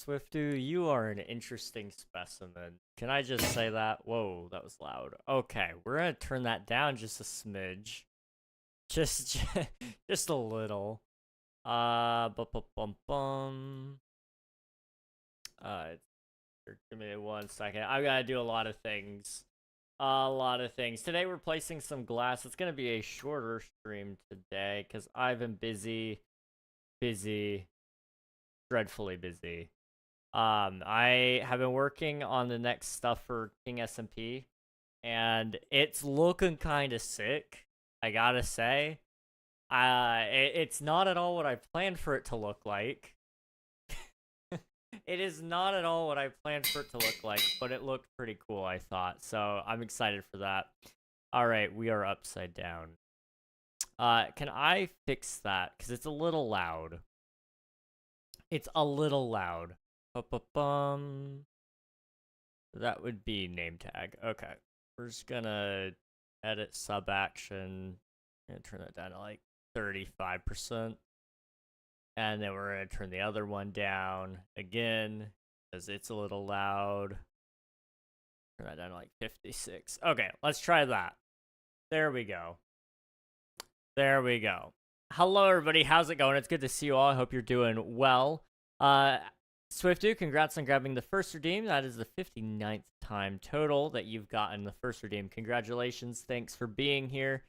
Swiftu, you are an interesting specimen. Can I just say that? Whoa, that was loud. Okay, we're gonna turn that down just a smidge. Just a little. Bum. Give me 1 second. I gotta do a lot of things. Today we're placing some glass. It's gonna be a shorter stream today because I've been busy, dreadfully busy. I have been working on the next stuff for King SMP, and it's looking kind of sick, I gotta say. It's not at all what I planned for it to look like. It is not at all what I planned for it to look like, but it looked pretty cool, I thought. So I'm excited for that. All right, we are upside down. Can I fix that? Because it's a little loud. It's a little loud. That would be name tag. Okay. We're just gonna edit sub action and turn that down to like 35%. And then we're gonna turn the other one down again because it's a little loud. Turn that down to like 56. Okay, let's try that. There we go. There we go. Hello, everybody. How's it going? It's good to see you all. I hope you're doing well. Swiftu, congrats on grabbing the first redeem. That is the 59th time total that you've gotten the first redeem. Congratulations. Thanks for being here.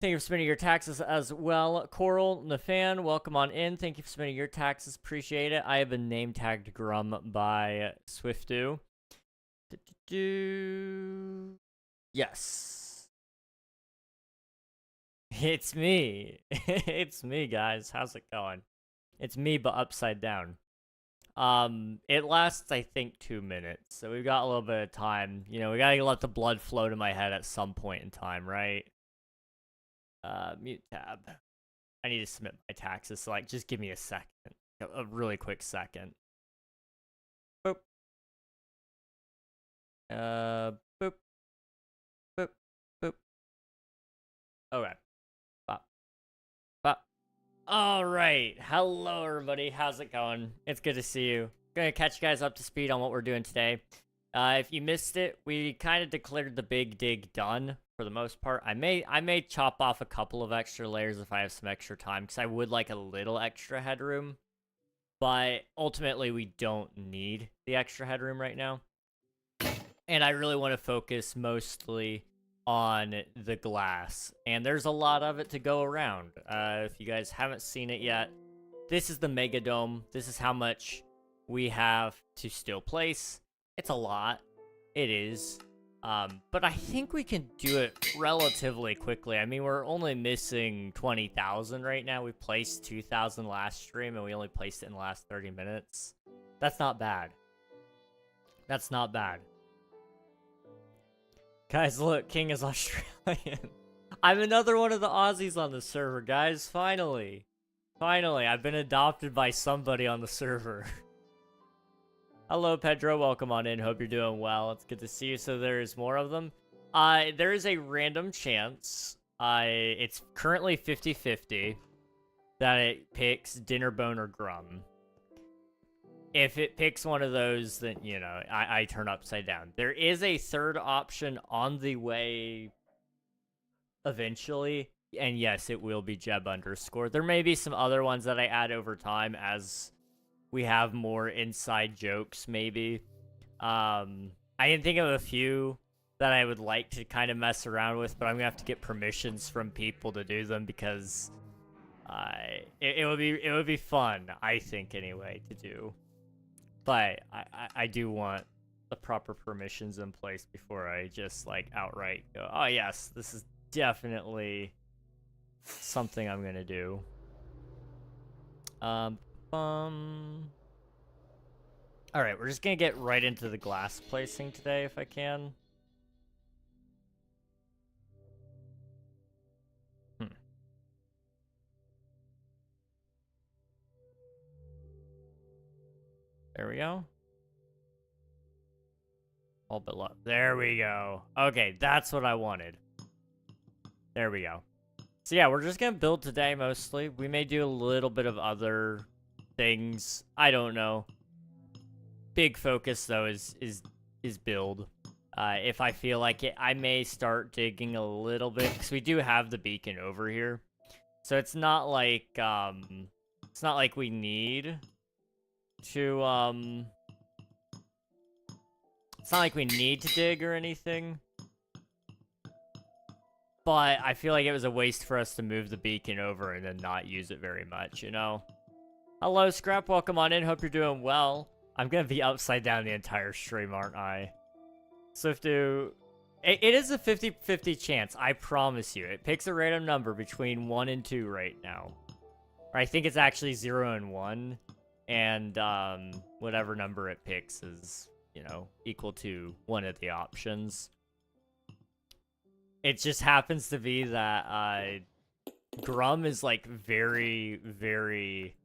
Thank you for submitting your taxes as well. Coral, Nafan, welcome on in. Thank you for submitting your taxes. Appreciate it. I have been name tagged Grum by Swiftu. Yes. It's me. It's me, guys. How's it going? It's me, but upside down. It lasts, I think, 2 minutes. So we've got a little bit of time. You know, we gotta let the blood flow to my head at some point in time, right? Mute tab. I need to submit my taxes, so like, just give me a second. A really quick second. Boop. Boop. Boop. Boop. Okay. Bop. Bop. Alright. Hello, everybody. How's it going? It's good to see you. Gonna catch you guys up to speed on what we're doing today. If you missed it, we kind of declared the big dig done. For the most part, I may chop off a couple of extra layers if I have some extra time, because I would like a little extra headroom. But ultimately, we don't need the extra headroom right now. And I really want to focus mostly on the glass. And there's a lot of it to go around. If you guys haven't seen it yet, this is the Mega Dome. This is how much we have to still place. It's a lot. It is. But I think we can do it relatively quickly. I mean, we're only missing 20,000 right now. We placed 2,000 last stream, and we only placed it in the last 30 minutes. That's not bad. That's not bad. Guys, look, King is Australian. I'm another one of the Aussies on the server, guys. Finally. Finally, I've been adopted by somebody on the server. Hello, Pedro. Welcome on in. Hope you're doing well. It's good to see you. So there's more of them. There is a random chance. It's currently 50-50 that it picks Dinnerbone or Grum. If it picks one of those, then, you know, I turn upside down. There is a third option on the way eventually. And yes, it will be Jeb _. There may be some other ones that I add over time as we have more inside jokes, maybe. I can think of a few that I would like to kind of mess around with, but I'm gonna have to get permissions from people to do them because it would be fun, I think, anyway, to do. But I do want the proper permissions in place before I just like outright go, oh yes, this is definitely something I'm gonna do. Alright, we're just gonna get right into the glass placing today, if I can. There we go. All but low. There we go. Okay, that's what I wanted. There we go. So yeah, we're just gonna build today, mostly. We may do a little bit of other things. I don't know. big focus though is build. If I feel like it, I may start digging a little bit because we do have the beacon over here, so it's not like we need to it's not like we need to dig or anything. But I feel like it was a waste for us to move the beacon over and then not use it very much, you know? Hello, Scrap. Welcome on in. Hope you're doing well. I'm going to be upside down the entire stream, aren't I? Swiftu, it is a 50-50 chance. I promise you. It picks a random number between 1 and 2 right now. Or I think it's actually 0 and 1. And whatever number it picks is, you know, equal to one of the options. It just happens to be that Grum is like very, very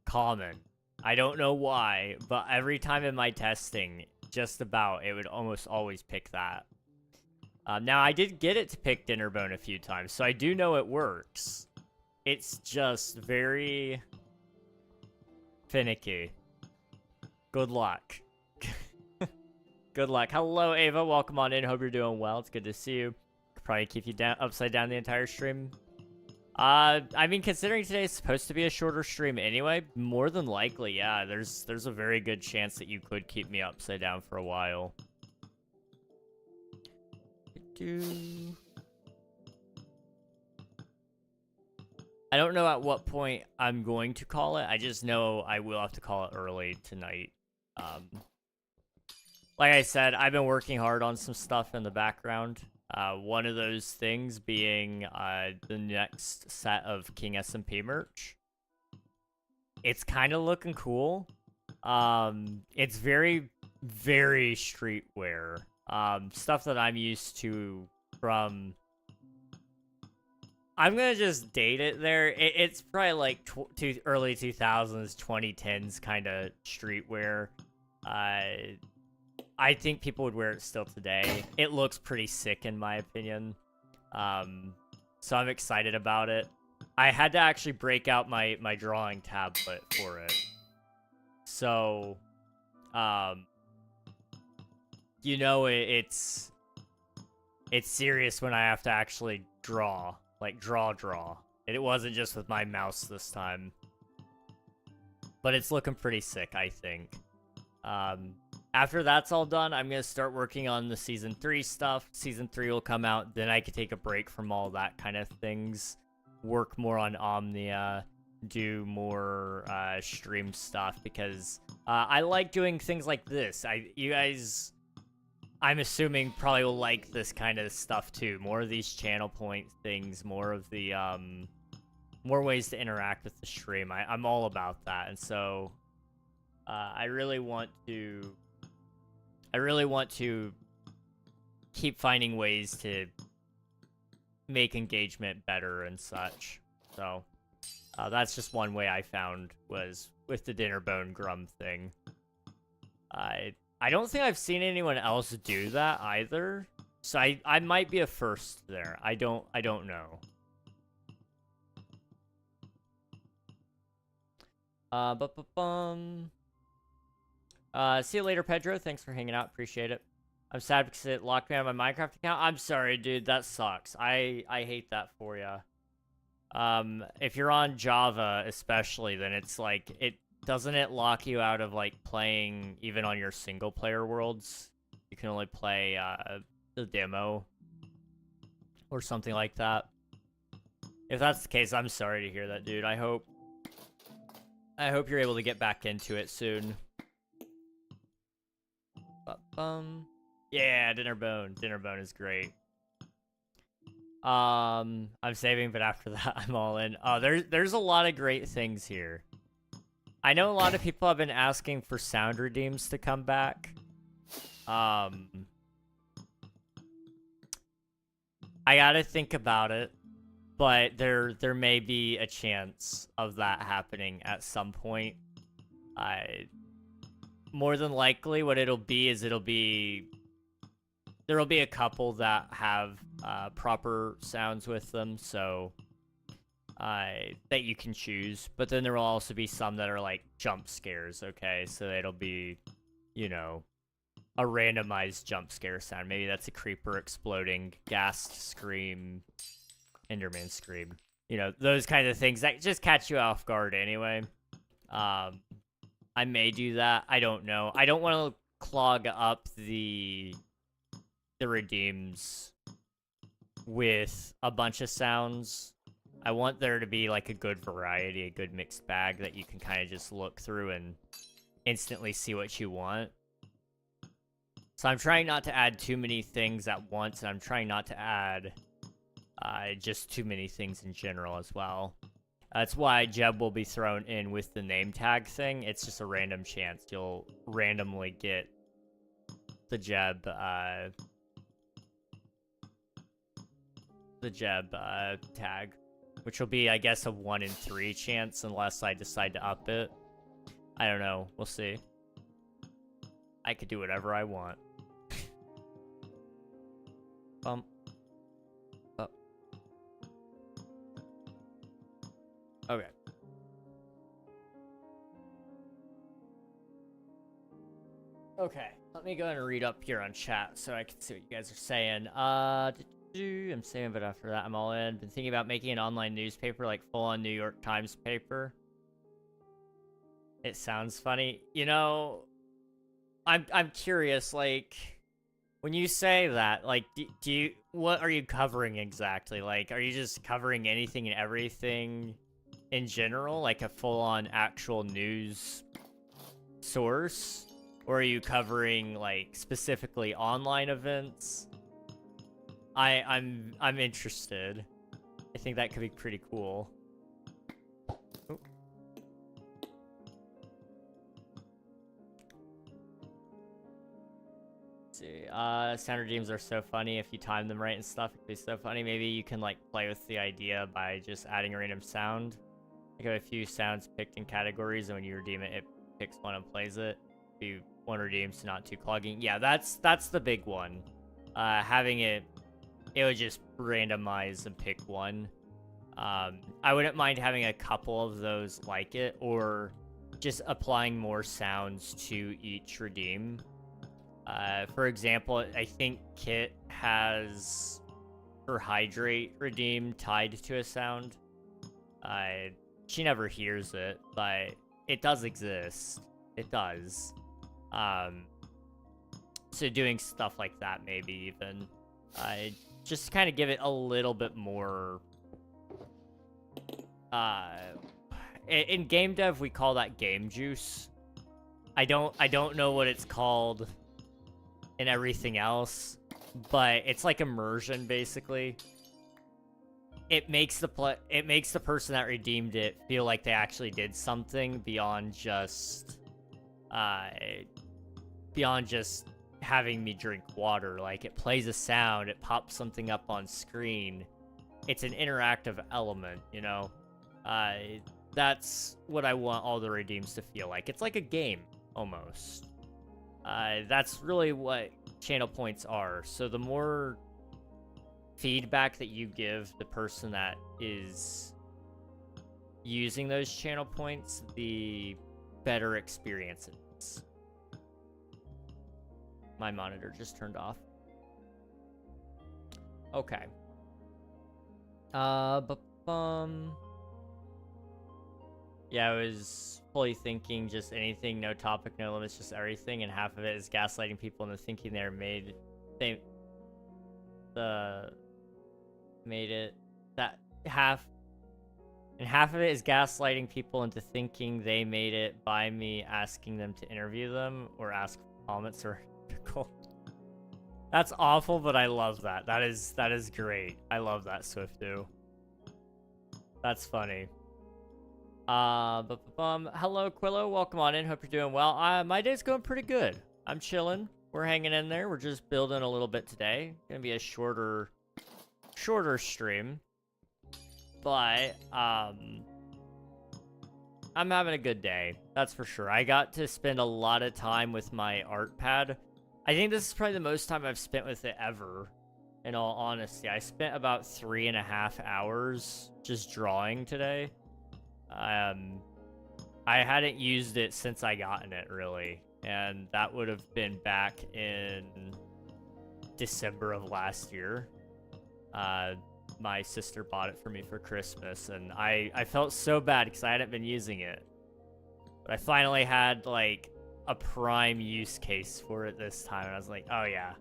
common. I don't know why, but every time in my testing, just about, it would almost always pick that. Now, I did get it to pick Dinnerbone a few times, so I do know it works. It's just very finicky. Good luck. Good luck. Hello, Ava. Welcome on in. Hope you're doing well. It's good to see you. Probably keep you down upside down the entire stream. I mean, considering today's supposed to be a shorter stream anyway, more than likely, yeah, there's a very good chance that you could keep me upside down for a while. I don't know at what point I'm going to call it. I just know I will have to call it early tonight. Like I said, I've been working hard on some stuff in the background. One of those things being the next set of King SMP merch. It's kind of looking cool. It's very, very streetwear. Stuff that I'm used to from... I'm gonna just date it there. It's probably like early 2000s, 2010s kind of streetwear. I think people would wear it still today. It looks pretty sick in my opinion. So I'm excited about it. I had to actually break out my drawing tablet for it. So, you know, it's serious when I have to actually draw. Like, draw. It wasn't just with my mouse this time. But it's looking pretty sick, I think. After that's all done, I'm going to start working on the Season 3 stuff. Season 3 will come out, then I can take a break from all that kind of things. Work more on Omnia, do more stream stuff, because I like doing things like this. You guys, I'm assuming, probably will like this kind of stuff too. More of these channel point things, more of the, more ways to interact with the stream. I'm all about that, and so I really want to keep finding ways to make engagement better and such. So that's just one way I found was with the Dinnerbone Grum thing. I don't think I've seen anyone else do that either. So I might be a first there. I don't know. See you later, Pedro. Thanks for hanging out. Appreciate it. I'm sad because it locked me out of my Minecraft account. I'm sorry, dude. That sucks. I hate that for you. If you're on Java, especially, then it's like, doesn't it lock you out of, like, playing even on your single-player worlds? You can only play, the demo or something like that. If that's the case, I'm sorry to hear that, dude. I hope you're able to get back into it soon. Yeah, Dinnerbone is great. I'm saving, but after that, I'm all in. Oh, there's a lot of great things here. I know a lot of people have been asking for sound redeems to come back. I gotta think about it, but there may be a chance of that happening at some point. More than likely, what it'll be is there'll be a couple that have proper sounds with them, so that you can choose. But then there will also be some that are like jump scares. Okay, so it'll be you know, a randomized jump scare sound. Maybe that's a creeper exploding, ghast scream, Enderman scream. You know, those kinds of things that just catch you off guard anyway. I may do that. I don't know. I don't want to clog up the redeems with a bunch of sounds. I want there to be like a good variety, a good mixed bag that you can kind of just look through and instantly see what you want. So I'm trying not to add too many things at once, and I'm trying not to add just too many things in general as well. That's why Jeb will be thrown in with the name tag thing. It's just a random chance. You'll randomly get the Jeb tag, which will be, I guess, a 1 in 3 chance unless I decide to up it. I don't know. We'll see. I could do whatever I want. Bump. Up. Okay. Okay. Let me go ahead and read up here on chat so I can see what you guys are saying. I'm saying, but after that, I'm all in. Been thinking about making an online newspaper, like full-on New York Times paper. It sounds funny. You know, I'm curious, like, when you say that, like, do you, what are you covering exactly? Like, are you just covering anything and everything in general, like a full-on actual news source? Or are you covering, like, specifically online events? I'm interested. I think that could be pretty cool. Oh. Let's see. Sound redeems are so funny if you time them right and stuff. It'd be so funny. Maybe you can like play with the idea by just adding a random sound. You got a few sounds picked in categories, and when you redeem it, it picks one and plays it. Be one redeems, not too clogging. Yeah, that's the big one. Having it would just randomize and pick one. I wouldn't mind having a couple of those like it, or just applying more sounds to each redeem. For example, I think Kit has her hydrate redeem tied to a sound. She never hears it, but it does exist. It does. So doing stuff like that, maybe even. Just kind of give it a little bit more. In game dev, we call that game juice. I don't know what it's called in everything else, but it's like immersion basically. It makes the person that redeemed it feel like they actually did something beyond just having me drink water. Like, it plays a sound, it pops something up on screen. It's an interactive element, you know? That's what I want all the redeems to feel like. It's like a game, almost. That's really what channel points are. So the more feedback that you give the person that is using those channel points, the better experience it is. My monitor just turned off. Okay. Yeah, I was fully thinking just anything, no topic, no limits, just everything, and half of it is gaslighting people into thinking they're made it that half, and half of it is gaslighting people into thinking they made it by me asking them to interview them or ask comments or article. That's awful, but I love that. That is great. I love that, Swiftu. That's funny. Hello, Quillo. Welcome on in. Hope you're doing well. My day's going pretty good. I'm chilling. We're hanging in there. We're just building a little bit today. Gonna be a shorter stream. But, I'm having a good day. That's for sure. I got to spend a lot of time with my art pad. I think this is probably the most time I've spent with it ever, in all honesty. I spent about 3.5 hours just drawing today. I hadn't used it since I gotten it, really. and that would have been back in December of last year. My sister bought it for me for Christmas, and I felt so bad because I hadn't been using it. But I finally had, like, a prime use case for it this time, and I was like, oh yeah.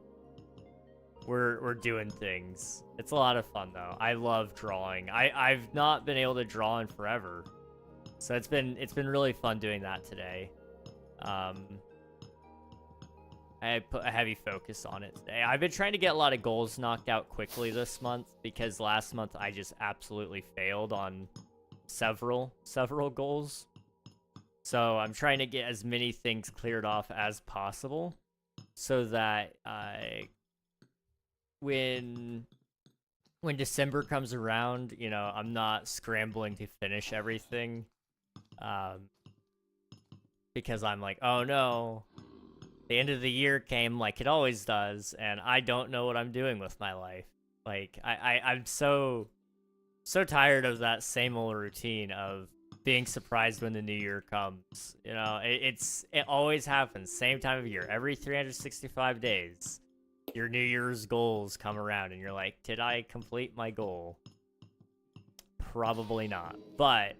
We're doing things. It's a lot of fun, though. I love drawing. I've not been able to draw in forever. So it's been really fun doing that today. I put a heavy focus on it today. I've been trying to get a lot of goals knocked out quickly this month because last month I just absolutely failed on several goals. So I'm trying to get as many things cleared off as possible so that when December comes around, you know, I'm not scrambling to finish everything. Because I'm like, oh no, the end of the year came like it always does, and I don't know what I'm doing with my life. Like, I'm so tired of that same old routine of being surprised when the new year comes. You know, it always happens, same time of year, every 365 days. Your New Year's goals come around, and you're like, did I complete my goal? Probably not, but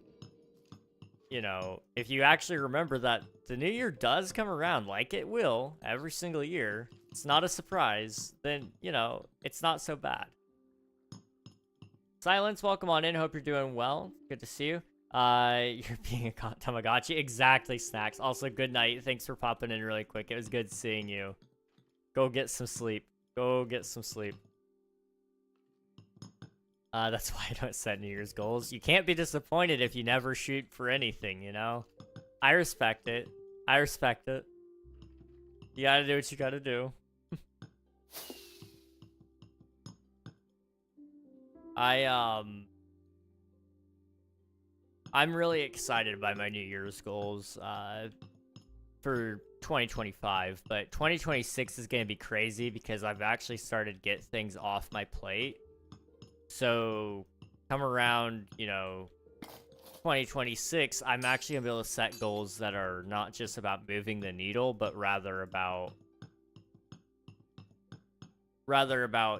you know, if you actually remember that the new year does come around like it will every single year, it's not a surprise, then, you know, it's not so bad. Silence, welcome on in. Hope you're doing well. Good to see you. You're being a Tamagotchi. Exactly, Snacks. Also, good night. Thanks for popping in really quick. It was good seeing you. Go get some sleep. Go get some sleep. That's why I don't set New Year's goals. You can't be disappointed if you never shoot for anything, you know? I respect it. I respect it. You gotta do what you gotta do. I'm really excited by my New Year's goals, for 2025, but 2026 is gonna be crazy because I've actually started to get things off my plate. So, come around, you know, 2026, I'm actually going to be able to set goals that are not just about moving the needle, but rather about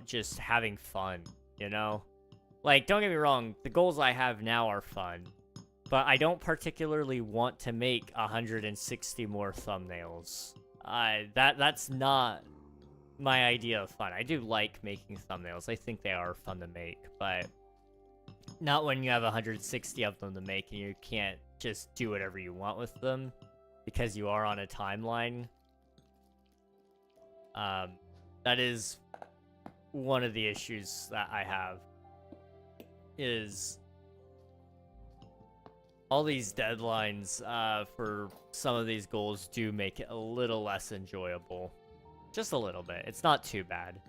just having fun, you know? Like, don't get me wrong, the goals I have now are fun, but I don't particularly want to make 160 more thumbnails. That's not my idea of fun. I do like making thumbnails. I think they are fun to make, but not when you have 160 of them to make and you can't just do whatever you want with them because you are on a timeline. That is one of the issues that I have, is all these deadlines for some of these goals do make it a little less enjoyable. Just a little bit. It's not too bad.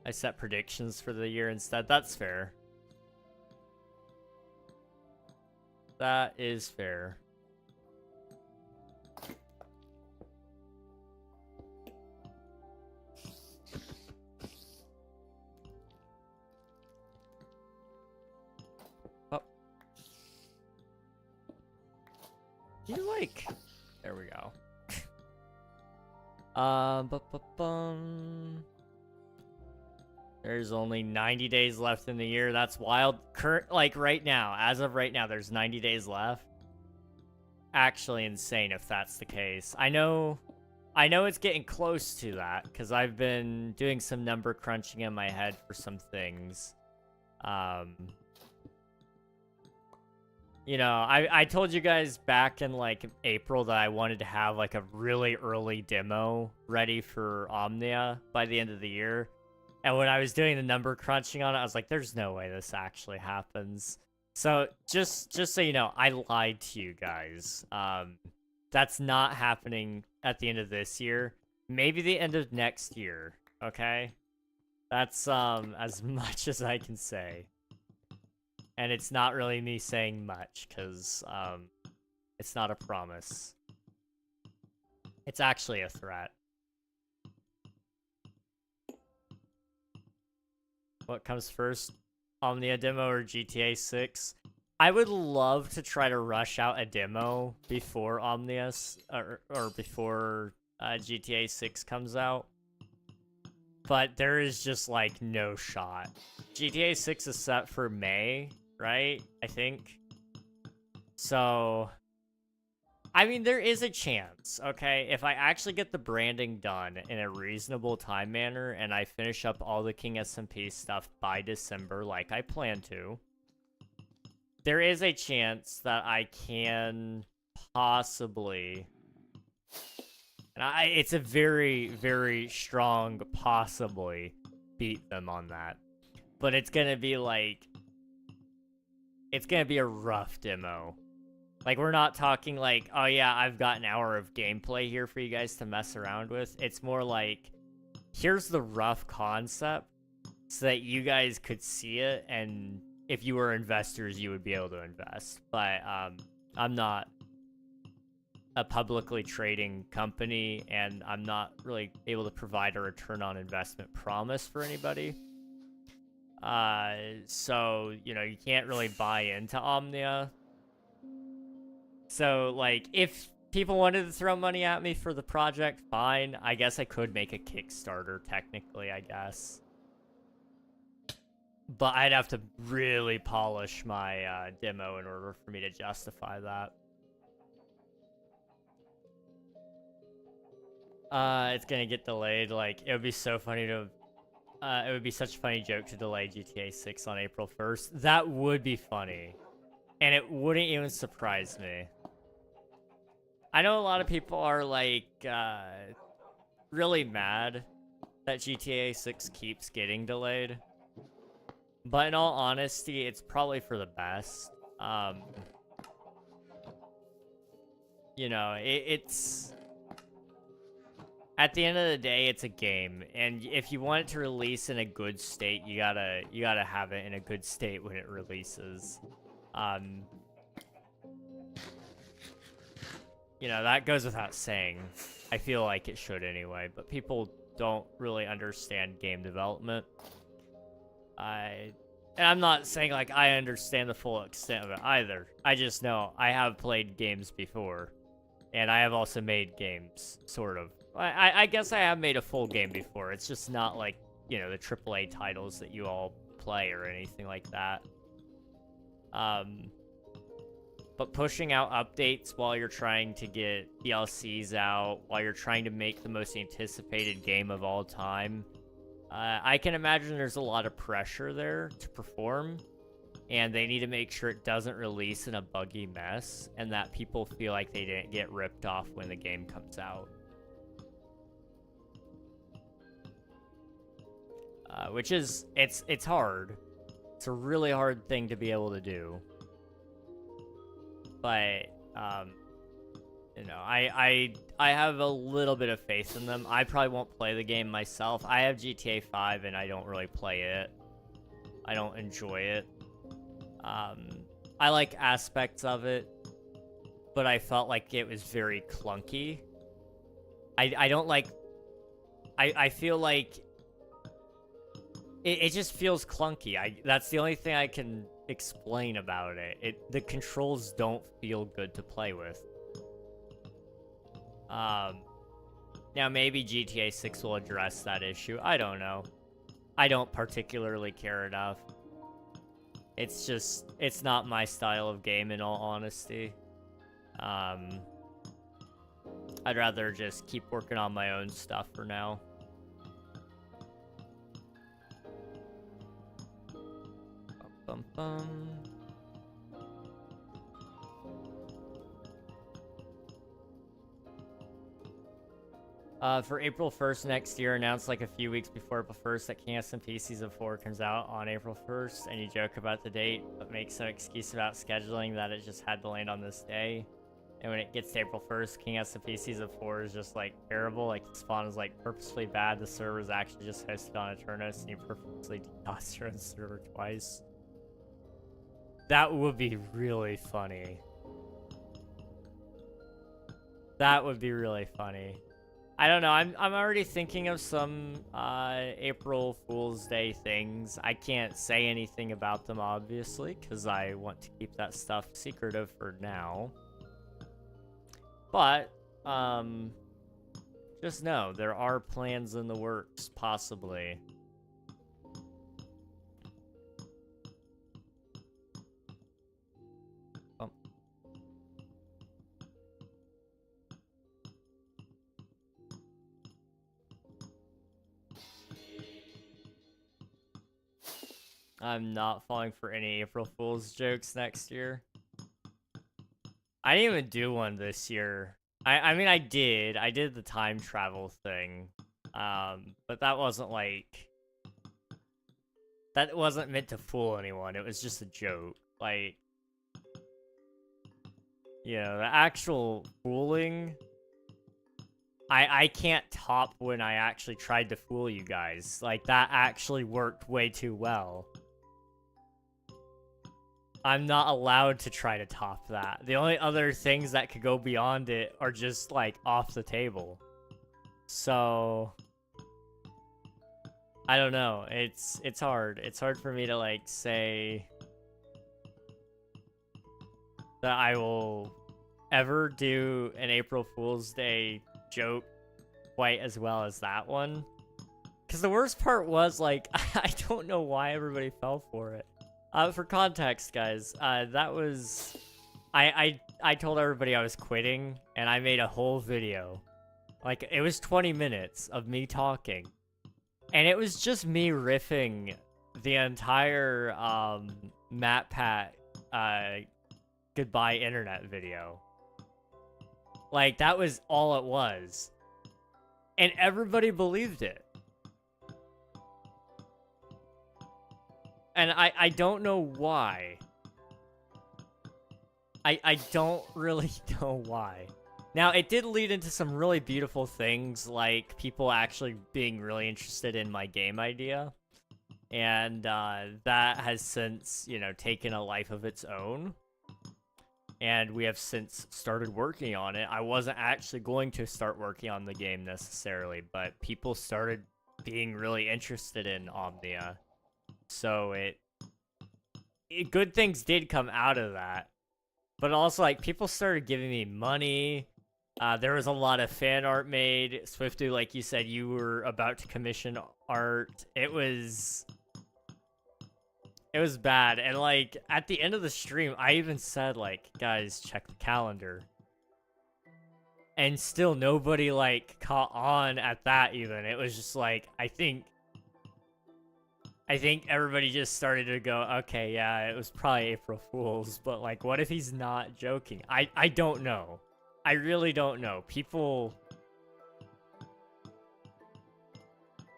I set predictions for the year instead. That's fair. That is fair. Oh. You like... There we go. There's only 90 days left in the year. That's wild. Like right now, as of right now, there's 90 days left. Actually insane if that's the case. I know it's getting close to that because I've been doing some number crunching in my head for some things. You know, I told you guys back in, like, April that I wanted to have, like, a really early demo ready for Omnia by the end of the year. And when I was doing the number crunching on it, I was like, there's no way this actually happens. So, just so you know, I lied to you guys. That's not happening at the end of this year. Maybe the end of next year, okay? That's, as much as I can say. And it's not really me saying much, because, it's not a promise. It's actually a threat. What comes first? Omnia demo or GTA 6? I would love to try to rush out a demo before Omnius or before GTA 6 comes out. But there is just like no shot. GTA 6 is set for May, right? I think. So, I mean, there is a chance, okay? If I actually get the branding done in a reasonable time manner and I finish up all the King SMP stuff by December like I plan to, there is a chance that I can possibly, and it's a very, very strong possibly, beat them on that. But it's gonna be like, it's gonna be a rough demo. Like, we're not talking like, oh yeah, I've got an hour of gameplay here for you guys to mess around with. It's more like, here's the rough concept so that you guys could see it, and if you were investors, you would be able to invest. But I'm not a publicly trading company, and I'm not really able to provide a return on investment promise for anybody. So, you know, you can't really buy into Omnia. So, like, if people wanted to throw money at me for the project, fine. I guess I could make a Kickstarter, technically, I guess. But I'd have to really polish my demo in order for me to justify that. It's gonna get delayed. Like, it would be so funny to... it would be such a funny joke to delay GTA 6 on April 1st. That would be funny. And it wouldn't even surprise me. I know a lot of people are, like, really mad that GTA 6 keeps getting delayed. But in all honesty, it's probably for the best. You know, it's... At the end of the day, it's a game, and if you want it to release in a good state, you gotta have it in a good state when it releases. You know, that goes without saying. I feel like it should anyway, but people don't really understand game development. And I'm not saying, like, I understand the full extent of it either. I just know I have played games before, and I have also made games, sort of. I guess I have made a full game before. It's just not like, you know, the AAA titles that you all play or anything like that. But pushing out updates while you're trying to get DLCs out, while you're trying to make the most anticipated game of all time, I can imagine there's a lot of pressure there to perform, and they need to make sure it doesn't release in a buggy mess, and that people feel like they didn't get ripped off when the game comes out. Which is, it's hard. It's a really hard thing to be able to do. But, you know, I have a little bit of faith in them. I probably won't play the game myself. I have GTA 5 and I don't really play it. I don't enjoy it. I like aspects of it, but I felt like it was very clunky. I don't like... I feel like... It just feels clunky. That's the only thing I can explain about it. The controls don't feel good to play with. Now maybe GTA 6 will address that issue. I don't know. I don't particularly care enough. It's just, it's not my style of game in all honesty. I'd rather just keep working on my own stuff for now. Bum, bum, bum. For April 1st next year, announced like a few weeks before April 1st that King SMP Season 4 comes out on April 1st, and you joke about the date, but make some excuse about scheduling that it just had to land on this day. And when it gets to April 1st, King SMP Season 4 is just like terrible, like the spawn is like purposefully bad, the server is actually just hosted on Eternus, and you purposely DDoS your own server twice. That would be really funny. That would be really funny. I don't know. I'm already thinking of some April Fool's Day things. I can't say anything about them, obviously, because I want to keep that stuff secretive for now. But just know there are plans in the works, possibly. I'm not falling for any April Fool's jokes next year. I didn't even do one this year. I mean, I did. I did the time travel thing. But that wasn't like... That wasn't meant to fool anyone. It was just a joke. Like... You know, the actual fooling... I can't top when I actually tried to fool you guys. Like, that actually worked way too well. I'm not allowed to try to top that. The only other things that could go beyond it are just, like, off the table. So... I don't know. It's hard. It's hard for me to, like, say... that I will ever do an April Fool's Day joke quite as well as that one. Because the worst part was, like, I don't know why everybody fell for it. For context, guys, that was... I told everybody I was quitting, and I made a whole video. Like, it was 20 minutes of me talking. And it was just me riffing the entire, MatPat, goodbye internet video. Like, that was all it was. And everybody believed it. And I don't know why. I don't really know why. Now, it did lead into some really beautiful things, like people actually being really interested in my game idea. And that has since, you know, taken a life of its own. And we have since started working on it. I wasn't actually going to start working on the game necessarily, but people started being really interested in Omnia. So good things did come out of that. But also, like, people started giving me money. There was a lot of fan art made. Swifty, like you said, you were about to commission art. It was bad. And, like, at the end of the stream, I even said, like, guys, check the calendar. And still nobody, like, caught on at that even. It was just like, I think everybody just started to go, okay, yeah, it was probably April Fool's, but, like, what if he's not joking? I don't know. I really don't know. People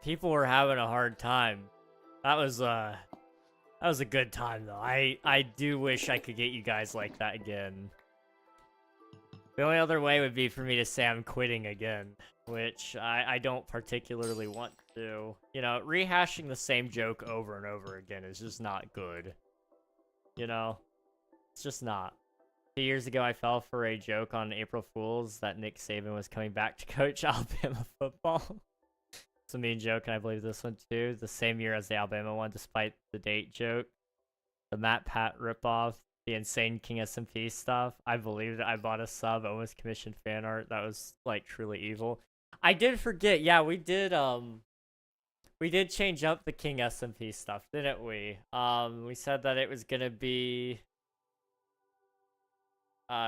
were having a hard time. That was a good time, though. I do wish I could get you guys like that again. The only other way would be for me to say I'm quitting again, which I don't particularly want to. You know, rehashing the same joke over and over again is just not good. You know? It's just not. 2 years ago, I fell for a joke on April Fool's that Nick Saban was coming back to coach Alabama football. It's a mean joke, and I believe this one too. The same year as the Alabama one, despite the date joke. The MatPat ripoff. The insane King SMP stuff. I believe that I bought a sub, almost commissioned fan art. That was, like, truly evil. I did forget. Yeah, we did change up the King SMP stuff, didn't we? We said that it was gonna be...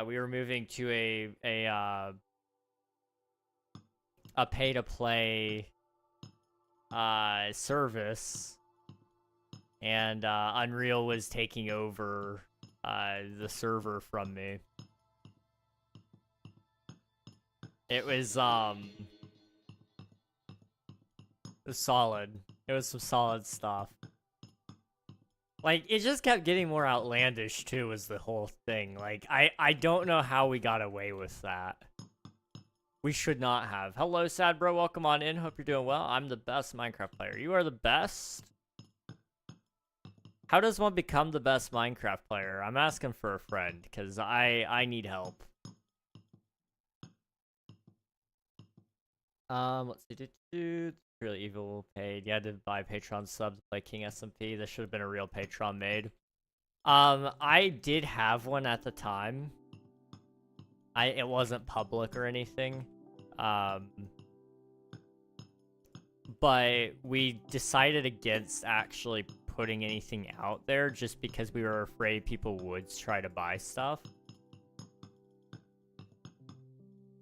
we were moving to a pay-to-play service, and Unreal was taking over the server from me. It was solid. It was some solid stuff. Like, it just kept getting more outlandish, too, was the whole thing. Like, I don't know how we got away with that. We should not have. Hello, Sad Bro. Welcome on in. Hope you're doing well. I'm the best Minecraft player. You are the best? How does one become the best Minecraft player? I'm asking for a friend, because I need help. Let's see. Really evil paid. You had to buy Patreon sub to play King SMP. This should have been a real Patreon made. I did have one at the time. It wasn't public or anything. But we decided against actually putting anything out there just because we were afraid people would try to buy stuff.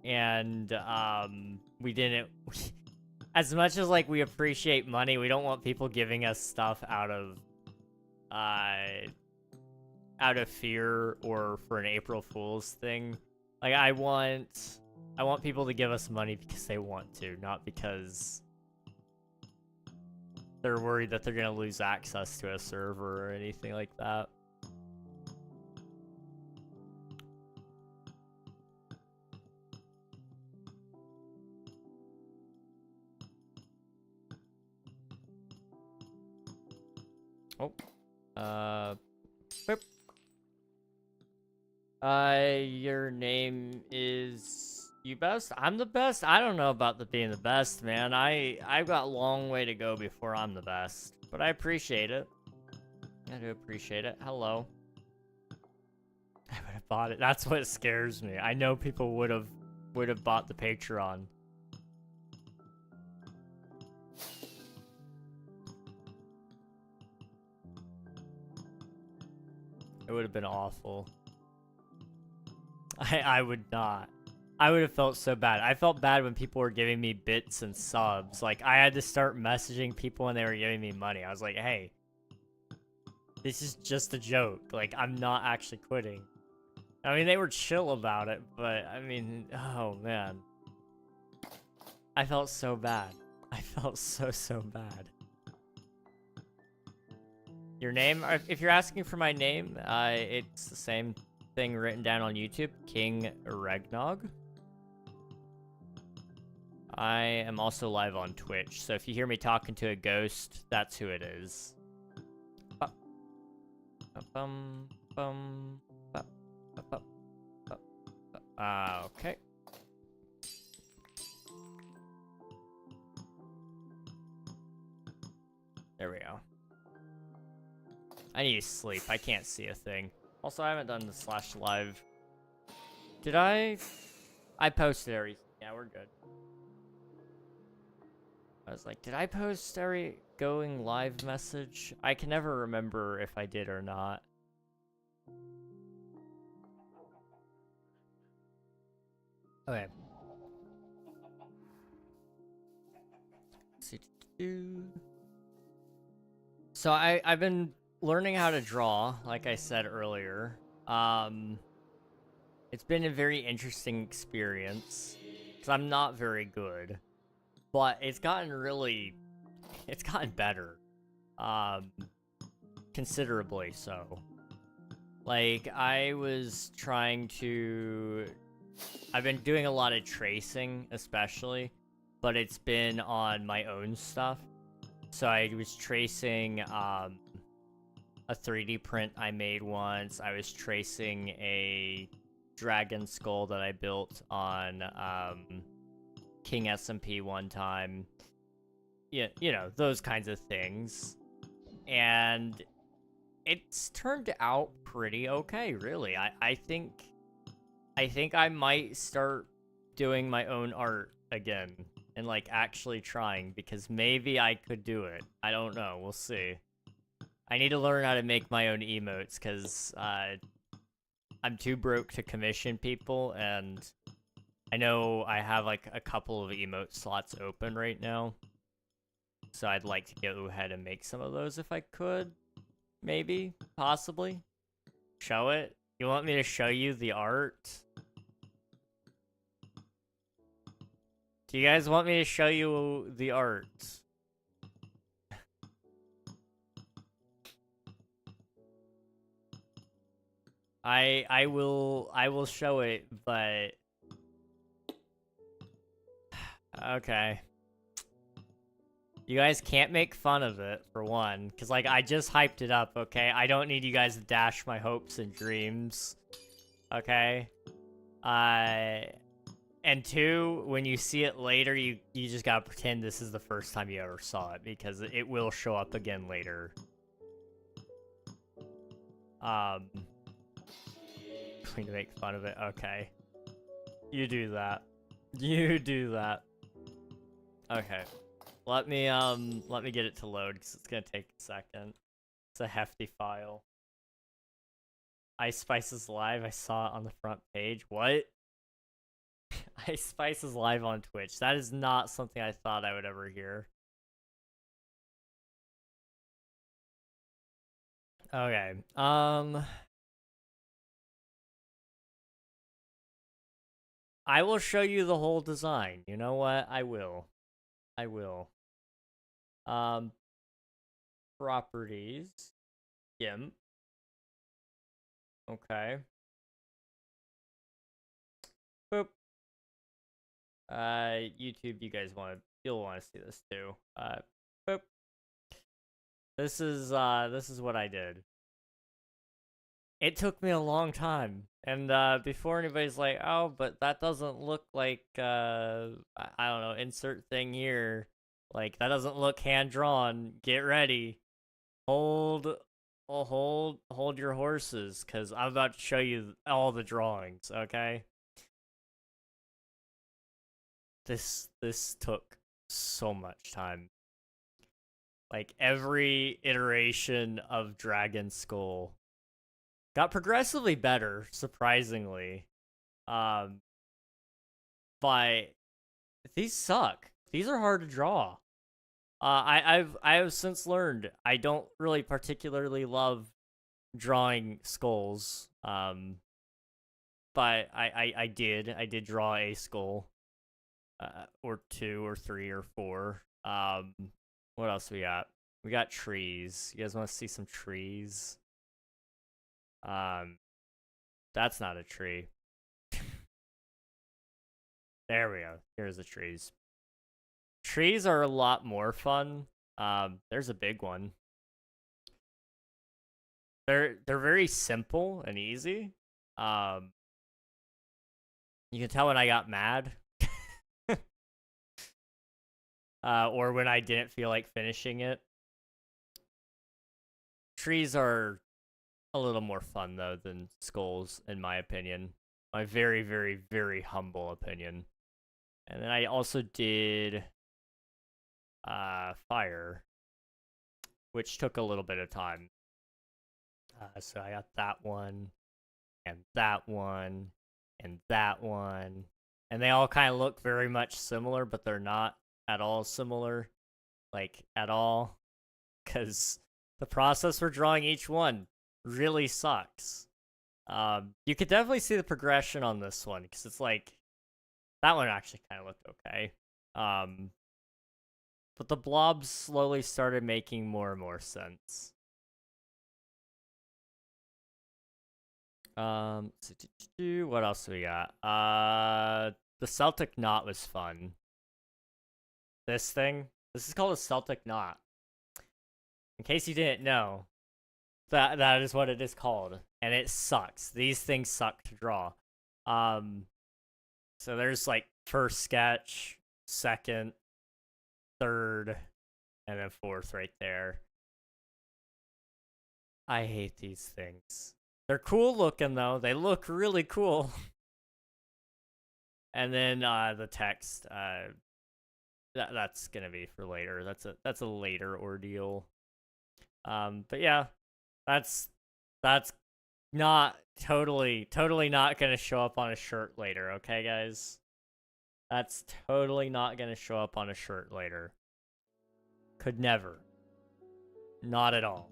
And we didn't as much as like we appreciate money, we don't want people giving us stuff out of fear or for an April Fool's thing. Like I want people to give us money because they want to, not because they're worried that they're gonna lose access to a server or anything like that. Oh. Boop. Your name is you best? I'm the best? I don't know about being the best, man. I've got a long way to go before I'm the best. But I appreciate it. I do appreciate it. Hello. I would have bought it. That's what scares me. I know people would have bought the Patreon. It would have been awful. I would not. I would have felt so bad. I felt bad when people were giving me bits and subs. Like, I had to start messaging people when they were giving me money. I was like, hey, this is just a joke. Like, I'm not actually quitting. I mean, they were chill about it, but, I mean, oh, man. I felt so bad. I felt so bad. Your name? If you're asking for my name, it's the same thing written down on YouTube. KingRegNog. I am also live on Twitch, so if you hear me talking to a ghost, that's who it is. Okay. There we go. I need to sleep. I can't see a thing. Also, I haven't done the /live. Did I? I posted everything. Yeah, we're good. I was like, did I post every going live message? I can never remember if I did or not. Okay. So I've been learning how to draw, like I said earlier. It's been a very interesting experience because I'm not very good, but it's gotten better, considerably so. Like I've been doing a lot of tracing, especially, but it's been on my own stuff. So I was tracing a 3D print I made once. I was tracing a dragon skull that I built on King SMP one time. Yeah, you know, those kinds of things. And it's turned out pretty okay, really. I think I might start doing my own art again and like actually trying, because maybe I could do it. I don't know. We'll see. I need to learn how to make my own emotes because I'm too broke to commission people, and I know I have like a couple of emote slots open right now. So I'd like to go ahead and make some of those if I could. Maybe. Possibly. Show it? You want me to show you the art? Do you guys want me to show you the art? I will show it, but okay. You guys can't make fun of it, for one, because, like, I just hyped it up, okay? I don't need you guys to dash my hopes and dreams, okay? And two, when you see it later, you just gotta pretend this is the first time you ever saw it, because it will show up again later. Going to make fun of it. Okay. You do that. You do that. Okay. Let me get it to load, because it's gonna take a second. It's a hefty file. Ice Spice is live. I saw it on the front page. What? Ice Spice is live on Twitch. That is not something I thought I would ever hear. Okay. I will show you the whole design. You know what? I will. I will. Properties. GIMP. Okay. Boop. YouTube, you'll want to see this too. Boop. This is what I did. It took me a long time. And before anybody's like, oh, but that doesn't look like I don't know, insert thing here. Like, that doesn't look hand-drawn. Get ready. Hold your horses, because I'm about to show you all the drawings, okay? This took so much time. Like, every iteration of Dragon Skull got progressively better, surprisingly. But these suck. These are hard to draw. I have since learned I don't really particularly love drawing skulls. But I did draw a skull. Or 2 or 3 or 4. What else we got? We got trees. You guys want to see some trees? That's not a tree. There we go. Here's the trees. Trees are a lot more fun. There's a big one. They're very simple and easy. You can tell when I got mad. Or when I didn't feel like finishing it. Trees are a little more fun, though, than skulls, in my opinion. My very, very, very humble opinion. And then I also did fire, which took a little bit of time. So I got that one, and that one, and that one. And they all kind of look very much similar, but they're not at all similar. Like, at all. Because the process for drawing each one really sucks. You could definitely see the progression on this one, because it's like, that one actually kind of looked okay. But the blobs slowly started making more and more sense. What else do we got? The Celtic knot was fun. This thing? This is called a Celtic knot. In case you didn't know, that is what it is called. And it sucks. These things suck to draw. So there's like first sketch, second, third, and then fourth right there. I hate these things. They're cool looking though. They look really cool. And then the text, that's gonna be for later. That's a later ordeal. But yeah, that's not totally not gonna show up on a shirt later, okay, guys? That's totally not gonna show up on a shirt later. Could never. Not at all.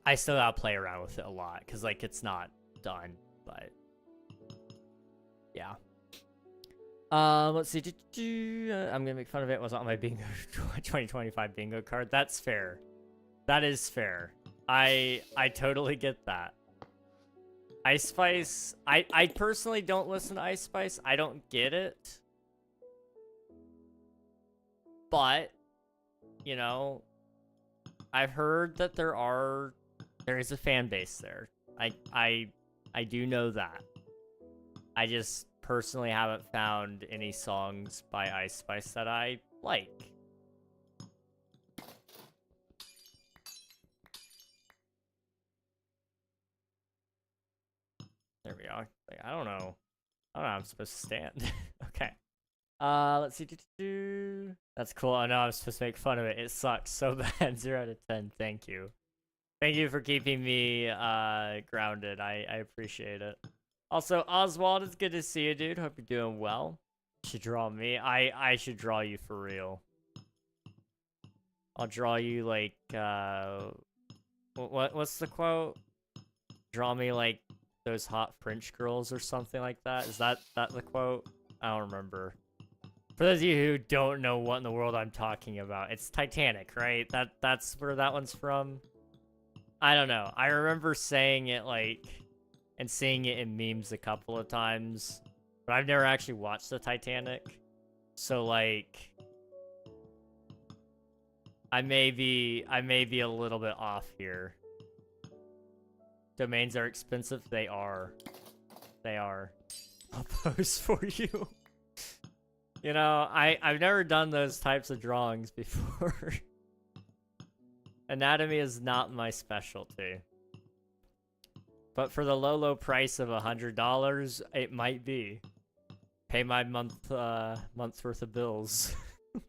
I still gotta play around with it a lot, because, like, it's not done, but yeah. Let's see. I'm gonna make fun of it. It wasn't on my bingo 2025 bingo card. That's fair. That is fair. I totally get that. Ice Spice. I personally don't listen to Ice Spice. I don't get it. But, you know, I've heard that there is a fan base there. I do know that. I just personally haven't found any songs by Ice Spice that I like. There we are. Like, I don't know. I don't know how I'm supposed to stand. Okay. Let's see. That's cool. I know I'm supposed to make fun of it. It sucks so bad. 0 out of 10. Thank you. Thank you for keeping me grounded. I appreciate it. Also, Oswald, it's good to see you, dude. Hope you're doing well. You should draw me. I should draw you for real. I'll draw you like what's the quote? Draw me like those hot French girls or something like that. Is that the quote? I don't remember. For those of you who don't know what in the world I'm talking about, it's Titanic, right? That's where that one's from. I don't know. I remember saying it like and seeing it in memes a couple of times, but I've never actually watched the Titanic. So like I may be a little bit off here. Domains are expensive. They are. They are. I'll post for you. You know, I've never done those types of drawings before. Anatomy is not my specialty. But for the low price of $100, it might be. Pay my month's worth of bills. It's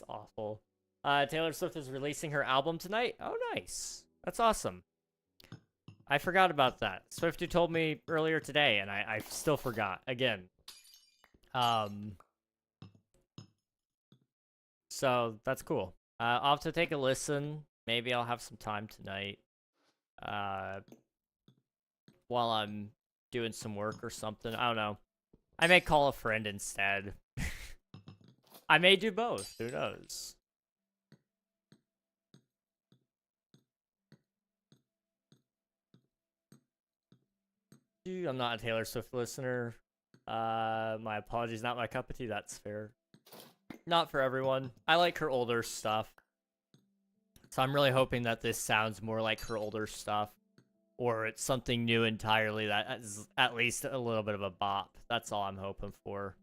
awful. Taylor Swift is releasing her album tonight. Oh, nice. That's awesome. I forgot about that. Swifty told me earlier today, and I still forgot. Again. So, that's cool. I'll have to take a listen. Maybe I'll have some time tonight. While I'm doing some work or something. I don't know. I may call a friend instead. I may do both. Who knows? I'm not a Taylor Swift listener. My apologies. Not my cup of tea. That's fair. Not for everyone. I like her older stuff. So I'm really hoping that this sounds more like her older stuff. Or it's something new entirely that is at least a little bit of a bop. That's all I'm hoping for.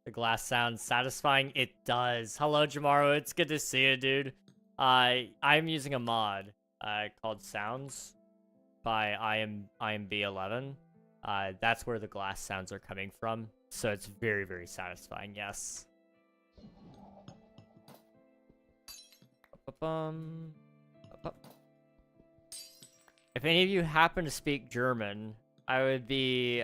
The glass sounds satisfying. It does. Hello, Jamaro. It's good to see you, dude. I'm using a mod called Sounds by IMB11. That's where the glass sounds are coming from. So it's very, very satisfying. Yes. If any of you happen to speak German, I would be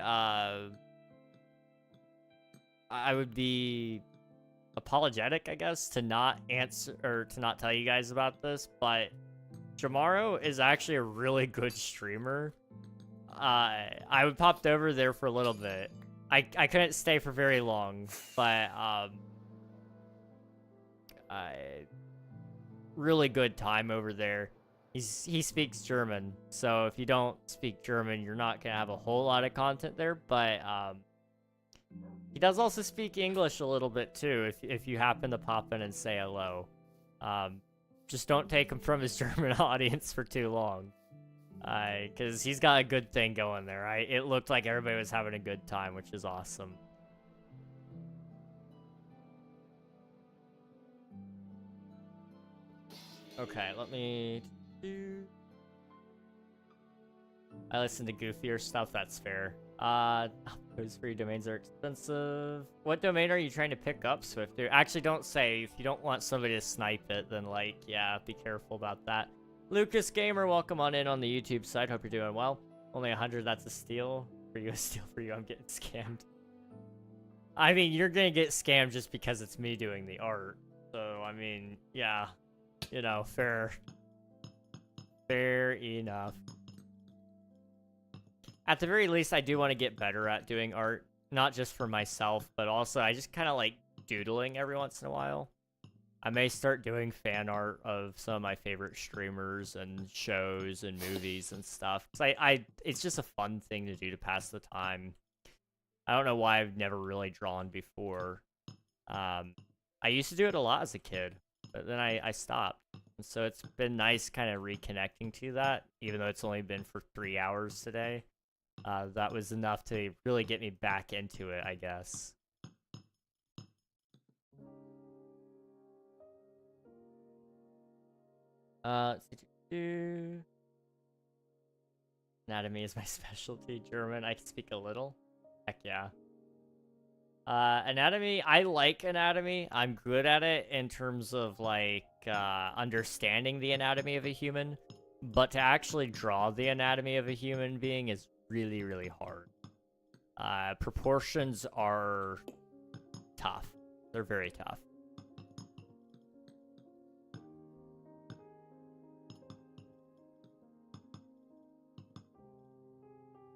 apologetic, I guess, to not answer or to not tell you guys about this, but Jamaro is actually a really good streamer. I popped over there for a little bit. I couldn't stay for very long, but really good time over there. He speaks German, so if you don't speak German, you're not gonna have a whole lot of content there, but he does also speak English a little bit too, if you happen to pop in and say hello. Just don't take him from his German audience for too long. Because he's got a good thing going there, right? It looked like everybody was having a good time, which is awesome. Okay, let me... I listen to goofier stuff, that's fair. Those free domains are expensive. What domain are you trying to pick up, Swift? Actually, don't say. If you don't want somebody to snipe it, then, like, yeah, be careful about that. Lucas Gamer, welcome on in on the YouTube side. Hope you're doing well. Only 100, that's a steal. For you, a steal for you. I'm getting scammed. I mean, you're gonna get scammed just because it's me doing the art. So, I mean, yeah. You know, fair. Fair enough. At the very least, I do want to get better at doing art. Not just for myself, but also I just kind of like doodling every once in a while. I may start doing fan art of some of my favorite streamers and shows and movies and stuff. Cause it's just a fun thing to do to pass the time. I don't know why I've never really drawn before. I used to do it a lot as a kid, but then I stopped. So it's been nice kind of reconnecting to that, even though it's only been for 3 hours today. That was enough to really get me back into it, I guess. Anatomy is my specialty. German, I can speak a little. Heck yeah. Anatomy, I like anatomy. I'm good at it in terms of, like, understanding the anatomy of a human. But to actually draw the anatomy of a human being is really, really hard. Proportions are tough. They're very tough.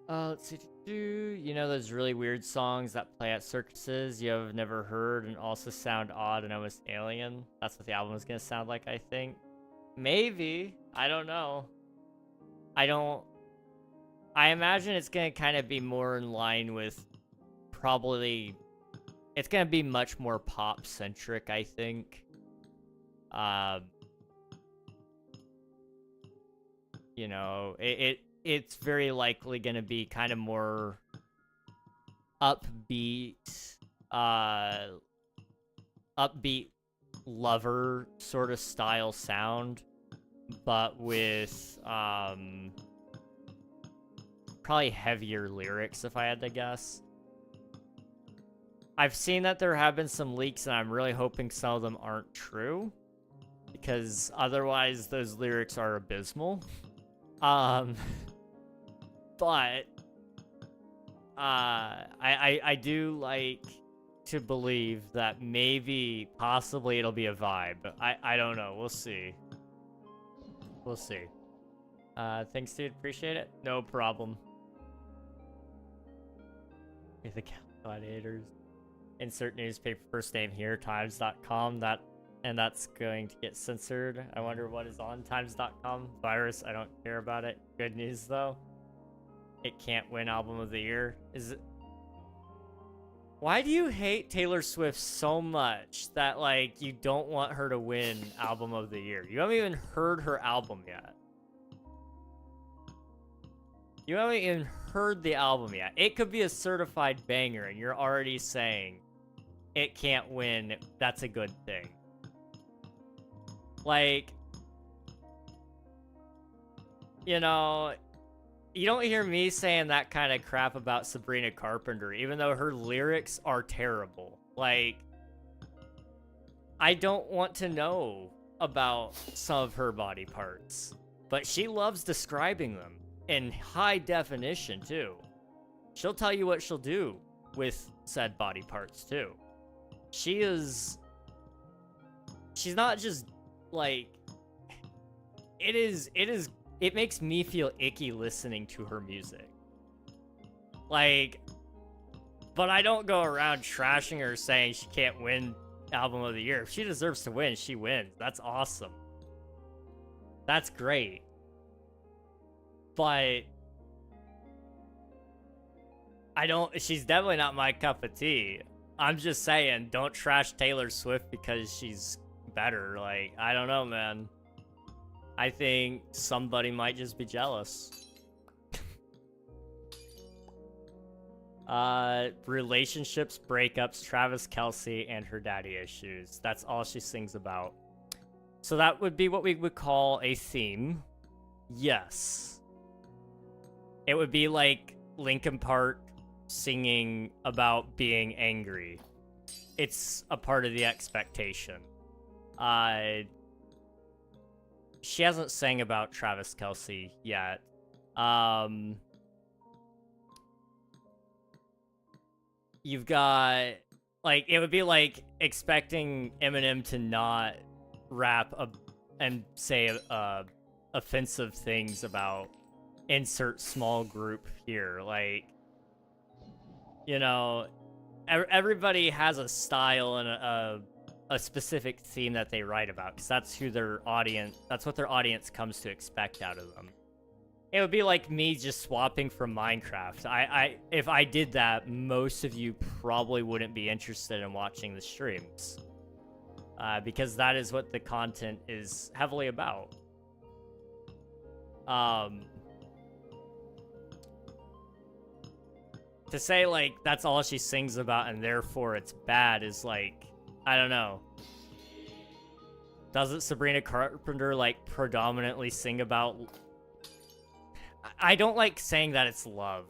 Let's see. You know those really weird songs that play at circuses you have never heard and also sound odd and almost alien? That's what the album is gonna sound like, I think. Maybe. I don't know. I imagine it's gonna kind of be more in line with probably... It's gonna be much more pop-centric, I think. You know, it's very likely going to be kind of more upbeat lover sort of style sound, but with probably heavier lyrics, if I had to guess. I've seen that there have been some leaks, and I'm really hoping some of them aren't true, because otherwise those lyrics are abysmal. But I do like to believe that maybe, possibly it'll be a vibe. I don't know. We'll see. We'll see. Thanks, dude. Appreciate it. No problem. The Gladiators. Insert newspaper first name here, times.com. That's going to get censored. I wonder what is on times.com. Virus, I don't care about it. Good news, though. It can't win Album of the Year. Is it... Why do you hate Taylor Swift so much that, like, you don't want her to win Album of the Year? You haven't even heard her album yet. You haven't even heard the album yet. It could be a certified banger, and you're already saying it can't win. That's a good thing. Like, you know, you don't hear me saying that kind of crap about Sabrina Carpenter, even though her lyrics are terrible. Like, I don't want to know about some of her body parts, but she loves describing them in high definition, too. She'll tell you what she'll do with said body parts, too. She's not just... Like, it makes me feel icky listening to her music. Like, but I don't go around trashing her saying she can't win Album of the Year. If she deserves to win, she wins. That's awesome. That's great. But she's definitely not my cup of tea. I'm just saying, don't trash Taylor Swift because she's better. Like, I don't know, man. I think somebody might just be jealous. Relationships, breakups, Travis Kelce, and her daddy issues. That's all she sings about. So that would be what we would call a theme. Yes. It would be like Linkin Park singing about being angry. It's a part of the expectation. She hasn't sang about Travis Kelce yet. You've got, like, it would be like expecting Eminem to not rap and say offensive things about insert small group here. Like, you know, everybody has a style and a specific theme that they write about, because that's what their audience comes to expect out of them. It would be like me just swapping from Minecraft. If I did that, most of you probably wouldn't be interested in watching the streams. because that is what the content is heavily about. To say, like, that's all she sings about and therefore it's bad is, like, I don't know. Doesn't Sabrina Carpenter, like, predominantly sing about... I don't like saying that it's love.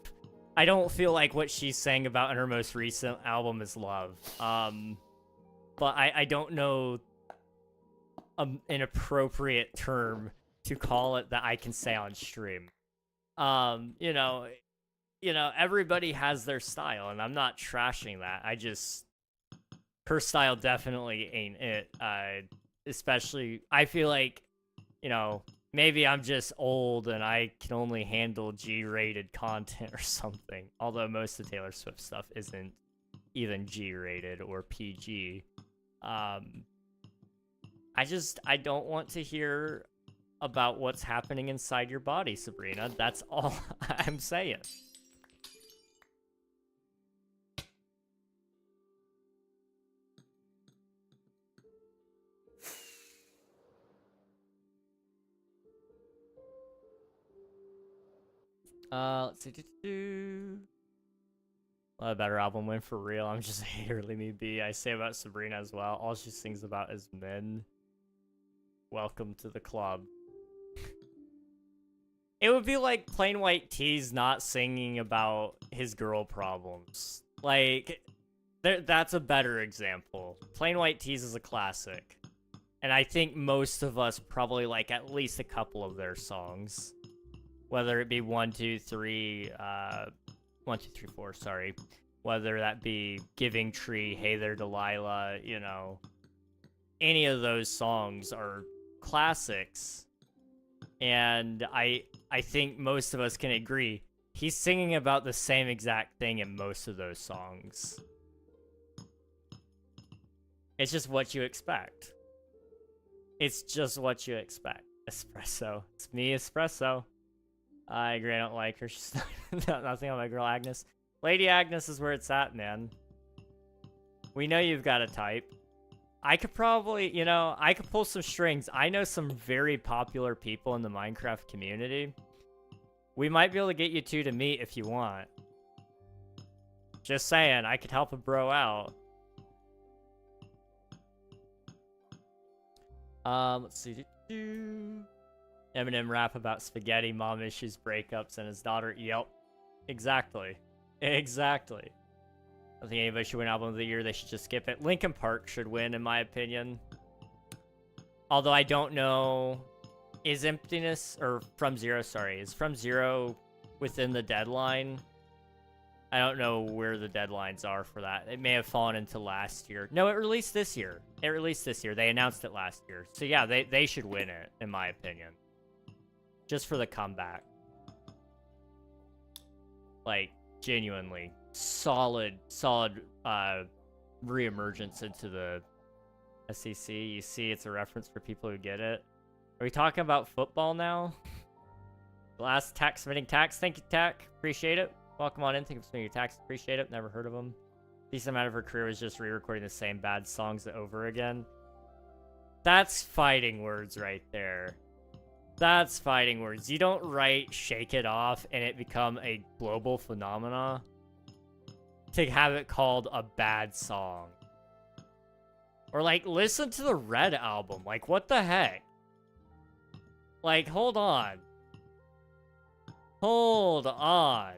I don't feel like what she's saying about in her most recent album is love. But I don't know an appropriate term to call it that I can say on stream. You know, everybody has their style, and I'm not trashing that. Her style definitely ain't it. Especially, I feel like, you know, maybe I'm just old and I can only handle G-rated content or something. Although most of Taylor Swift stuff isn't even G-rated or PG. I don't want to hear about what's happening inside your body, Sabrina. That's all I'm saying. Let's see. A better album win for real. I'm just a hater, leave me be. I say about Sabrina as well. All she sings about is men. Welcome to the club. It would be like Plain White T's not singing about his girl problems. Like, that's a better example. Plain White T's is a classic. And I think most of us probably like at least a couple of their songs. Whether it be 1, 2, 3, 1, 2, 3, 4, sorry. Whether that be Giving Tree, Hey There Delilah, you know. Any of those songs are classics. And I think most of us can agree. He's singing about the same exact thing in most of those songs. It's just what you expect. It's just what you expect. Espresso. It's me, Espresso. I agree, I don't like her. She's nothing on my girl Agnes. Lady Agnes is where it's at, man. We know you've got a type. I could probably, you know, I could pull some strings. I know some very popular people in the Minecraft community. We might be able to get you two to meet if you want. Just saying, I could help a bro out. Let's see. Eminem rap about spaghetti, mom issues, breakups, and his daughter. Yep. Exactly. Exactly. I think anybody should win Album of the Year. They should just skip it. Linkin Park should win, in my opinion. Although I don't know... Is Emptiness... Or From Zero, sorry. Is From Zero within the deadline? I don't know where the deadlines are for that. It may have fallen into last year. No, it released this year. It released this year. They announced it last year. So yeah, they should win it, in my opinion. Just for the comeback. Like, genuinely. Solid re-emergence into the SEC. You see, it's a reference for people who get it. Are we talking about football now? Last tax submitting tax. Thank you, Tack. Appreciate it. Welcome on in. Thank you for submitting your tax. Appreciate it. Never heard of them. Decent amount of her career was just re-recording the same bad songs over again. That's fighting words right there. That's fighting words. You don't write Shake It Off and it become a global phenomena to have it called a bad song. Or, like, listen to the Red album. Like, what the heck? Like, hold on. Hold on.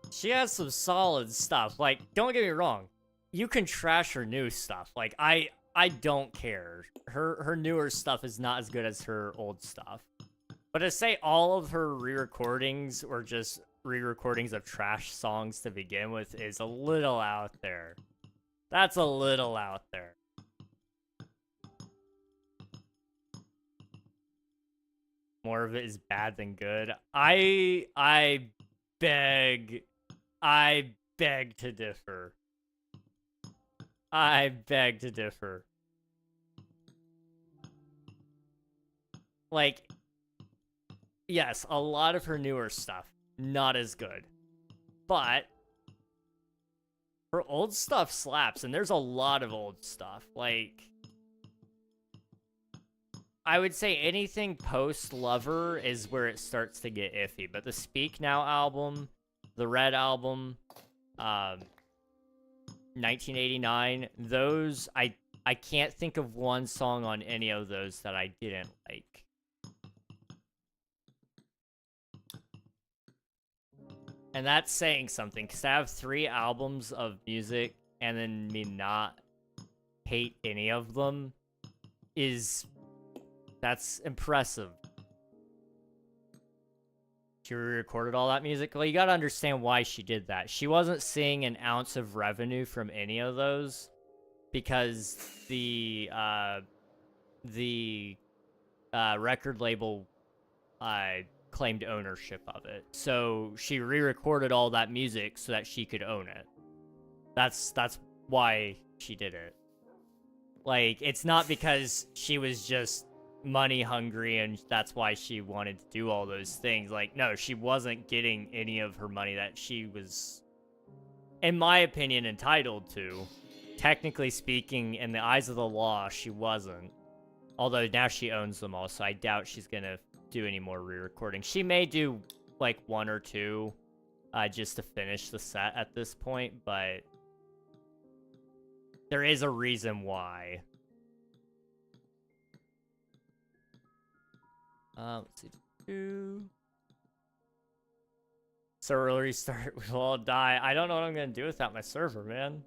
She has some solid stuff. Like, don't get me wrong. You can trash her new stuff. Like, I don't care. Her newer stuff is not as good as her old stuff. But to say all of her re-recordings were just re-recordings of trash songs to begin with is a little out there. That's a little out there. More of it is bad than good. I beg to differ. I beg to differ. Like, yes, a lot of her newer stuff, not as good. But Her old stuff slaps, and there's a lot of old stuff. Like, I would say anything post-Lover is where it starts to get iffy. But the Speak Now album, the Red album, 1989, those, I can't think of one song on any of those that I didn't like. And that's saying something, because to have 3 albums of music and then me not hate any of them that's impressive. She re-recorded all that music. Well, you gotta understand why she did that. She wasn't seeing an ounce of revenue from any of those because the record label claimed ownership of it. So she re-recorded all that music so that she could own it. That's why she did it. Like, it's not because she was just money hungry and that's why she wanted to do all those things. Like, no, she wasn't getting any of her money that she was, in my opinion, entitled to. Technically speaking, in the eyes of the law, she wasn't. Although now she owns them all, so I doubt she's gonna do any more re-recording. She may do like 1 or 2 just to finish the set at this point, but there is a reason why. Let's see. Server restart, we will all die. I don't know what I'm gonna do without my server, man.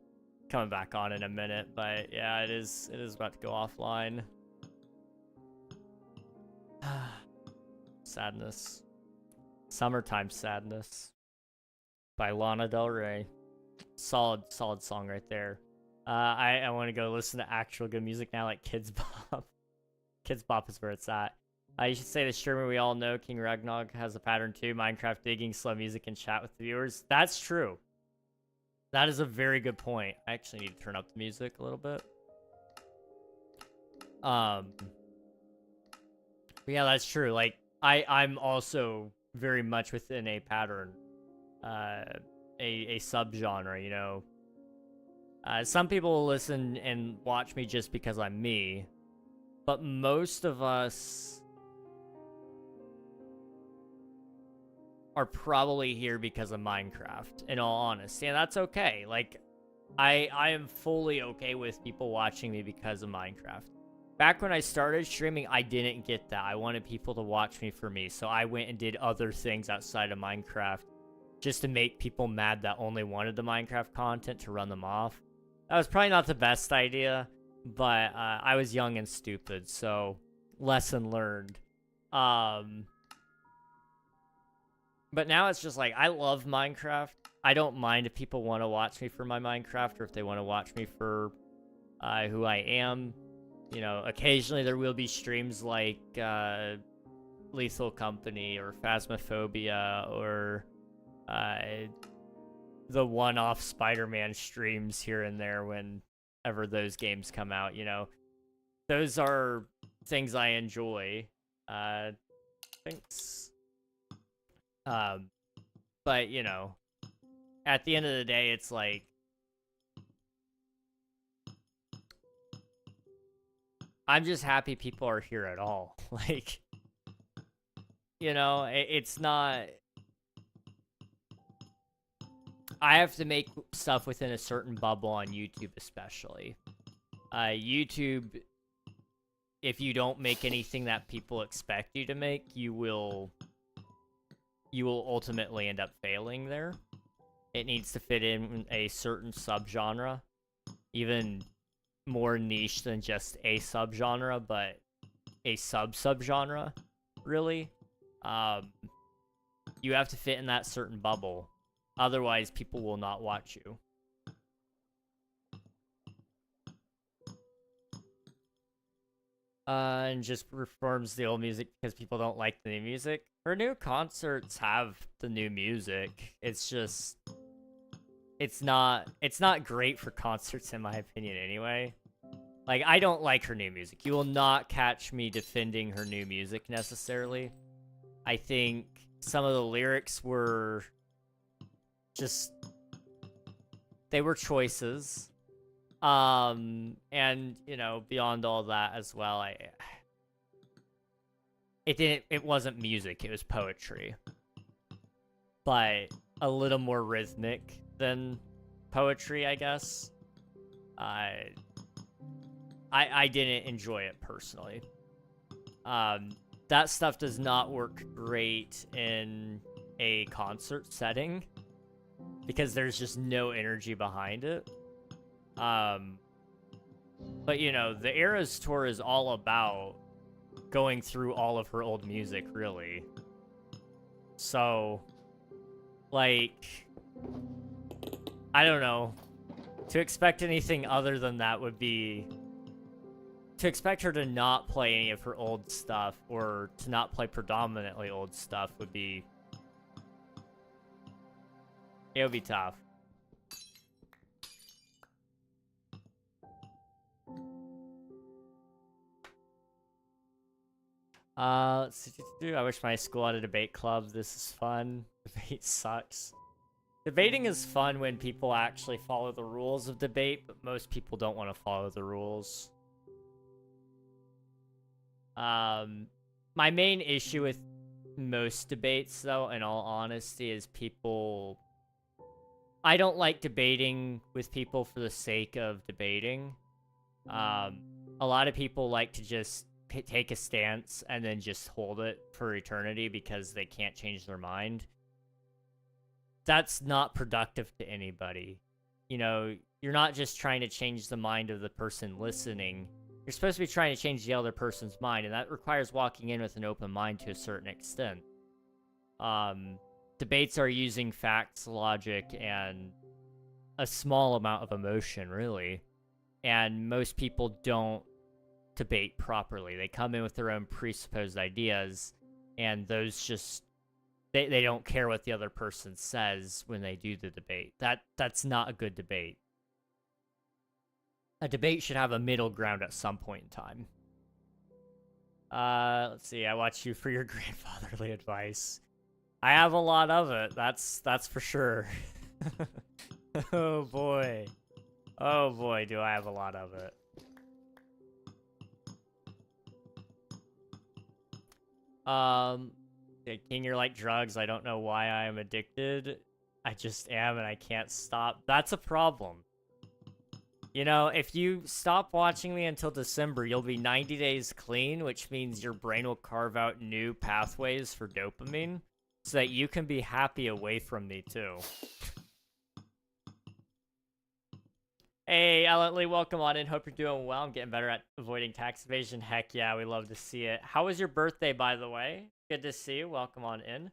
Coming back on in a minute, but yeah, it is about to go offline. Sadness. Summertime Sadness by Lana Del Rey. Solid song right there. I want to go listen to actual good music now, like Kids Bop. Kids Bop is where it's at. You should say the streamer we all know, KingRegNog, has a pattern too. Minecraft digging, slow music, and chat with the viewers. That's true. That is a very good point. I actually need to turn up the music a little bit. But yeah, that's true. Like, I'm also very much within a pattern, a subgenre, you know. Some people will listen and watch me just because I'm me, but most of us are probably here because of Minecraft, in all honesty, and that's okay. Like, I am fully okay with people watching me because of Minecraft. Back when I started streaming, I didn't get that. I wanted people to watch me for me, so I went and did other things outside of Minecraft just to make people mad that only wanted the Minecraft content to run them off. That was probably not the best idea, but I was young and stupid, so lesson learned. But now it's just like, I love Minecraft. I don't mind if people want to watch me for my Minecraft or if they want to watch me for who I am. You know, occasionally there will be streams like Lethal Company or Phasmophobia or the one-off Spider-Man streams here and there whenever those games come out, you know. Those are things I enjoy. Thanks. But, you know, at the end of the day, it's like, I'm just happy people are here at all. Like, you know, it's not... I have to make stuff within a certain bubble on YouTube, especially. YouTube, if you don't make anything that people expect you to make, you will ultimately end up failing there. It needs to fit in a certain subgenre, even more niche than just a subgenre, but a sub-subgenre, really. You have to fit in that certain bubble. Otherwise, people will not watch you. And just performs the old music because people don't like the new music. Her new concerts have the new music. It's just... It's not great for concerts, in my opinion, anyway. Like, I don't like her new music. You will not catch me defending her new music, necessarily. I think some of the lyrics were... just they were choices. And, you know, beyond all that as well, it wasn't music, it was poetry. But a little more rhythmic than poetry, I guess. I didn't enjoy it personally. That stuff does not work great in a concert setting because there's just no energy behind it. But you know, the Eras tour is all about going through all of her old music, really. So, like, I don't know. To expect anything other than that would be... To expect her to not play any of her old stuff, or to not play predominantly old stuff, would be... It would be tough. Let's see. I wish my school had a debate club. This is fun. Debate sucks. Debating is fun when people actually follow the rules of debate, but most people don't want to follow the rules. My main issue with most debates, though, in all honesty, is people... I don't like debating with people for the sake of debating. A lot of people like to just take a stance and then just hold it for eternity because they can't change their mind. That's not productive to anybody. You know, you're not just trying to change the mind of the person listening. You're supposed to be trying to change the other person's mind, and that requires walking in with an open mind to a certain extent. Debates are using facts, logic, and a small amount of emotion, really. And most people don't debate properly. They come in with their own presupposed ideas, and those just... They don't care what the other person says when they do the debate. That's not a good debate. A debate should have a middle ground at some point in time. Let's see. I watch you for your grandfatherly advice. I have a lot of it. That's for sure. Oh boy. Oh boy, do I have a lot of it. King, you're like drugs. I don't know why I am addicted. I just am and I can't stop. That's a problem. You know, if you stop watching me until December, you'll be 90 days clean, which means your brain will carve out new pathways for dopamine so that you can be happy away from me too. Hey, Ellen Lee, welcome on in. Hope you're doing well. I'm getting better at avoiding tax evasion. Heck yeah, we love to see it. How was your birthday, by the way? Good to see you. Welcome on in.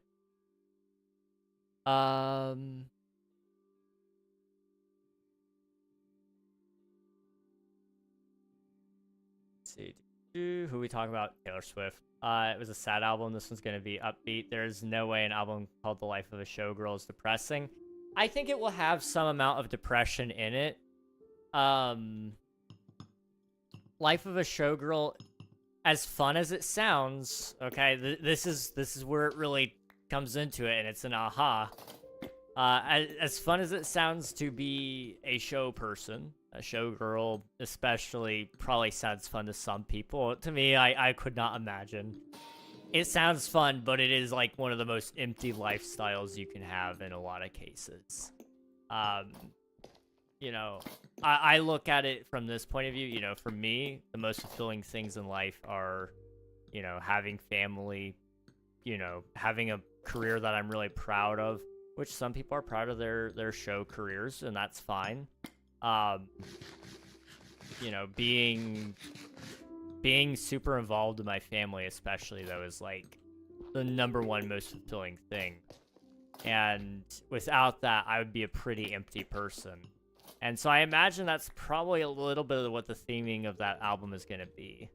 Let's see. Who are we talking about? Taylor Swift. It was a sad album. This one's going to be upbeat. There's no way an album called The Life of a Showgirl is depressing. I think it will have some amount of depression in it. Life of a Showgirl, as fun as it sounds, okay, this is where it really comes into it, and it's an aha. As fun as it sounds to be a show person, a showgirl especially, probably sounds fun to some people. To me, I could not imagine. It sounds fun, but it is like one of the most empty lifestyles you can have in a lot of cases. You know, I look at it from this point of view. You know, for me, the most fulfilling things in life are, you know, having family, you know, having a career that I'm really proud of, which some people are proud of their show careers, and that's fine. You know, being super involved in my family, especially, though, is like the #1 most fulfilling thing. And without that, I would be a pretty empty person. And so I imagine that's probably a little bit of what the theming of that album is going to be.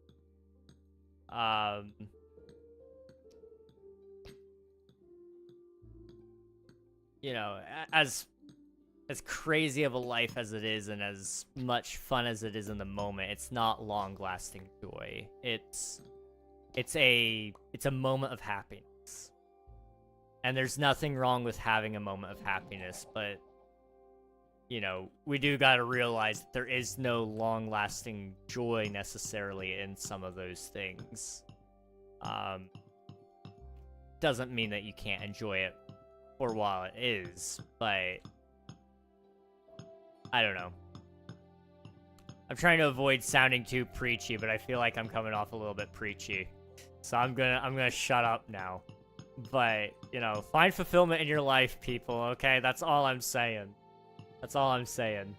You know, as crazy of a life as it is and as much fun as it is in the moment, it's not long-lasting joy. It's a moment of happiness. And there's nothing wrong with having a moment of happiness, but you know, we do got to realize that there is no long-lasting joy necessarily in some of those things. Doesn't mean that you can't enjoy it for while it is, but I don't know. I'm trying to avoid sounding too preachy, but I feel like I'm coming off a little bit preachy. So I'm gonna shut up now. But, you know, find fulfillment in your life, people, okay? That's all I'm saying. That's all I'm saying.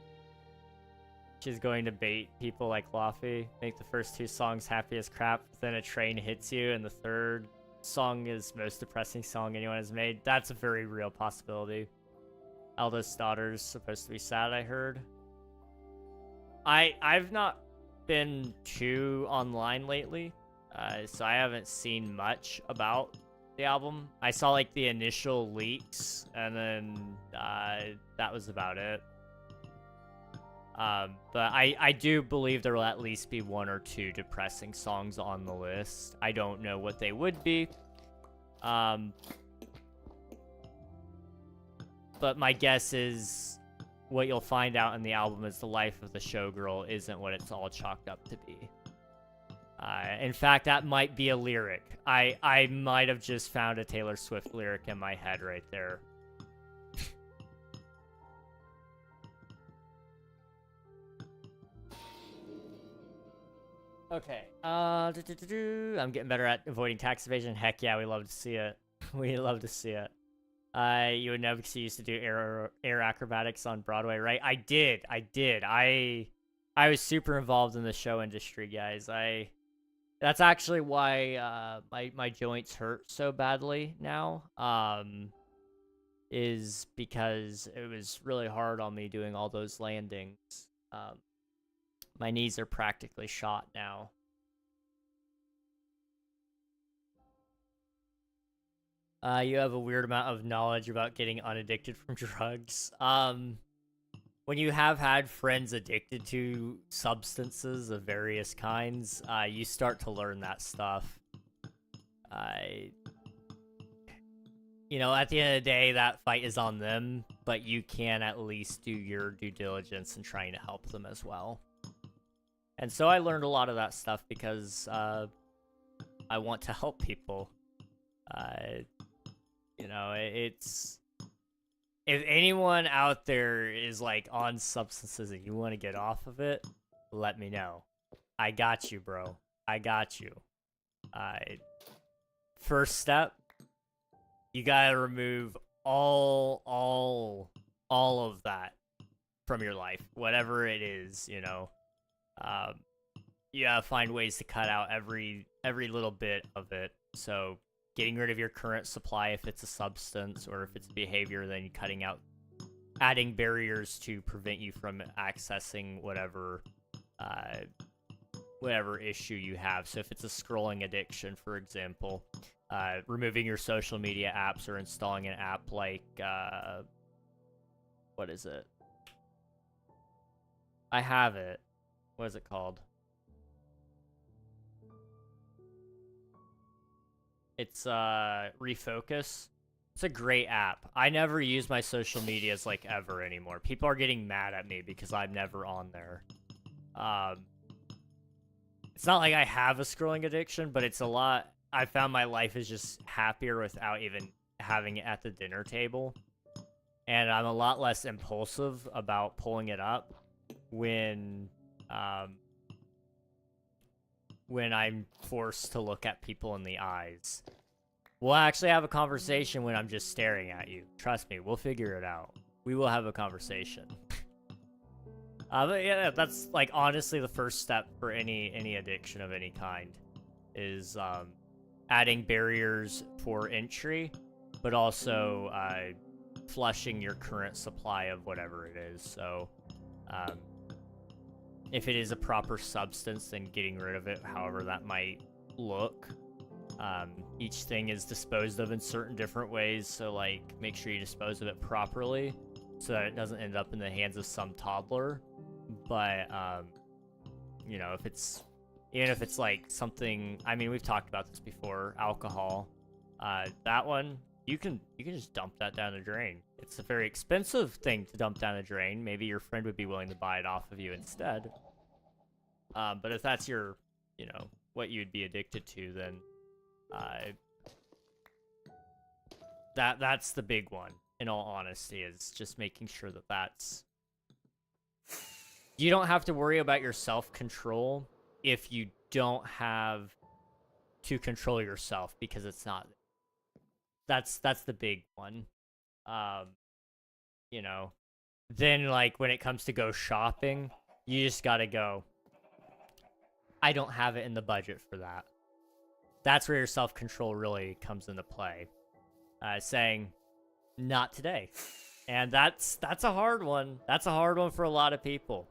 She's going to bait people like Laffy. Make the first 2 songs happy as crap, then a train hits you, and the third song is most depressing song anyone has made. That's a very real possibility. Eldest daughter's supposed to be sad, I heard. I've not been too online lately, so I haven't seen much about the album. I saw like the initial leaks, and then that was about it. But I do believe there will at least be 1 or 2 depressing songs on the list. I don't know what they would be. But my guess is what you'll find out in the album is the life of the showgirl isn't what it's all chalked up to be. In fact, that might be a lyric. I might have just found a Taylor Swift lyric in my head right there. Okay. I'm getting better at avoiding tax evasion. Heck yeah, we love to see it. We love to see it. You would know because you used to do air acrobatics on Broadway, right? I did. I was super involved in the show industry, guys. That's actually why my joints hurt so badly now. Is because it was really hard on me doing all those landings. My knees are practically shot now. You have a weird amount of knowledge about getting unaddicted from drugs. When you have had friends addicted to substances of various kinds, you start to learn that stuff. You know, at the end of the day, that fight is on them, but you can at least do your due diligence in trying to help them as well. And so I learned a lot of that stuff because I want to help people. You know, it's... If anyone out there is, like, on substances and you want to get off of it, let me know. I got you, bro. I got you. First step, you gotta remove all of that from your life. Whatever it is, you know. You gotta find ways to cut out every little bit of it. So, getting rid of your current supply if it's a substance, or if it's behavior, then cutting out, adding barriers to prevent you from accessing whatever issue you have. So if it's a scrolling addiction, for example, removing your social media apps or installing an app like, what is it? I have it. What is it called? It's Refocus. It's a great app. I never use my social medias like ever anymore. People are getting mad at me because I'm never on there. It's not like I have a scrolling addiction, but it's a lot. I found my life is just happier without even having it at the dinner table. And I'm a lot less impulsive about pulling it up when I'm forced to look at people in the eyes. We'll actually have a conversation when I'm just staring at you. Trust me, we'll figure it out. We will have a conversation. But yeah, that's like honestly the first step for any addiction of any kind is adding barriers for entry, but also flushing your current supply of whatever it is. So if it is a proper substance, then getting rid of it, however that might look. Each thing is disposed of in certain different ways, so like make sure you dispose of it properly so that it doesn't end up in the hands of some toddler. But you know, even if it's like something, I mean, we've talked about this before, alcohol, that one, you can just dump that down the drain. It's a very expensive thing to dump down the drain. Maybe your friend would be willing to buy it off of you instead. But if that's your, you know, what you'd be addicted to, then that's the big one, in all honesty, is just making sure that that's... You don't have to worry about your self-control if you don't have to control yourself, because it's not... That's the big one. You know, then, like, when it comes to go shopping, you just gotta go, I don't have it in the budget for that. That's where your self-control really comes into play. Saying, not today. And that's a hard one. That's a hard one for a lot of people.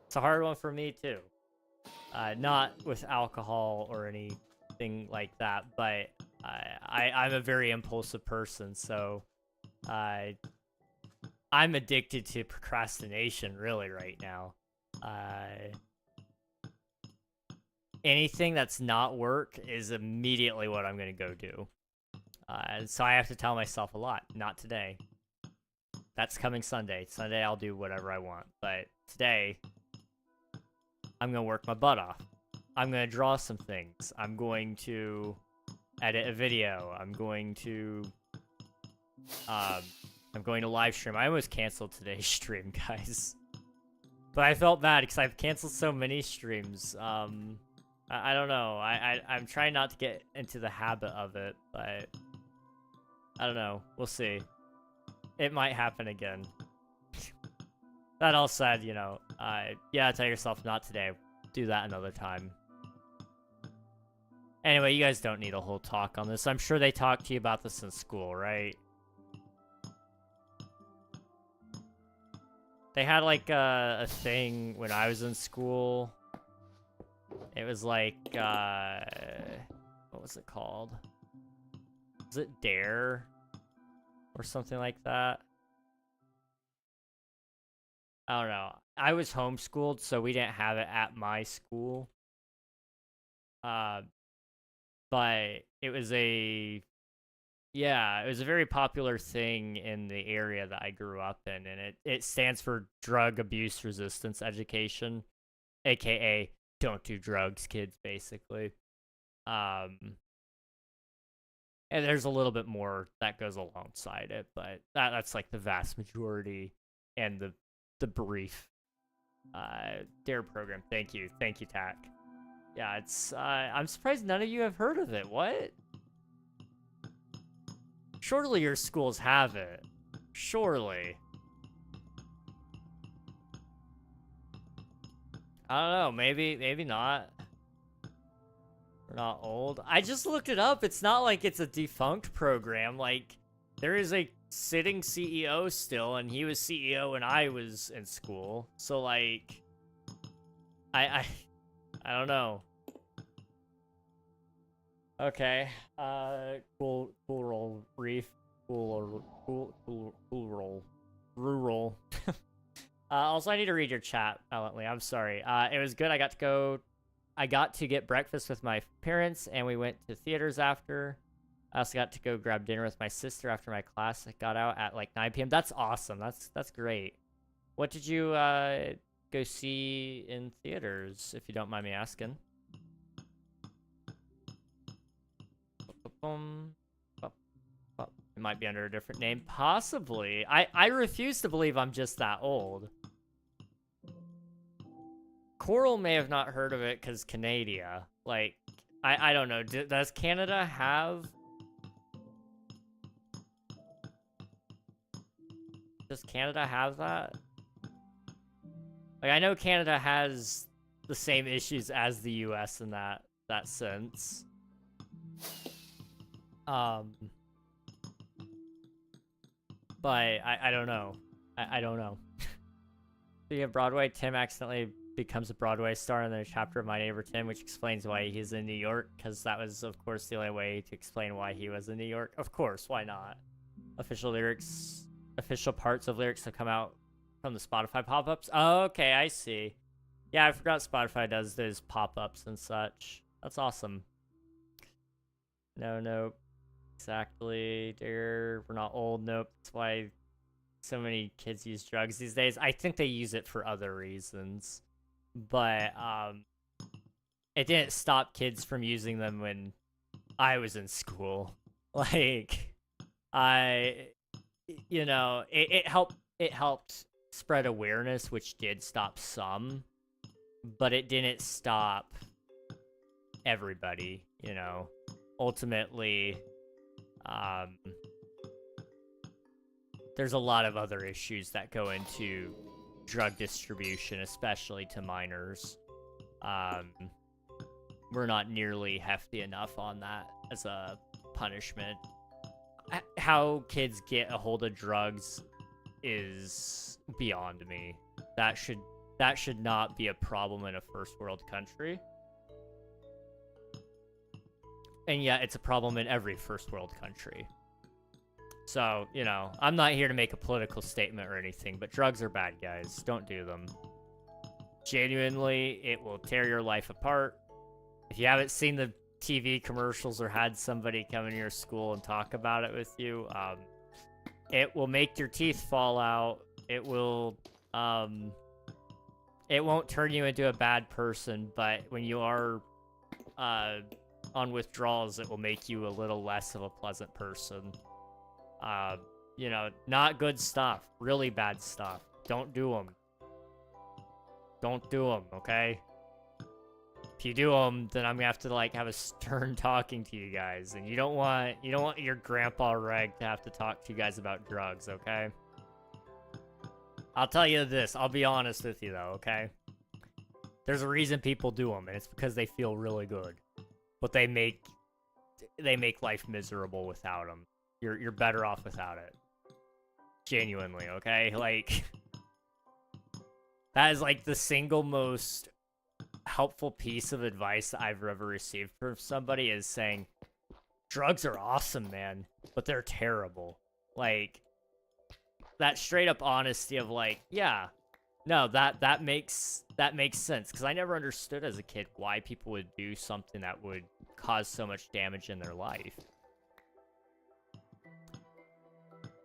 It's a hard one for me, too. Not with alcohol or anything like that, but I'm a very impulsive person, so I'm addicted to procrastination, really, right now. Anything that's not work is immediately what I'm going to go do. And so I have to tell myself a lot, not today. That's coming Sunday. Sunday I'll do whatever I want, but today I'm going to work my butt off. I'm going to draw some things. I'm going to edit a video. I'm going to live stream. I almost canceled today's stream, guys. But I felt bad because I've canceled so many streams. I don't know. I'm trying not to get into the habit of it, but I don't know. We'll see. It might happen again. That all said, you know, yeah, tell yourself not today. Do that another time. Anyway, you guys don't need a whole talk on this. I'm sure they talked to you about this in school, right? They had, like, a thing when I was in school. It was like, what was it called? Was it Dare? Or something like that? I don't know. I was homeschooled, so we didn't have it at my school. But it was a... Yeah, it was a very popular thing in the area that I grew up in, and it stands for Drug Abuse Resistance Education, aka don't do drugs, kids, basically. And there's a little bit more that goes alongside it, but that's like the vast majority and the brief DARE program. Thank you, Tack. Yeah, it's I'm surprised none of you have heard of it. What? Surely your schools have it. Surely. I don't know, maybe not. We're not old. I just looked it up. It's not like it's a defunct program. Like, there is a sitting CEO still, and he was CEO when I was in school. So, like, I don't know. Okay. Cool roll, Reef. Cool roll. Rural. Also, I need to read your chat, Valently. I'm sorry. It was good. I got to get breakfast with my parents, and we went to theaters after. I also got to go grab dinner with my sister after my class. I got out at like 9 p.m. That's awesome. That's great. What did you go see in theaters, if you don't mind me asking? It might be under a different name. Possibly. I refuse to believe I'm just that old. Coral may have not heard of it because Canada. Like, I don't know. Does Canada have... Does Canada have that? Like, I know Canada has the same issues as the US in that sense. But I don't know. I don't know. Speaking of Broadway, Tim accidentally becomes a Broadway star in the chapter of My Neighbor Tim, which explains why he's in New York, because that was, of course, the only way to explain why he was in New York. Of course, why not? Official parts of lyrics have come out from the Spotify pop-ups. Oh, okay, I see. Yeah, I forgot Spotify does those pop-ups and such. That's awesome. No. Exactly, dear. We're not old. Nope. That's why so many kids use drugs these days. I think they use it for other reasons. But, it didn't stop kids from using them when I was in school. Like, you know, it helped spread awareness, which did stop some, but it didn't stop everybody, you know. Ultimately, there's a lot of other issues that go into drug distribution, especially to minors. We're not nearly hefty enough on that as a punishment. How kids get a hold of drugs is beyond me. That should not be a problem in a first world country. And yet it's a problem in every first world country. So, you know, I'm not here to make a political statement or anything, but drugs are bad, guys. Don't do them. Genuinely, it will tear your life apart. If you haven't seen the TV commercials or had somebody come in your school and talk about it with you, it will make your teeth fall out. It will, it won't turn you into a bad person, but when you are, on withdrawals, it will make you a little less of a pleasant person. You know, not good stuff. Really bad stuff. Don't do them. Don't do them, okay? If you do them, then I'm gonna have to, like, have a stern talking to you guys. And you don't want your grandpa Reg to have to talk to you guys about drugs, okay? I'll tell you this. I'll be honest with you, though, okay? There's a reason people do them, and it's because they feel really good. But they make life miserable without them. You're better off without it. Genuinely, okay? Like, that is, like, the single most helpful piece of advice that I've ever received from somebody is saying, drugs are awesome, man, but they're terrible. Like, that straight up honesty of, like, yeah, no, that makes sense, because I never understood as a kid why people would do something that would cause so much damage in their life.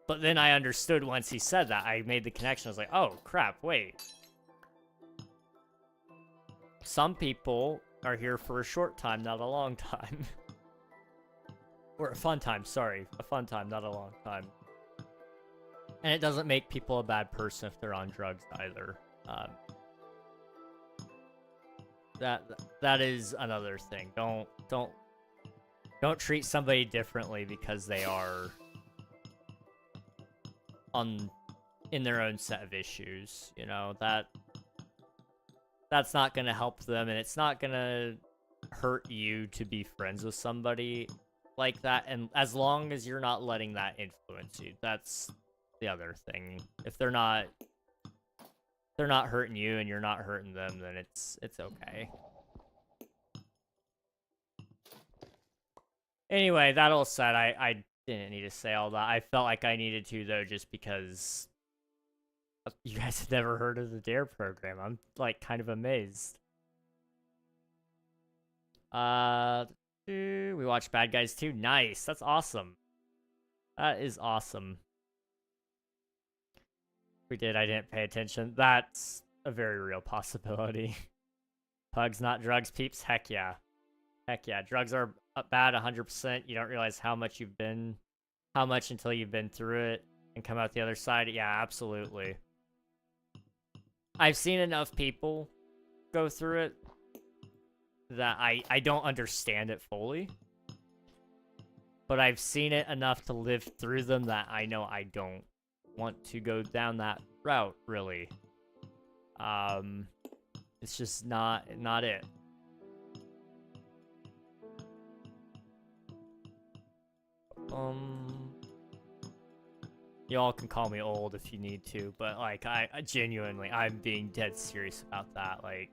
But then I understood once he said that. I made the connection. I was like, oh, crap, wait. Some people are here for a short time, not a long time. Or a fun time, sorry. A fun time, not a long time. And it doesn't make people a bad person if they're on drugs either. That is another thing. Don't treat somebody differently because they are in their own set of issues. You know, that's not gonna help them, and it's not gonna hurt you to be friends with somebody like that. And as long as you're not letting that influence you, that's the other thing. If they're not hurting you and you're not hurting them, then it's okay. Anyway, that all said, I didn't need to say all that. I felt like I needed to, though, just because you guys have never heard of the DARE program. I'm, like, kind of amazed. We watched Bad Guys 2. Nice. That's awesome. That is awesome. We did. I didn't pay attention. That's a very real possibility. Pugs, not drugs, peeps. Heck yeah. Heck yeah. Drugs are bad 100%. You don't realize how much until you've been through it and come out the other side. Yeah, absolutely. I've seen enough people go through it that I don't understand it fully. But I've seen it enough to live through them that I know I don't want to go down that route, really. It's just not it. Y'all can call me old if you need to, but, like, I genuinely, I'm being dead serious about that. Like,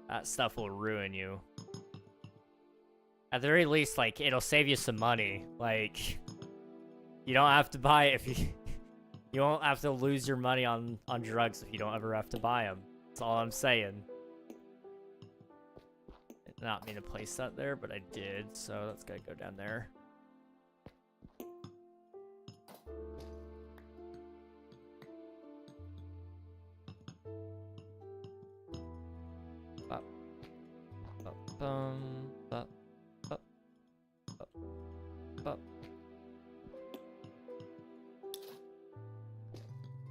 that stuff will ruin you. At the very least, like, it'll save you some money. Like, you don't have to buy it if you won't have to lose your money on drugs if you don't ever have to buy them. That's all I'm saying. not mean to place that there, but I did, so that's gotta go down there.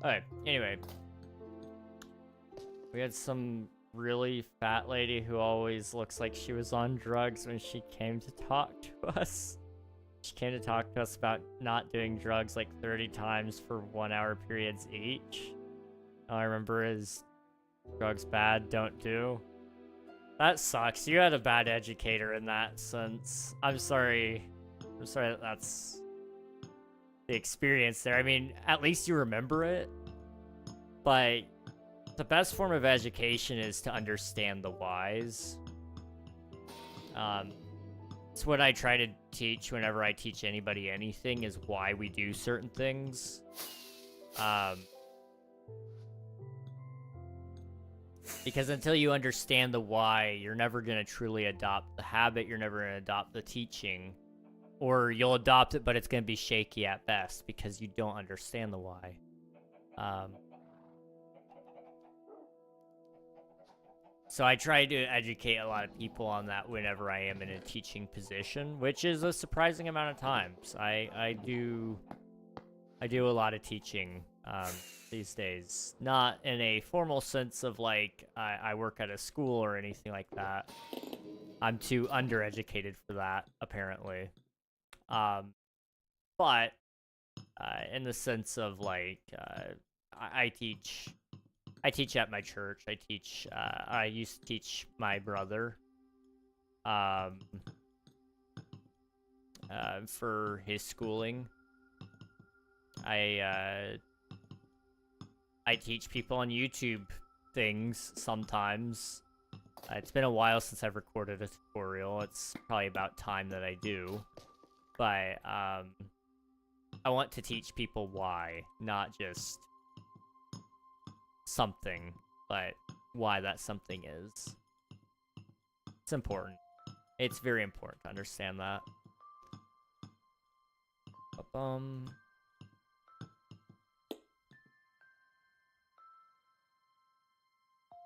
Alright, anyway. We had some really fat lady who always looks like she was on drugs when she came to talk to us. She came to talk to us about not doing drugs like 30 times for 1 hour periods each. All I remember is drugs bad, don't do. That sucks. You had a bad educator in that sense. I'm sorry. I'm sorry that that's the experience there. I mean, at least you remember it. But the best form of education is to understand the whys. It's what I try to teach whenever I teach anybody anything, is why we do certain things. Because until you understand the why, you're never going to truly adopt the habit, you're never going to adopt the teaching. Or you'll adopt it, but it's going to be shaky at best because you don't understand the why. So I try to educate a lot of people on that whenever I am in a teaching position, which is a surprising amount of times. I do a lot of teaching these days. Not in a formal sense of like I work at a school or anything like that. I'm too undereducated for that, apparently. But in the sense of like I teach at my church. I used to teach my brother for his schooling. I teach people on YouTube things sometimes. It's been a while since I've recorded a tutorial. It's probably about time that I do. But I want to teach people why, not just something, but why that something is. It's important. It's very important to understand that. And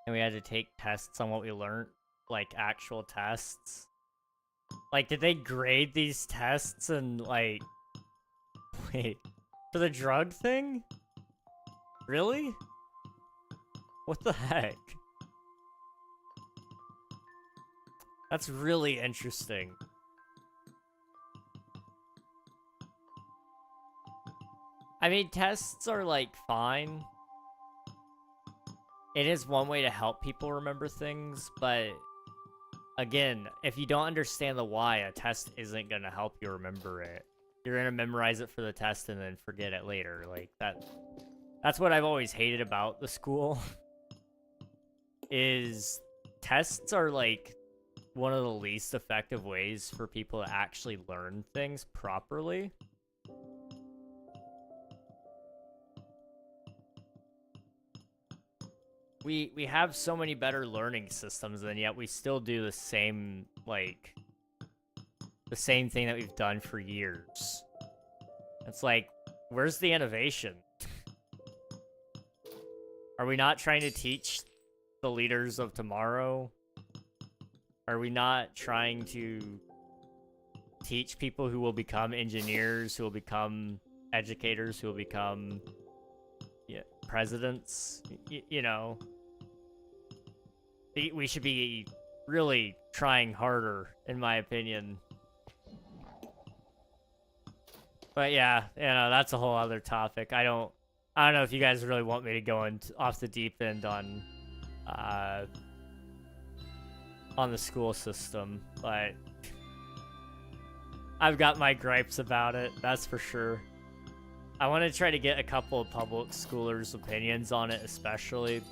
we had to take tests on what we learned, like actual tests. Like, did they grade these tests and like, wait, for the drug thing? Really? What the heck? That's really interesting. I mean, tests are like fine. It is one way to help people remember things, but again, if you don't understand the why, a test isn't gonna help you remember it. You're gonna memorize it for the test and then forget it later. Like that's what I've always hated about the school. Is tests are like one of the least effective ways for people to actually learn things properly. We have so many better learning systems, and yet we still do the same, like, the same thing that we've done for years. It's like, where's the innovation? Are we not trying to teach the leaders of tomorrow? Are we not trying to teach people who will become engineers, who will become educators, who will become presidents? You know, we should be really trying harder, in my opinion. But yeah, you know, that's a whole other topic. I don't know if you guys really want me to go off the deep end on the school system, but I've got my gripes about it, that's for sure. I want to try to get a couple of public schoolers' opinions on it, especially,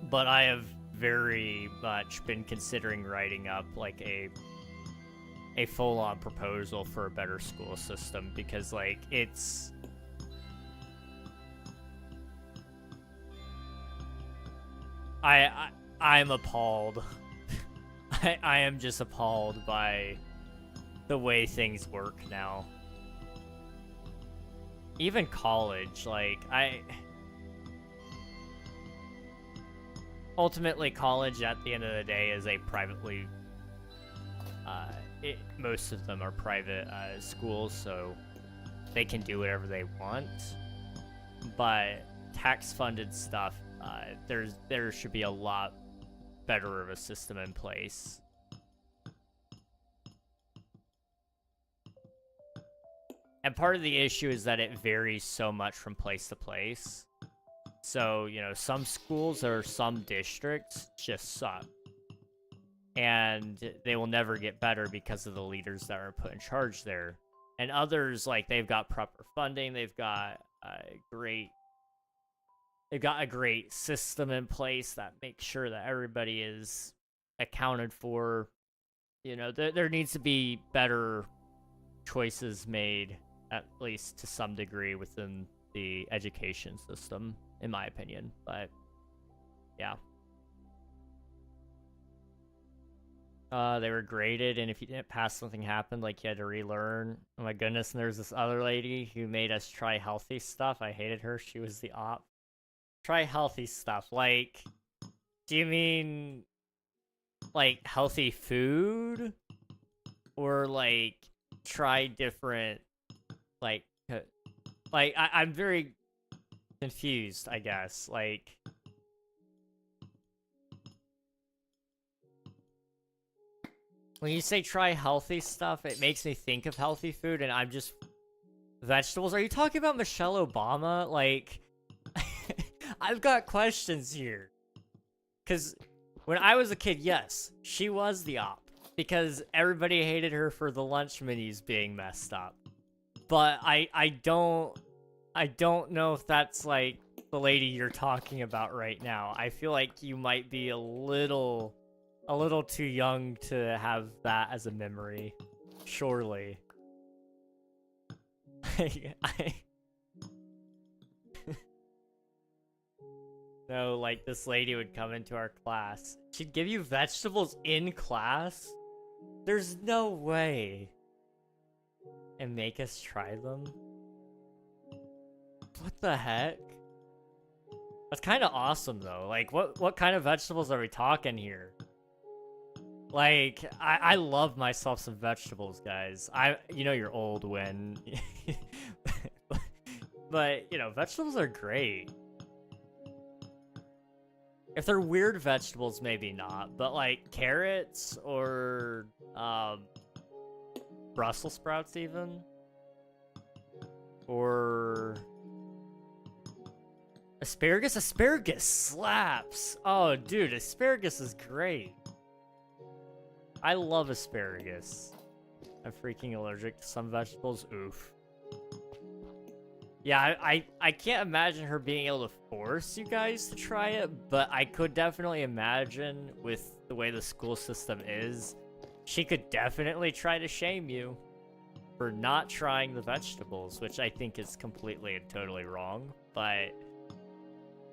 but I have very much been considering writing up like a full-on proposal for a better school system, because like I'm appalled. I am just appalled by the way things work now. Even college, like, ultimately, college at the end of the day is a privately, most of them are private schools, so they can do whatever they want. But tax-funded stuff, there should be a lot better of a system in place. And part of the issue is that it varies so much from place to place. So, you know, some schools or some districts just suck. And they will never get better because of the leaders that are put in charge there. And others, like, they've got proper funding, they've got a great system in place that makes sure that everybody is accounted for. You know, there needs to be better choices made, at least to some degree, within the education system, in my opinion. But yeah, they were graded, and if you didn't pass, something happened, like you had to relearn. Oh my goodness. And there's this other lady who made us try healthy stuff. I hated her. She was the op. Try healthy stuff. Like, do you mean like healthy food, or like try different, like I'm very confused, I guess. Like, when you say try healthy stuff, it makes me think of healthy food, and I'm just vegetables. Are you talking about Michelle Obama? Like, I've got questions here. Because when I was a kid, yes, she was the op, because everybody hated her for the lunch menus being messed up. But I don't know if that's like the lady you're talking about right now. I feel like you might be a little too young to have that as a memory. Surely. No, like, this lady would come into our class. She'd give you vegetables in class? There's no way. And make us try them? What the heck? That's kind of awesome, though. Like, what kind of vegetables are we talking here? Like, I love myself some vegetables, guys. You know you're old when... But, you know, vegetables are great. If they're weird vegetables, maybe not. But, like, carrots or, Brussels sprouts, even? Or... asparagus? Asparagus slaps! Oh, dude, asparagus is great. I love asparagus. I'm freaking allergic to some vegetables. Oof. Yeah, I can't imagine her being able to force you guys to try it, but I could definitely imagine, with the way the school system is, she could definitely try to shame you for not trying the vegetables, which I think is completely and totally wrong. But,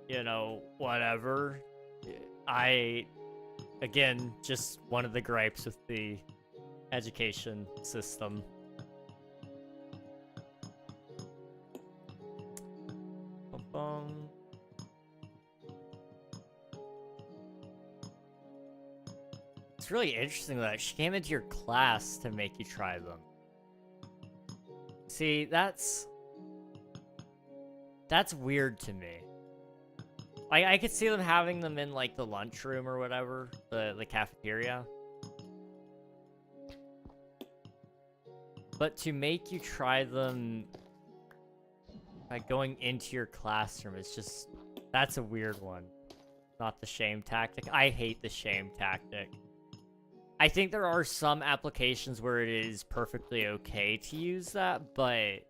you know, whatever. Again, just one of the gripes with the education system. It's really interesting that she came into your class to make you try them. See, that's weird to me. Like, I could see them having them in, like, the lunchroom or whatever, the cafeteria. But to make you try them by going into your classroom, it's just, that's a weird one. Not the shame tactic. I hate the shame tactic. I think there are some applications where it is perfectly okay to use that, but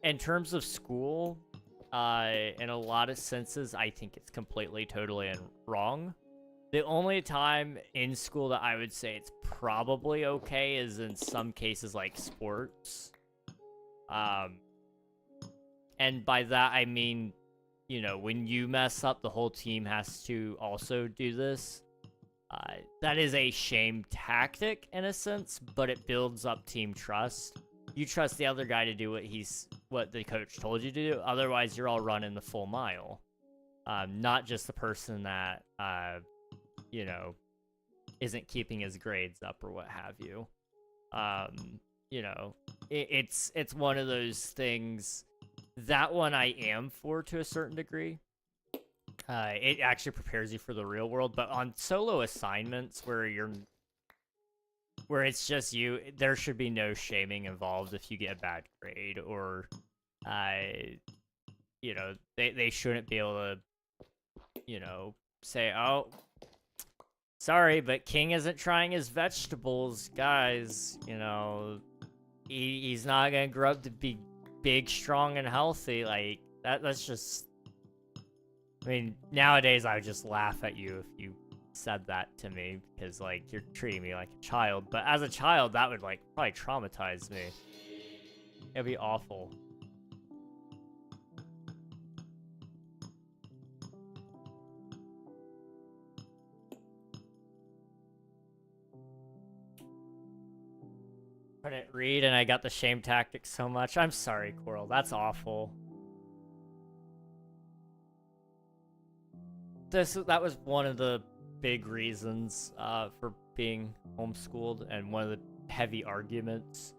in terms of school, in a lot of senses, I think it's completely, totally wrong. The only time in school that I would say it's probably okay is in some cases like sports. And by that, I mean, you know, when you mess up, the whole team has to also do this. That is a shame tactic in a sense, but it builds up team trust. You trust the other guy to do what the coach told you to do. Otherwise, you're all running the full mile. Not just the person that, you know, isn't keeping his grades up or what have you. You know, it's one of those things. That one I am for to a certain degree. It actually prepares you for the real world, but on solo assignments where it's just you, there should be no shaming involved if you get a bad grade, or, you know, they shouldn't be able to, you know, say, oh, sorry, but King isn't trying his vegetables, guys, you know, he's not gonna grow up to be big, strong, and healthy. Like, that's just, I mean, nowadays I would just laugh at you if you said that to me, because, like, you're treating me like a child. But as a child, that would, like, probably traumatize me. It'd be awful. Couldn't read and I got the shame tactic so much. I'm sorry, Coral. That's awful. That was one of the big reasons for being homeschooled, and one of the heavy arguments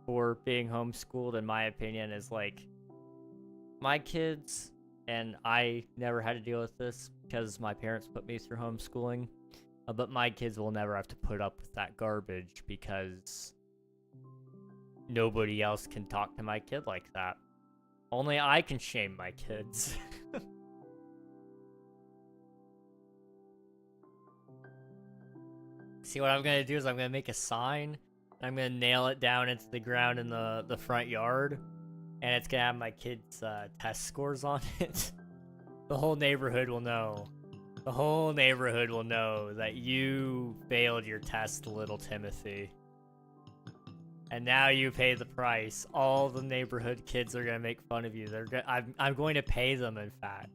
for being homeschooled, in my opinion, is like, my kids, and I never had to deal with this because my parents put me through homeschooling, but my kids will never have to put up with that garbage because nobody else can talk to my kid like that. Only I can shame my kids. See, what I'm gonna do is I'm gonna make a sign, and I'm gonna nail it down into the ground in the front yard, and it's gonna have my kids' test scores on it. The whole neighborhood will know. The whole neighborhood will know that you failed your test, little Timothy. And now you pay the price. All the neighborhood kids are gonna make fun of you. I'm going to pay them, in fact,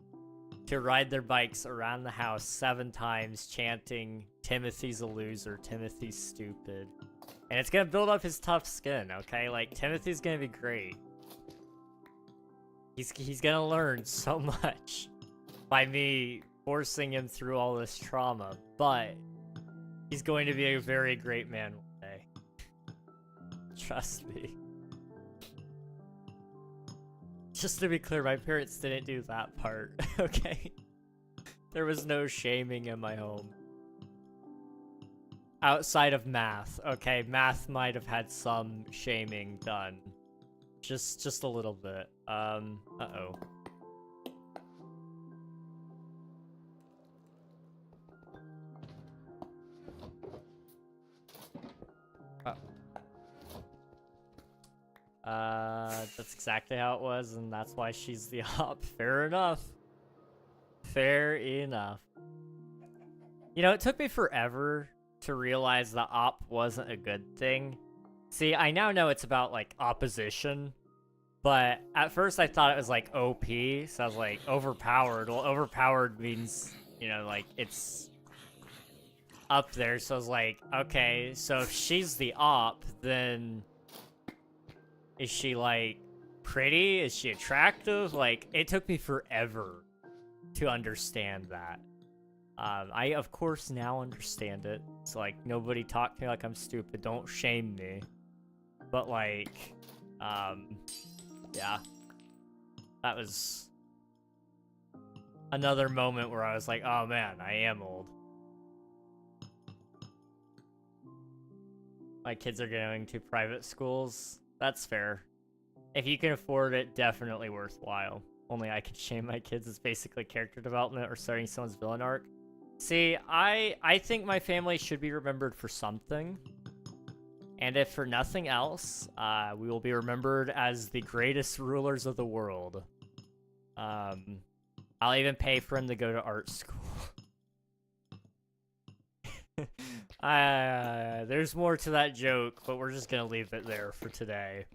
to ride their bikes around the house 7 times chanting, Timothy's a loser, Timothy's stupid. And it's gonna build up his tough skin, okay? Like, Timothy's gonna be great. He's gonna learn so much by me forcing him through all this trauma, but he's going to be a very great man one day. Trust me. Just to be clear, my parents didn't do that part, okay? There was no shaming in my home. Outside of math, okay? Math might have had some shaming done. Just a little bit. Uh-oh. That's exactly how it was, and that's why she's the op. Fair enough. Fair enough. You know, it took me forever to realize that op wasn't a good thing. See, I now know it's about, like, opposition, but at first I thought it was, like, OP, so I was like, overpowered. Well, overpowered means, you know, like, it's up there, so I was like, okay, so if she's the op, then is she, like, pretty? Is she attractive? Like, it took me forever to understand that. I, of course, now understand it. It's like, nobody talk to me like I'm stupid. Don't shame me. But, like, yeah. That was another moment where I was like, oh, man, I am old. My kids are going to private schools. That's fair. If you can afford it, definitely worthwhile. Only I can shame my kids. It's basically character development or starting someone's villain arc. See, I think my family should be remembered for something. And if for nothing else, we will be remembered as the greatest rulers of the world. I'll even pay for him to go to art school. There's more to that joke, but we're just gonna leave it there for today.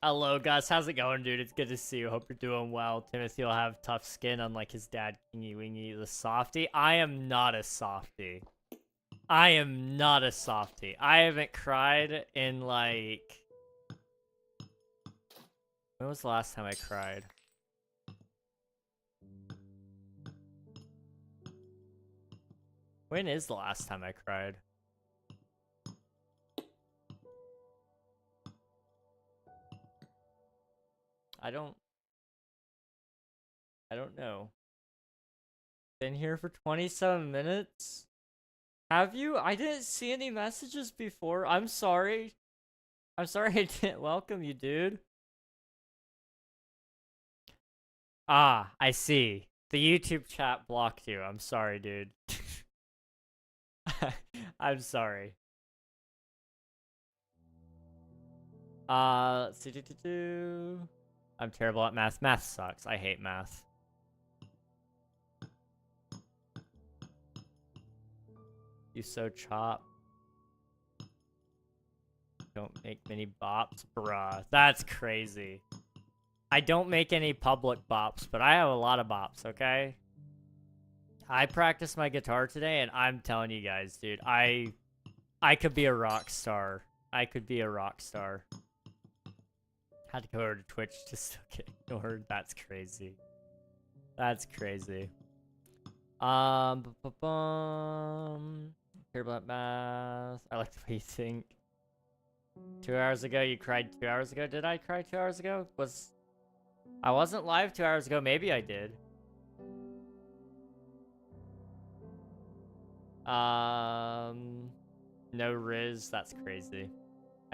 Hello, Gus. How's it going, dude? It's good to see you. Hope you're doing well. Timothy will have tough skin, unlike his dad, Kingy Wingy, the softie. I am not a softie. I am not a softie. I haven't cried in, like... When was the last time I cried? When is the last time I cried? I don't know. Been here for 27 minutes? Have you? I didn't see any messages before. I'm sorry. I'm sorry I didn't welcome you, dude. Ah, I see. The YouTube chat blocked you. I'm sorry, dude. I'm sorry. Let's see. I'm terrible at math. Math sucks. I hate math. You so chop. Don't make many bops, bruh. That's crazy. I don't make any public bops, but I have a lot of bops, okay? I practiced my guitar today, and I'm telling you guys, dude, I could be a rock star. I could be a rock star. Had to go over to Twitch to still get ignored. That's crazy. That's crazy. Care about math. I like the way you think. 2 hours ago, you cried 2 hours ago. Did I cry 2 hours ago? I wasn't live 2 hours ago. Maybe I did. No Riz. That's crazy.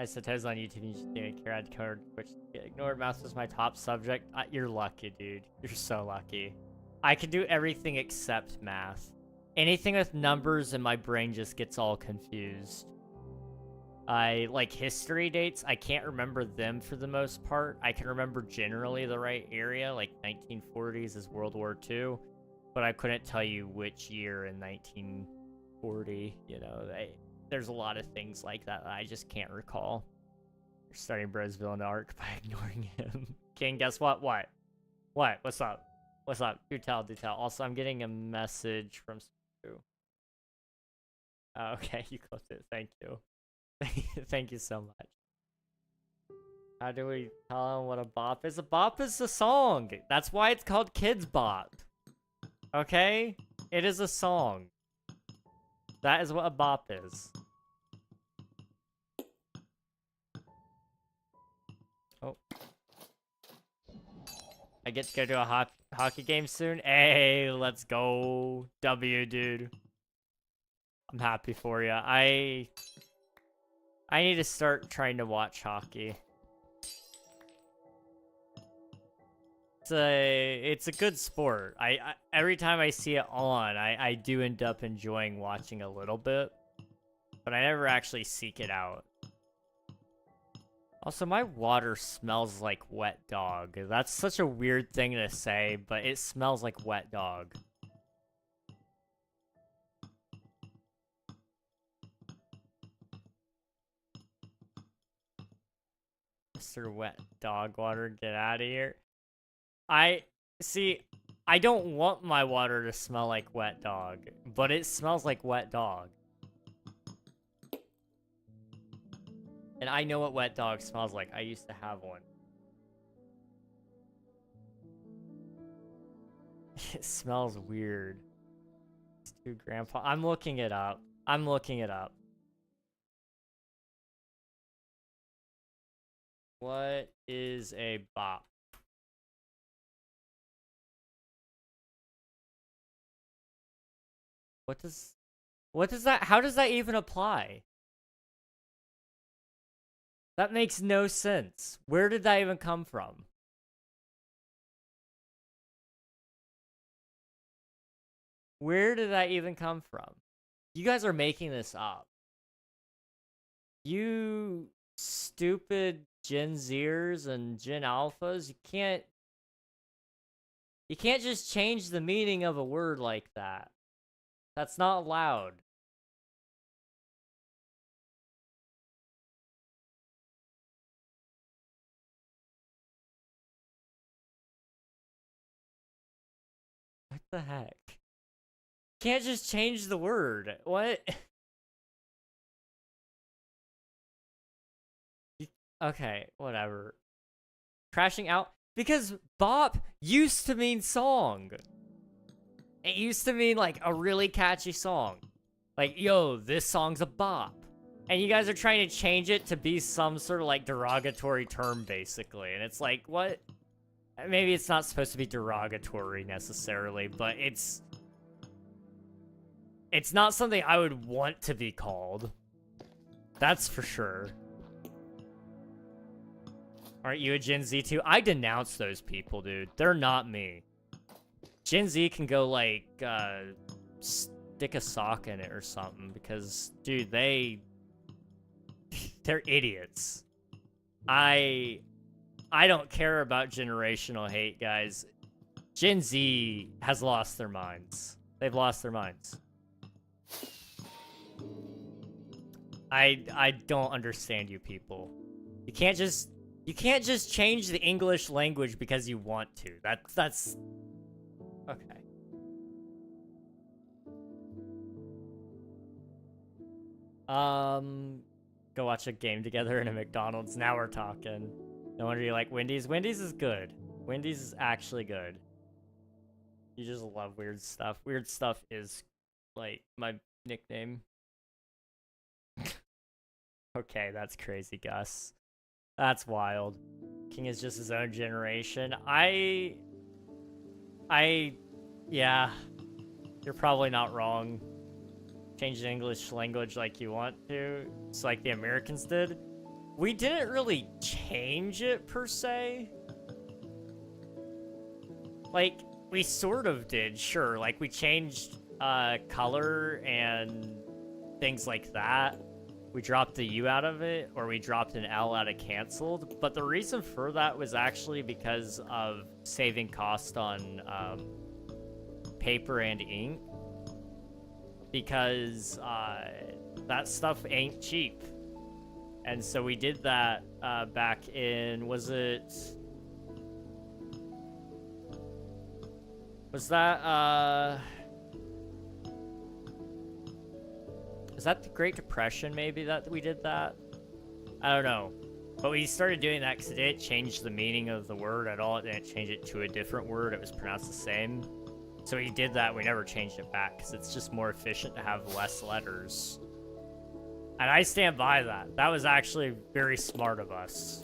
I suppose on YouTube you should think I had code which get ignored. Math was my top subject. You're lucky, dude. You're so lucky. I can do everything except math. Anything with numbers and my brain just gets all confused. Like history dates, I can't remember them for the most part. I can remember generally the right area, like 1940s is World War II, but I couldn't tell you which year in 1940, you know, there's a lot of things like that I just can't recall. You're starting Brosville in Arc by ignoring him. King, guess what? What? What's up? What's up? Do tell. Also, I'm getting a message from Stu. Oh, okay, you closed it. Thank you. Thank you so much. How do we tell him what a bop is? A bop is a song. That's why it's called Kids Bop. Okay? It is a song. That is what a bop is. Oh. I get to go to a hockey game soon? Hey, let's go. W, dude. I'm happy for you. I need to start trying to watch hockey. It's a good sport. Every time I see it on, I do end up enjoying watching a little bit, but I never actually seek it out. Also, my water smells like wet dog. That's such a weird thing to say, but it smells like wet dog. Mr. Wet Dog Water, get out of here. I don't want my water to smell like wet dog, but it smells like wet dog. And I know what wet dog smells like. I used to have one. It smells weird. It's too grandpa. I'm looking it up. What is a bop? What does that, how does that even apply? That makes no sense. Where did that even come from? Where did that even come from? You guys are making this up. You stupid Gen Zers and Gen Alphas, you can't just change the meaning of a word like that. That's not allowed. the heck? Can't just change the word. What? Okay, whatever. Crashing out? Because bop used to mean song. It used to mean, like, a really catchy song. Like, yo, this song's a bop. And you guys are trying to change it to be some sort of, like, derogatory term, basically. And it's like, what? Maybe it's not supposed to be derogatory, necessarily, but it's not something I would want to be called. That's for sure. Aren't you a Gen Z too? I denounce those people, dude. They're not me. Gen Z can go, like, stick a sock in it or something, because, dude, they're idiots. I don't care about generational hate, guys. Gen Z has lost their minds. They've lost their minds. I don't understand you people. You can't just change the English language because you want to. That's okay. Go watch a game together in a McDonald's. Now we're talking. No wonder you like Wendy's. Wendy's is good. Wendy's is actually good. You just love weird stuff. Weird stuff is, like, my nickname. Okay, that's crazy, Gus. That's wild. King is just his own generation. Yeah. You're probably not wrong. Change the English language like you want to. It's like the Americans did. We didn't really change it, per se. Like, we sort of did, sure. Like, we changed color and things like that. We dropped the U out of it, or we dropped an L out of canceled. But the reason for that was actually because of saving cost on paper and ink. Because that stuff ain't cheap. And so we did that back in, was that the Great Depression, maybe, that we did that? I don't know. But we started doing that because it didn't change the meaning of the word at all. It didn't change it to a different word. It was pronounced the same. So we did that. We never changed it back because it's just more efficient to have less letters. And I stand by that. That was actually very smart of us.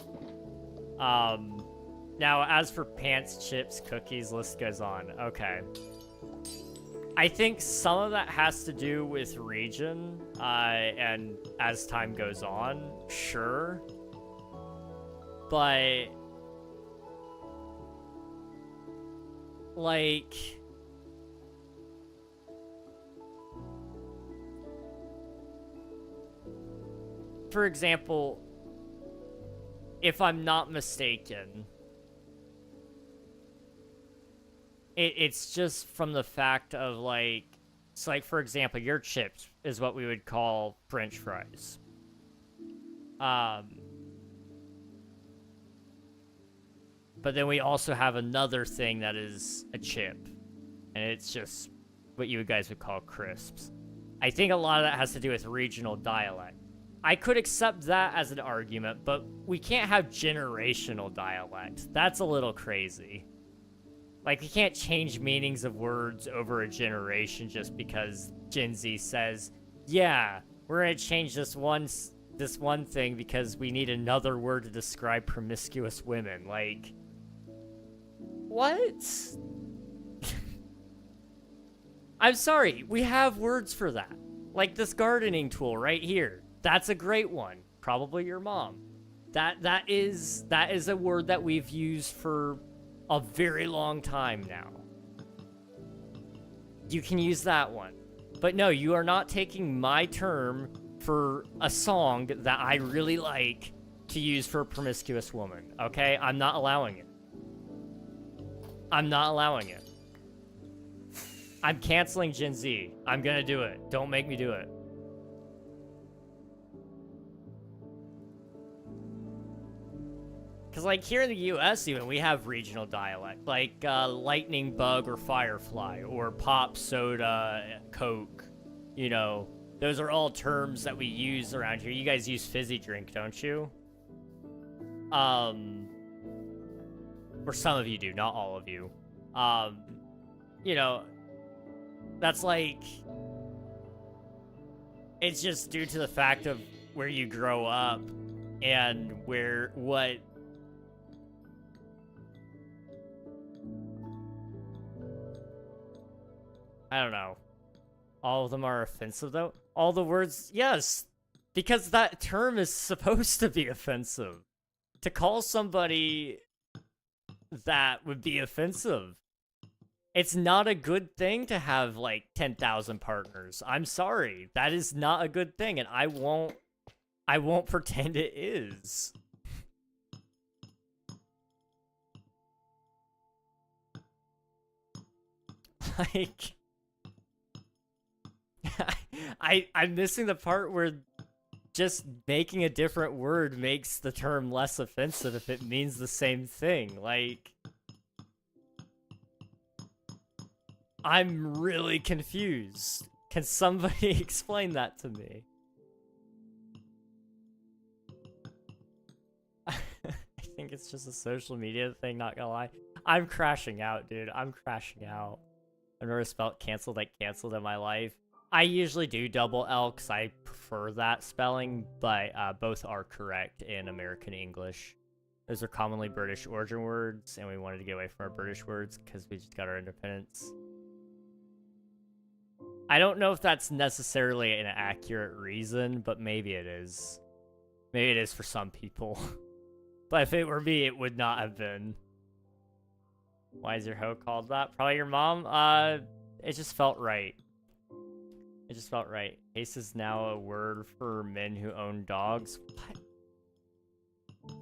Now, as for pants, chips, cookies, list goes on. Okay. I think some of that has to do with region, and as time goes on, sure. But, like, for example, if I'm not mistaken, it's just from the fact of, like, it's like, for example, your chips is what we would call French fries. But then we also have another thing that is a chip, and it's just what you guys would call crisps. I think a lot of that has to do with regional dialect. I could accept that as an argument, but we can't have generational dialect. That's a little crazy. Like, we can't change meanings of words over a generation just because Gen Z says, yeah, we're gonna change this one thing because we need another word to describe promiscuous women. Like, what? I'm sorry, we have words for that. Like this gardening tool right here. That's a great one. Probably your mom. That is a word that we've used for a very long time now. You can use that one. But no, you are not taking my term for a song that I really like to use for a promiscuous woman, okay? I'm not allowing it. I'm not allowing it. I'm canceling Gen Z. I'm gonna do it. Don't make me do it. Because, like, here in the US, even, we have regional dialect. Like, lightning bug or firefly, or pop, soda, Coke. You know, those are all terms that we use around here. You guys use fizzy drink, don't you? Or some of you do, not all of you. You know, that's like... It's just due to the fact of where you grow up and what... I don't know. All of them are offensive, though? All the words, yes, because that term is supposed to be offensive. To call somebody that would be offensive. It's not a good thing to have, like, 10,000 partners. I'm sorry. That is not a good thing, and I won't pretend it is. Like... I'm missing the part where just making a different word makes the term less offensive if it means the same thing. Like, I'm really confused. Can somebody explain that to me? I think it's just a social media thing, not gonna lie. I'm crashing out, dude. I'm crashing out. I've never spelled canceled like canceled in my life. I usually do double L because I prefer that spelling, but both are correct in American English. Those are commonly British origin words, and we wanted to get away from our British words because we just got our independence. I don't know if that's necessarily an accurate reason, but maybe it is. Maybe it is for some people. But if it were me, it would not have been. Why is your hoe called that? Probably your mom? It just felt right. It just felt right. Ace is now a word for men who own dogs. What?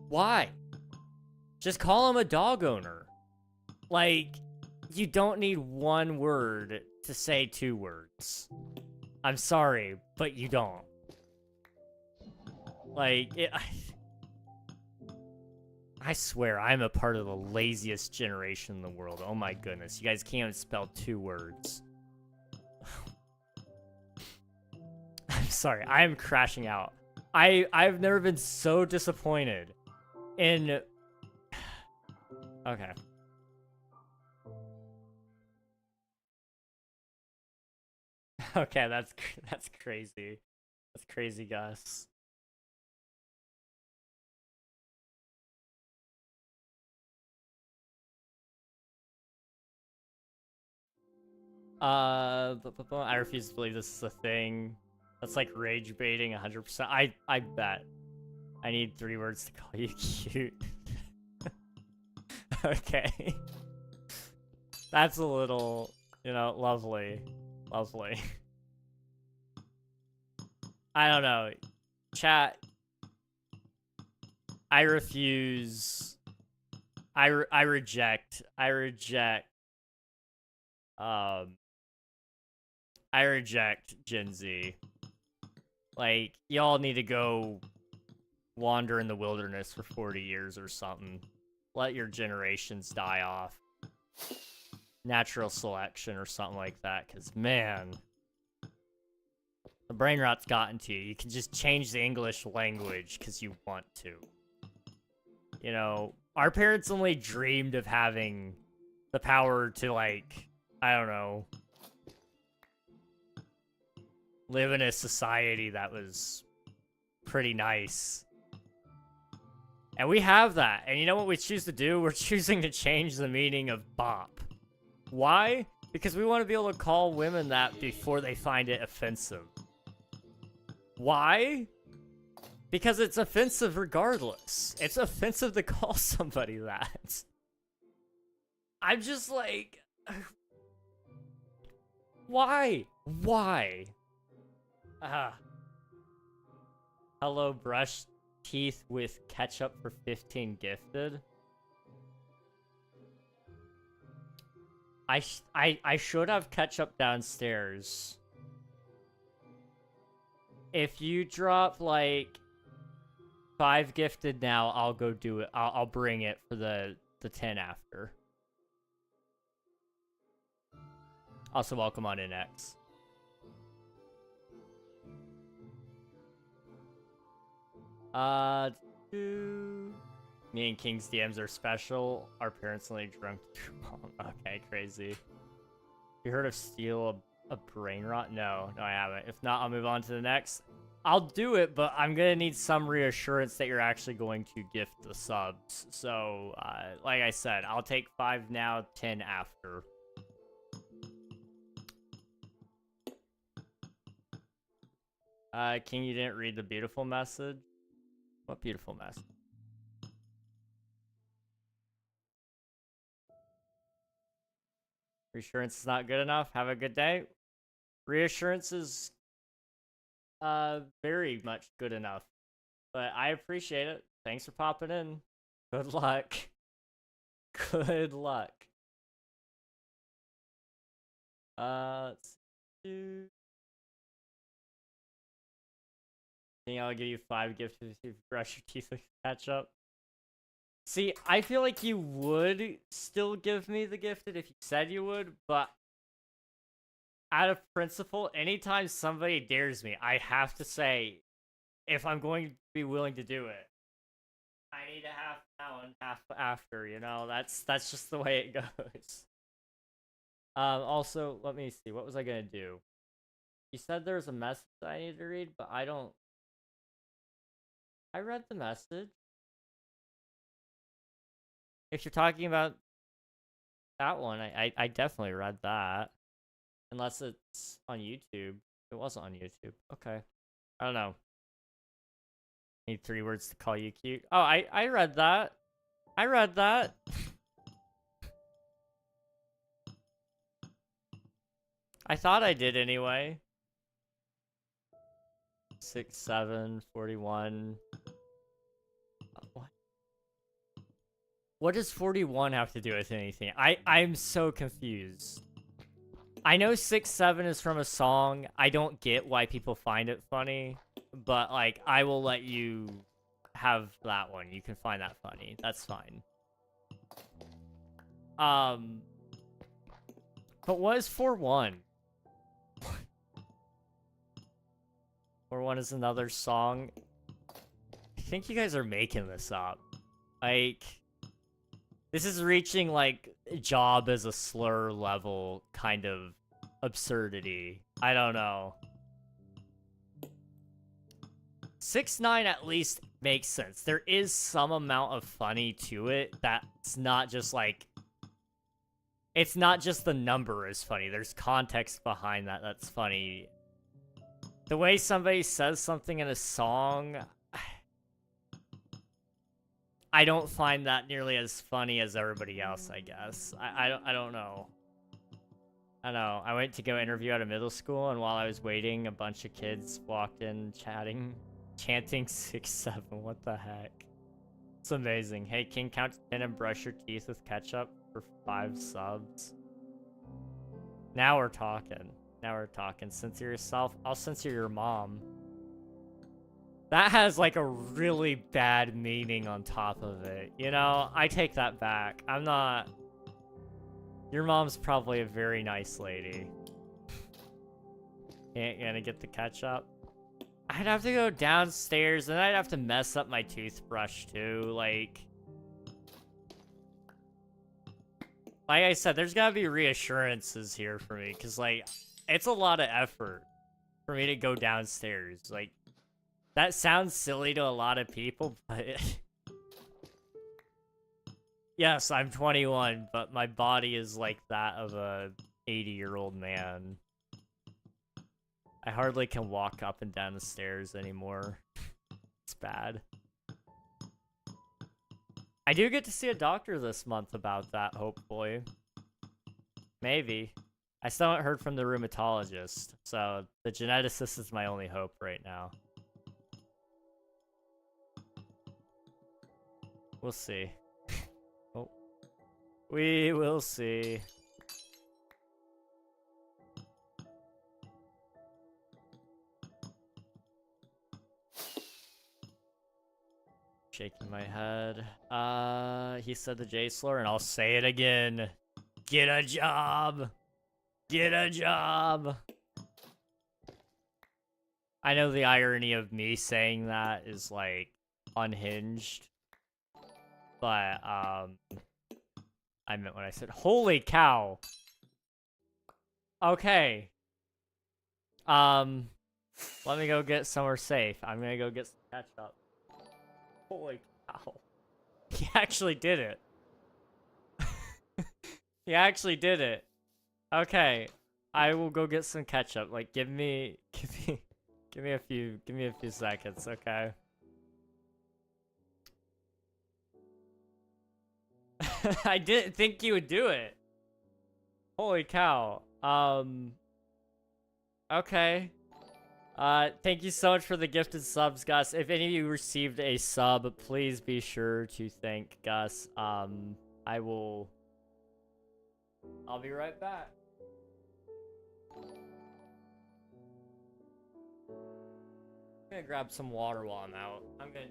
Why? Just call him a dog owner. Like, you don't need one word to say two words. I'm sorry, but you don't. Like, I swear, I'm a part of the laziest generation in the world. Oh my goodness, you guys can't even spell two words. I'm sorry, I am crashing out. I've never been so disappointed in... Okay. Okay, that's crazy. That's crazy, Gus. I refuse to believe this is a thing. That's like rage baiting 100%. I bet. I need 3 words to call you cute. Okay. That's a little, you know, lovely. Lovely. I don't know. Chat. I refuse. I reject. I reject Gen Z. Like, y'all need to go wander in the wilderness for 40 years or something. Let your generations die off. Natural selection or something like that, because, man, the brain rot's gotten to you. You can just change the English language because you want to. You know, our parents only dreamed of having the power to, like, I don't know, live in a society that was pretty nice. And we have that. And you know what we choose to do? We're choosing to change the meaning of bop. Why? Because we want to be able to call women that before they find it offensive. Why? Because it's offensive regardless. It's offensive to call somebody that. I'm just like... Why? Why? Hello, brush teeth with ketchup for 15 gifted. I should have ketchup downstairs. If you drop like 5 gifted now, I'll go do it. I'll bring it for the 10 after. Also, welcome on in, X. Me and King's DMs are special. Our parents only drunk too long. Okay, crazy. You heard of steal a brain rot? No, I haven't. If not, I'll move on to the next. I'll do it, but I'm gonna need some reassurance that you're actually going to gift the subs. So, like I said, I'll take 5 now, 10 after. King, you didn't read the beautiful message? What beautiful message? Reassurance is not good enough. Have a good day. Reassurance is very much good enough. But I appreciate it. Thanks for popping in. Good luck. Good luck. Let's do... I think I'll give you 5 gifts if you brush your teeth with ketchup. See, I feel like you would still give me the gifted if you said you would, but out of principle, anytime somebody dares me, I have to say, if I'm going to be willing to do it, I need a half now and half after, you know? That's just the way it goes. Also, let me see, what was I gonna do? You said there was a message I need to read, but I don't... I read the message. If you're talking about that one, I definitely read that. Unless it's on YouTube. It wasn't on YouTube. Okay. I don't know. Need 3 words to call you cute. Oh, I read that. I read that. I thought I did anyway. 6, 7, 41. What? What does 41 have to do with anything? I'm so confused. I know 6, 7 is from a song. I don't get why people find it funny, but like I will let you have that one. You can find that funny. That's fine. But what is 41? 41 is another song. I think you guys are making this up. Like, this is reaching, like, job as a slur level kind of absurdity. I don't know. 6, 9 at least makes sense. There is some amount of funny to it that's not just, like... It's not just the number is funny. There's context behind that that's funny. The way somebody says something in a song... I don't find that nearly as funny as everybody else, I guess. I don't know. I don't know. I went to go interview at a middle school, and while I was waiting, a bunch of kids walked in chanting 6, 7. What the heck? It's amazing. Hey, King, count to 10 and brush your teeth with ketchup for 5 subs. Now we're talking. Now we're talking. Censor yourself. I'll censor your mom. That has, like, a really bad meaning on top of it. You know, I take that back. I'm not... Your mom's probably a very nice lady. Ain't gonna get the ketchup. I'd have to go downstairs, and I'd have to mess up my toothbrush, too. Like I said, there's gotta be reassurances here for me, because, like, it's a lot of effort for me to go downstairs. Like, that sounds silly to a lot of people, but... Yes, I'm 21, but my body is like that of a 80-year-old man. I hardly can walk up and down the stairs anymore. It's bad. I do get to see a doctor this month about that, hopefully. Maybe. I still haven't heard from the rheumatologist, so the geneticist is my only hope right now. We'll see. Oh. We will see. shaking my head. He said the J slur, and I'll say it again. Get a job! Get a job! I know the irony of me saying that is, like, unhinged. But, I meant when I said, holy cow! Okay. Let me go get somewhere safe. I'm gonna go get some ketchup. Holy cow. He actually did it. He actually did it. Okay. I will go get some ketchup. Like, give me a few seconds, okay? I didn't think you would do it. Holy cow. Okay. Thank you so much for the gifted subs, Gus. If any of you received a sub, please be sure to thank Gus. I'll be right back. I'm gonna grab some water while I'm out. I'm gonna...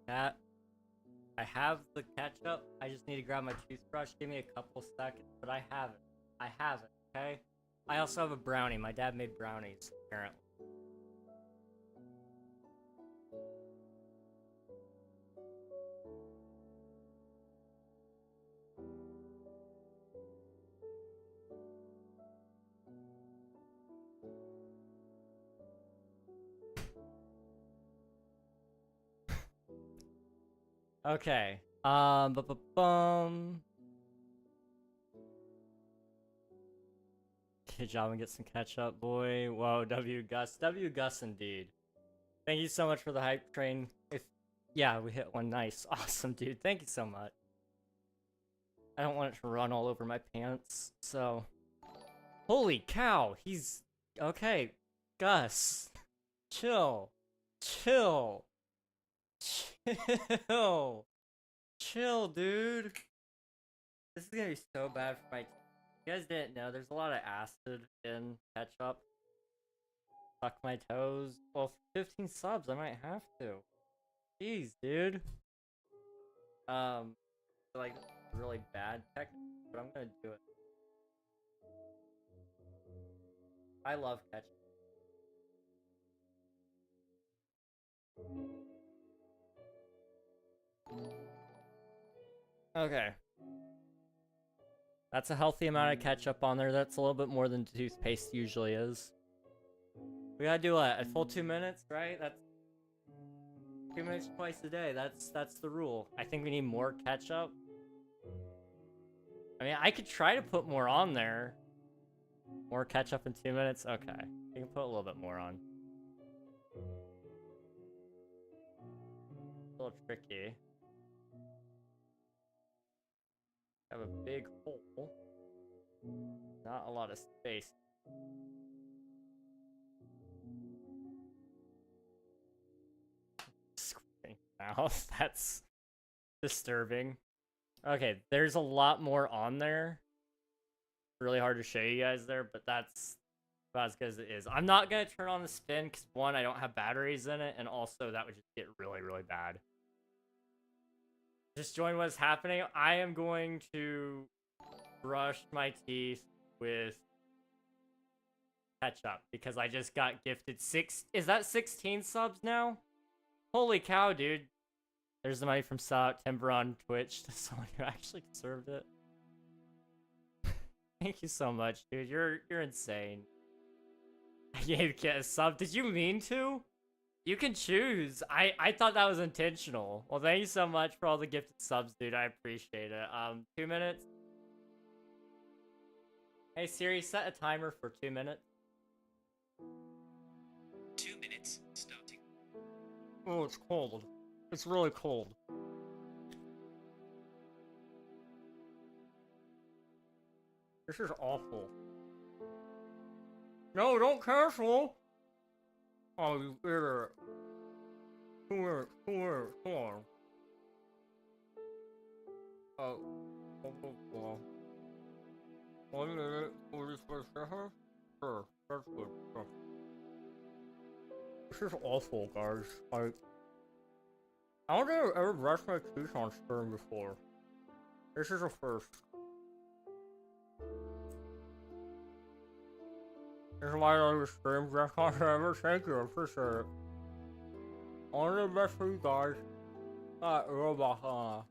Cat, I have the ketchup. I just need to grab my toothbrush. Give me a couple seconds, but I have it. I have it, okay? I also have a brownie. My dad made brownies, apparently. Okay. Good job and get some ketchup, boy. Whoa, W Gus. W Gus indeed. Thank you so much for the hype train. Yeah, we hit one. Nice. Awesome, dude. Thank you so much. I don't want it to run all over my pants, so... Holy cow, he's... Okay, Gus. Chill. Chill. Chill. Chill, dude. This is gonna be so bad for my... You guys didn't know, there's a lot of acid in ketchup. Suck my toes. Well, for 15 subs, I might have to. Jeez, dude. Like, really bad technique, but I'm gonna do it. I love ketchup. Okay. That's a healthy amount of ketchup on there. That's a little bit more than toothpaste usually is. We gotta do a full 2 minutes, right? That's 2 minutes twice a day. That's the rule. I think we need more ketchup. I mean, I could try to put more on there. More ketchup in 2 minutes? Okay. We can put a little bit more on. a little tricky. Have a big hole. Not a lot of space. Squinting now. That's disturbing. Okay, there's a lot more on there. Really hard to show you guys there, but that's about as good as it is. I'm not gonna turn on the spin because one, I don't have batteries in it, and also that would just get really, really bad. Just join what's happening. I am going to brush my teeth with ketchup because I just got gifted 6. Is that 16 subs now? Holy cow, dude. There's the money from Timber on Twitch to someone who actually deserved it. Thank you so much, dude. You're insane. I gave Kit a sub. Did you mean to? You can choose. I thought that was intentional. Well, thank you so much for all the gifted subs, dude. I appreciate it. 2 minutes. Hey Siri, set a timer for 2 minutes. 2 minutes starting. Oh, it's cold. It's really cold. This is awful. No, don't cancel! Oh, you idiot. Come here, come on. Oh. 1 minute, 45 seconds? Sure, that's good. Sure. This is awful, guys. Like, I don't think I've ever brushed my teeth on stream before. This is a first. This is why I love your stream, best content ever. Thank you, I appreciate it. Only the best for you guys. Robot,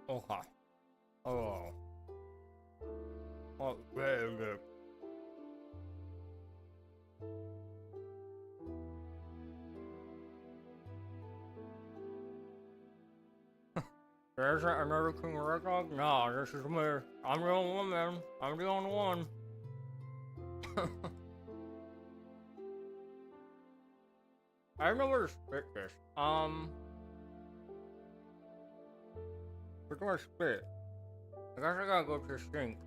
Okay. Oh. Oh, very good. There isn't another KingRegNog? No, this is me. I'm the only one, man. I'm the only one. I don't know where to spit this. Where do I spit? I guess I gotta go to the sink.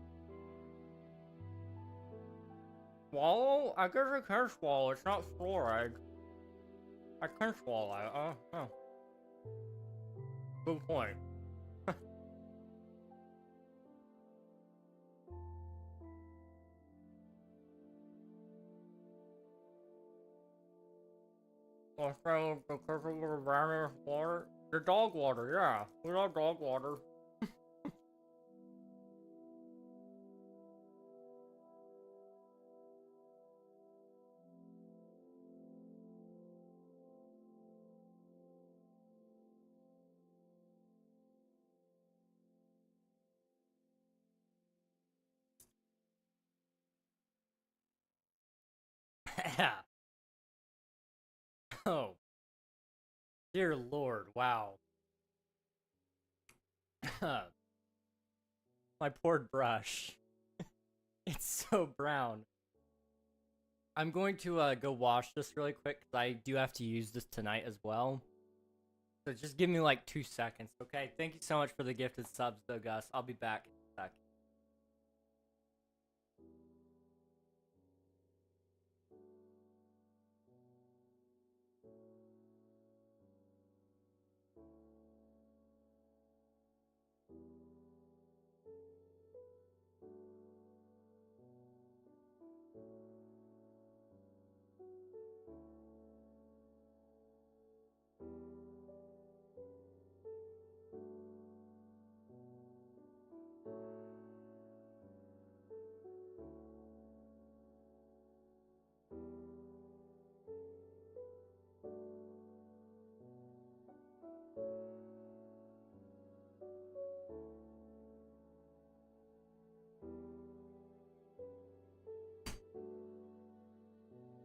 Swallow? I guess I can swallow. It's not fluoride. I can swallow it. Oh. Good point. I'll say the careful little brownie water. The dog water, yeah. We love dog water. Yeah. Oh. Dear Lord, wow. My poor brush. It's so brown. I'm going to go wash this really quick because I do have to use this tonight as well. So just give me like 2 seconds, okay? Thank you so much for the gifted subs though, Gus. I'll be back in a sec.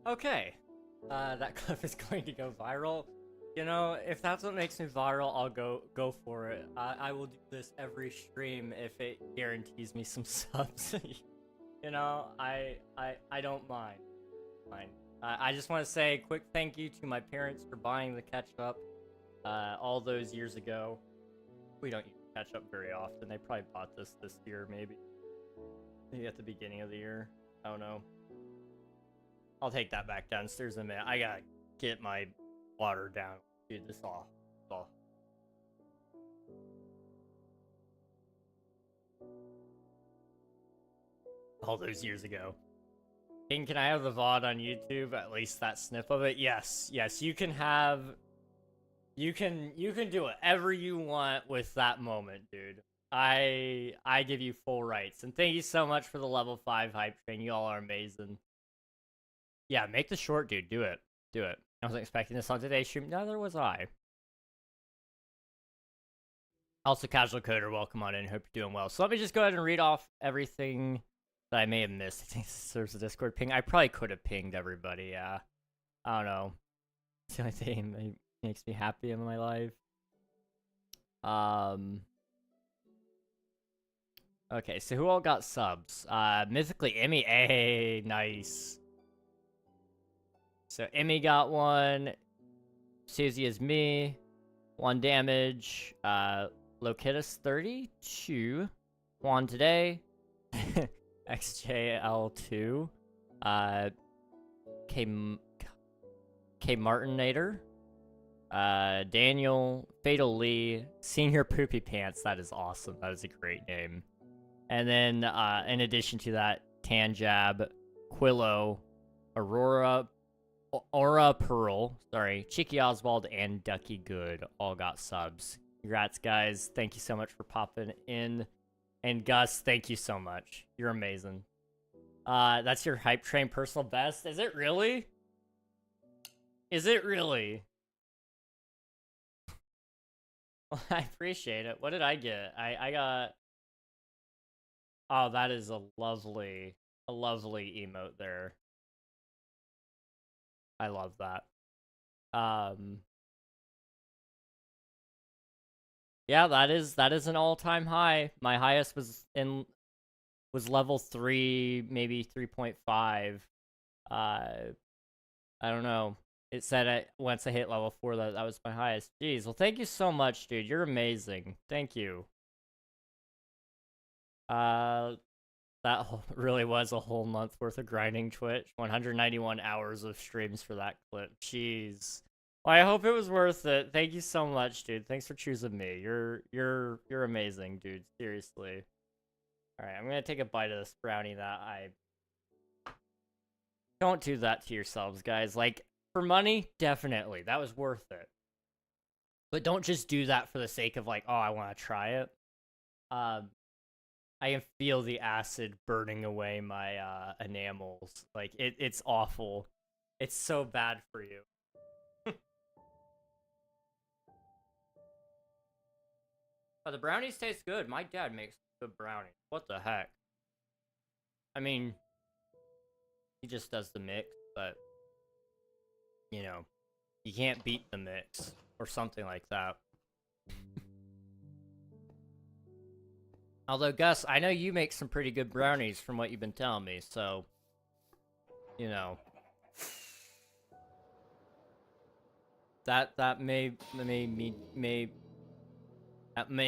Okay, that clip is going to go viral. You know, if that's what makes me viral, I'll go for it. I will do this every stream if it guarantees me some subs. You know, I don't mind. I just want to say a quick thank you to my parents for buying the ketchup all those years ago. We don't use ketchup very often. They probably bought this year, maybe at the beginning of the year. I don't know. I'll take that back downstairs in a minute. I gotta get my water down. Dude, this all. All those years ago. King, can I have the VOD on YouTube? At least that snip of it? Yes, you can have... You can do whatever you want with that moment, dude. I give you full rights. And thank you so much for the level 5 hype train. You all are amazing. Yeah, make the short, dude. Do it. I wasn't expecting this on today's stream. Neither was I. Also, Casual Coder, welcome on in. Hope you're doing well. So let me just go ahead and read off everything that I may have missed. I think there's a Discord ping. I probably could have pinged everybody, yeah. I don't know. It's the only thing that makes me happy in my life. Okay, so who all got subs? Mythically, Emmy. Hey, nice. So Emmy got one. Susie is me. 1 damage. Lokitus 32. Juan today. XJL2. K Martinator. Daniel. Fatal Lee. Senior Poopy Pants. That is awesome. That is a great name. And then, in addition to that, Tanjab, Quillo, Aura Pearl, sorry, Cheeky Oswald, and Ducky Good all got subs. Congrats, guys. Thank you so much for popping in. And Gus, thank you so much. You're amazing. That's your hype train personal best? Is it really? Is it really? Well, I appreciate it. What did I get? I got... Oh, that is a lovely emote there. I love that. Yeah, that is an all-time high. My highest was level 3, maybe 3.5. I don't know. It said once I hit level 4 that was my highest. Jeez, well, thank you so much, dude. You're amazing. Thank you. That really was a whole month worth of grinding Twitch. 191 hours of streams for that clip. Jeez. Well, I hope it was worth it. Thank you so much, dude. Thanks for choosing me. You're amazing, dude. Seriously. All right, I'm gonna take a bite of this brownie that I... Don't do that to yourselves, guys. Like, for money, definitely. That was worth it. But don't just do that for the sake of, like, oh, I want to try it. I can feel the acid burning away my enamels. Like, it's awful. It's so bad for you. Oh, the brownies taste good. My dad makes good brownies. What the heck? I mean, he just does the mix, but, you know, you can't beat the mix or something like that. Although, Gus, I know you make some pretty good brownies from what you've been telling me, so, you know. That may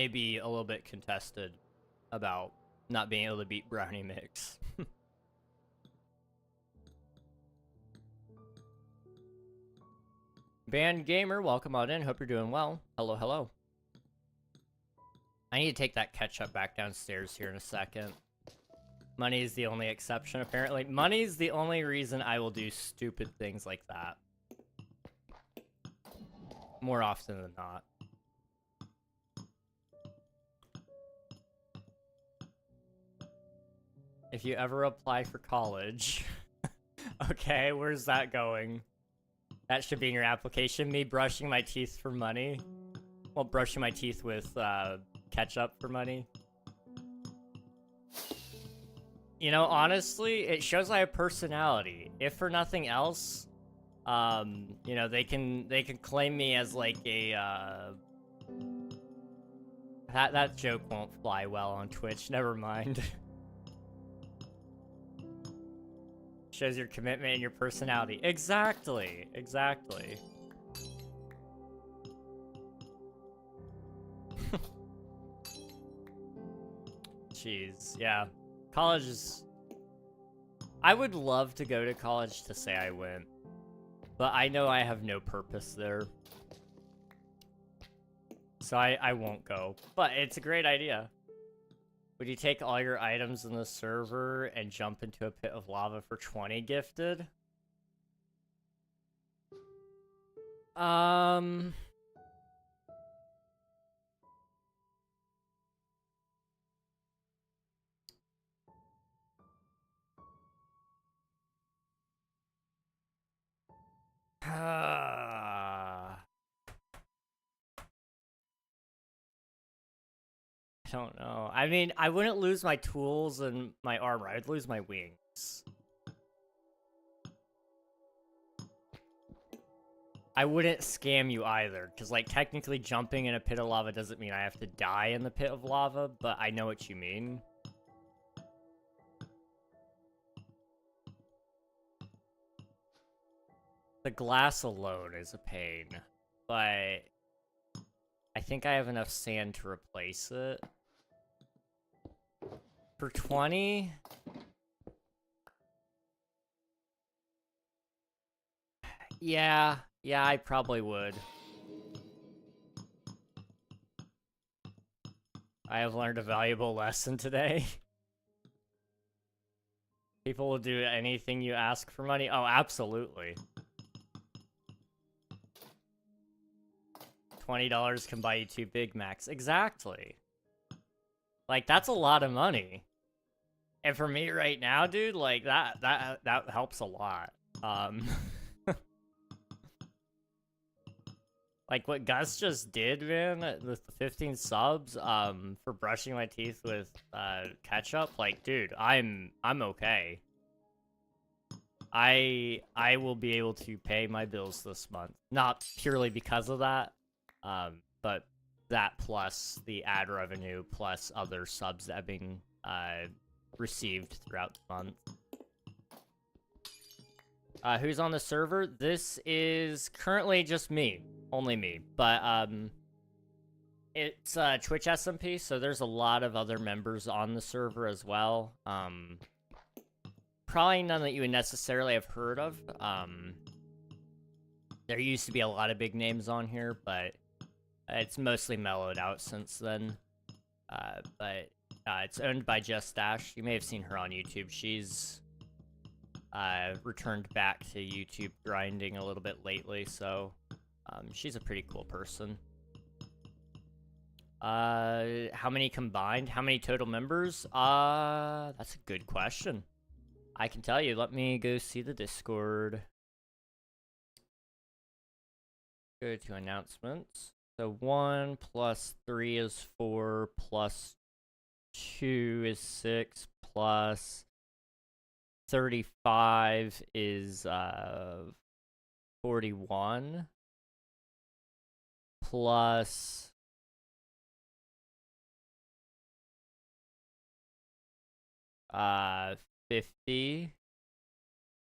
be a little bit contested about not being able to beat brownie mix. Band Gamer, welcome on in. Hope you're doing well. Hello, hello. I need to take that ketchup back downstairs here in a second. Money is the only exception, apparently. Money is the only reason I will do stupid things like that. More often than not. If you ever apply for college... Okay, where's that going? That should be in your application. Me brushing my teeth for money. Well, brushing my teeth with, ketchup for money. You know, honestly, it shows I have personality. If for nothing else, You know, they can claim me as like a that joke won't fly well on Twitch. Never mind. Shows your commitment and your personality. Exactly. Exactly. Jeez, yeah. College is... I would love to go to college to say I went, but I know I have no purpose there. So I won't go, but it's a great idea. Would you take all your items in the server and jump into a pit of lava for 20 gifted? I don't know. I mean, I wouldn't lose my tools and my armor. I'd lose my wings. I wouldn't scam you either, because, like, technically jumping in a pit of lava doesn't mean I have to die in the pit of lava, but I know what you mean. The glass alone is a pain, but I think I have enough sand to replace it. For 20? Yeah, I probably would. I have learned a valuable lesson today. People will do anything you ask for money. Oh, absolutely. $20 can buy you 2 Big Macs. Exactly. Like, that's a lot of money. And for me right now, dude, like, that helps a lot. Like what Gus just did, man, with the 15 subs, for brushing my teeth with ketchup, like, dude, I'm okay. I will be able to pay my bills this month. Not purely because of that, but that plus the ad revenue plus other subs that have been received throughout the month. Who's on the server? This is currently just me. Only me. But, it's Twitch SMP, so there's a lot of other members on the server as well. Probably none that you would necessarily have heard of. There used to be a lot of big names on here, but it's mostly mellowed out since then. But it's owned by Just Dash. You may have seen her on YouTube. She's returned back to YouTube grinding a little bit lately, so she's a pretty cool person. How many combined? How many total members? That's a good question. I can tell you. Let me go see the Discord. Go to announcements. So 1 plus 3 is 4, plus 2 is 6, plus 35 is 41, plus 50,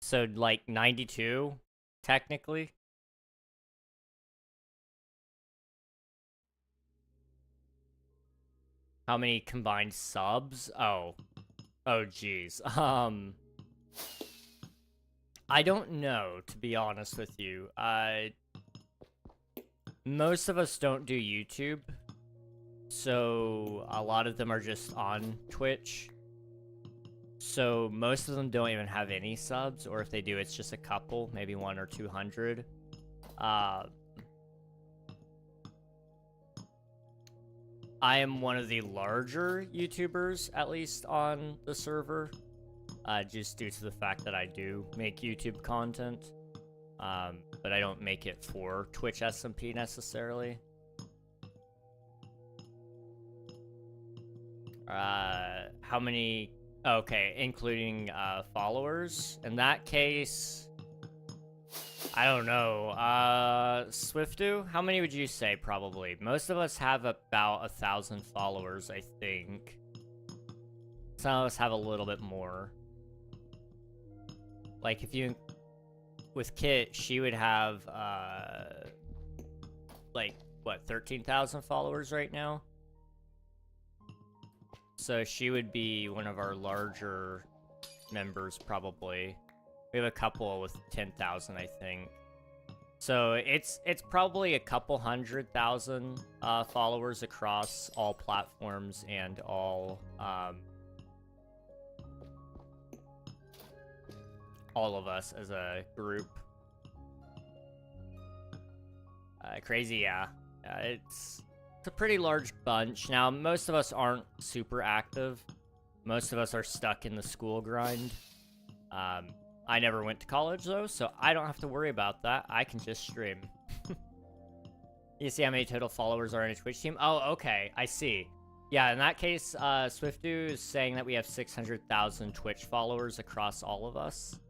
so like 92 technically. How many combined subs? Oh geez. I don't know, to be honest with you. Most of us don't do YouTube, so a lot of them are just on Twitch. So most of them don't even have any subs, or if they do, it's just a couple, maybe 100 or 200. I am one of the larger YouTubers, at least on the server, just due to the fact that I do make YouTube content, but I don't make it for Twitch SMP necessarily. How many? Okay, including followers. In that case, I don't know. Swiftu, how many would you say probably? Most of us have about 1,000 followers, I think. Some of us have a little bit more. Like if you, with Kit, she would have, like, what, 13,000 followers right now? So she would be one of our larger members, probably. We have a couple with 10,000, I think. So it's probably a couple 100,000 followers across all platforms and all of us as a group. Crazy, yeah. It's a pretty large bunch. Now, most of us aren't super active. Most of us are stuck in the school grind. I never went to college, though, so I don't have to worry about that. I can just stream. You see how many total followers are in a Twitch team? Oh, okay. I see. Yeah, in that case, Swiftu is saying that we have 600,000 Twitch followers across all of us.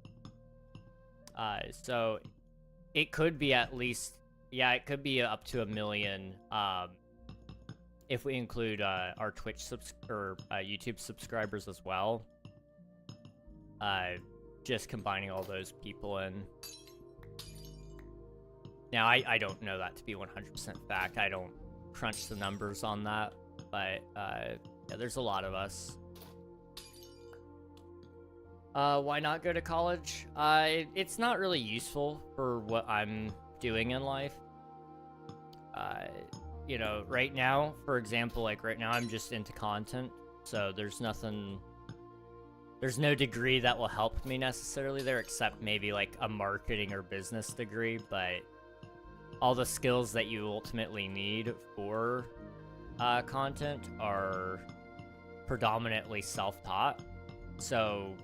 So it could be at least... Yeah, it could be up to 1 million if we include our Twitch YouTube subscribers as well. Just combining all those people in. Now, I don't know that to be 100% fact. I don't crunch the numbers on that, but yeah, there's a lot of us. Why not go to college? It's not really useful for what I'm doing in life. You know, right now, for example, like right now I'm just into content, so there's no degree that will help me necessarily there, except maybe like a marketing or business degree, but all the skills that you ultimately need for content are predominantly self-taught, so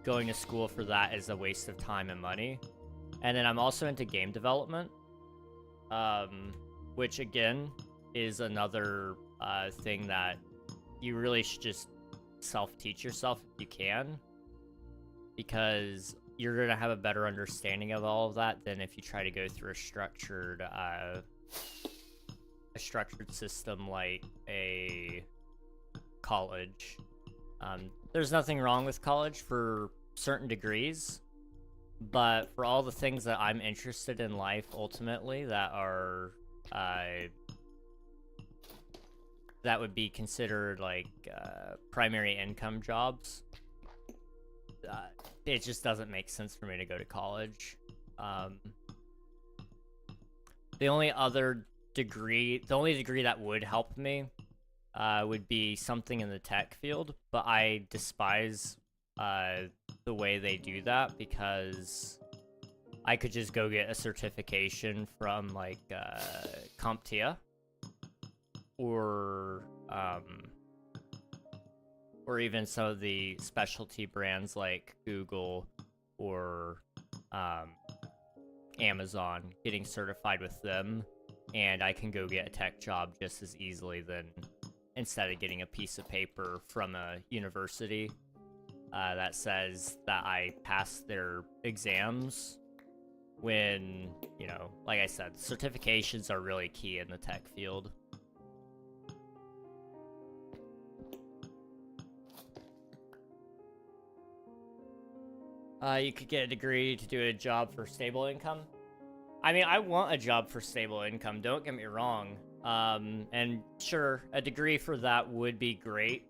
going to school for that is a waste of time and money. And then I'm also into game development, which again is another thing that you really should just self-teach yourself if you can, because you're going to have a better understanding of all of that than if you try to go through a structured system like a college. There's nothing wrong with college for certain degrees, but for all the things that I'm interested in life ultimately that are that would be considered like primary income jobs, it just doesn't make sense for me to go to college. The only degree that would help me would be something in the tech field, but I despise the way they do that, because I could just go get a certification from like CompTIA or even some of the specialty brands like Google or Amazon, getting certified with them, and I can go get a tech job just as easily than instead of getting a piece of paper from a university that says that I passed their exams, when, you know, like I said, certifications are really key in the tech field. You could get a degree to do a job for stable income. I mean, I want a job for stable income, don't get me wrong. And sure, a degree for that would be great,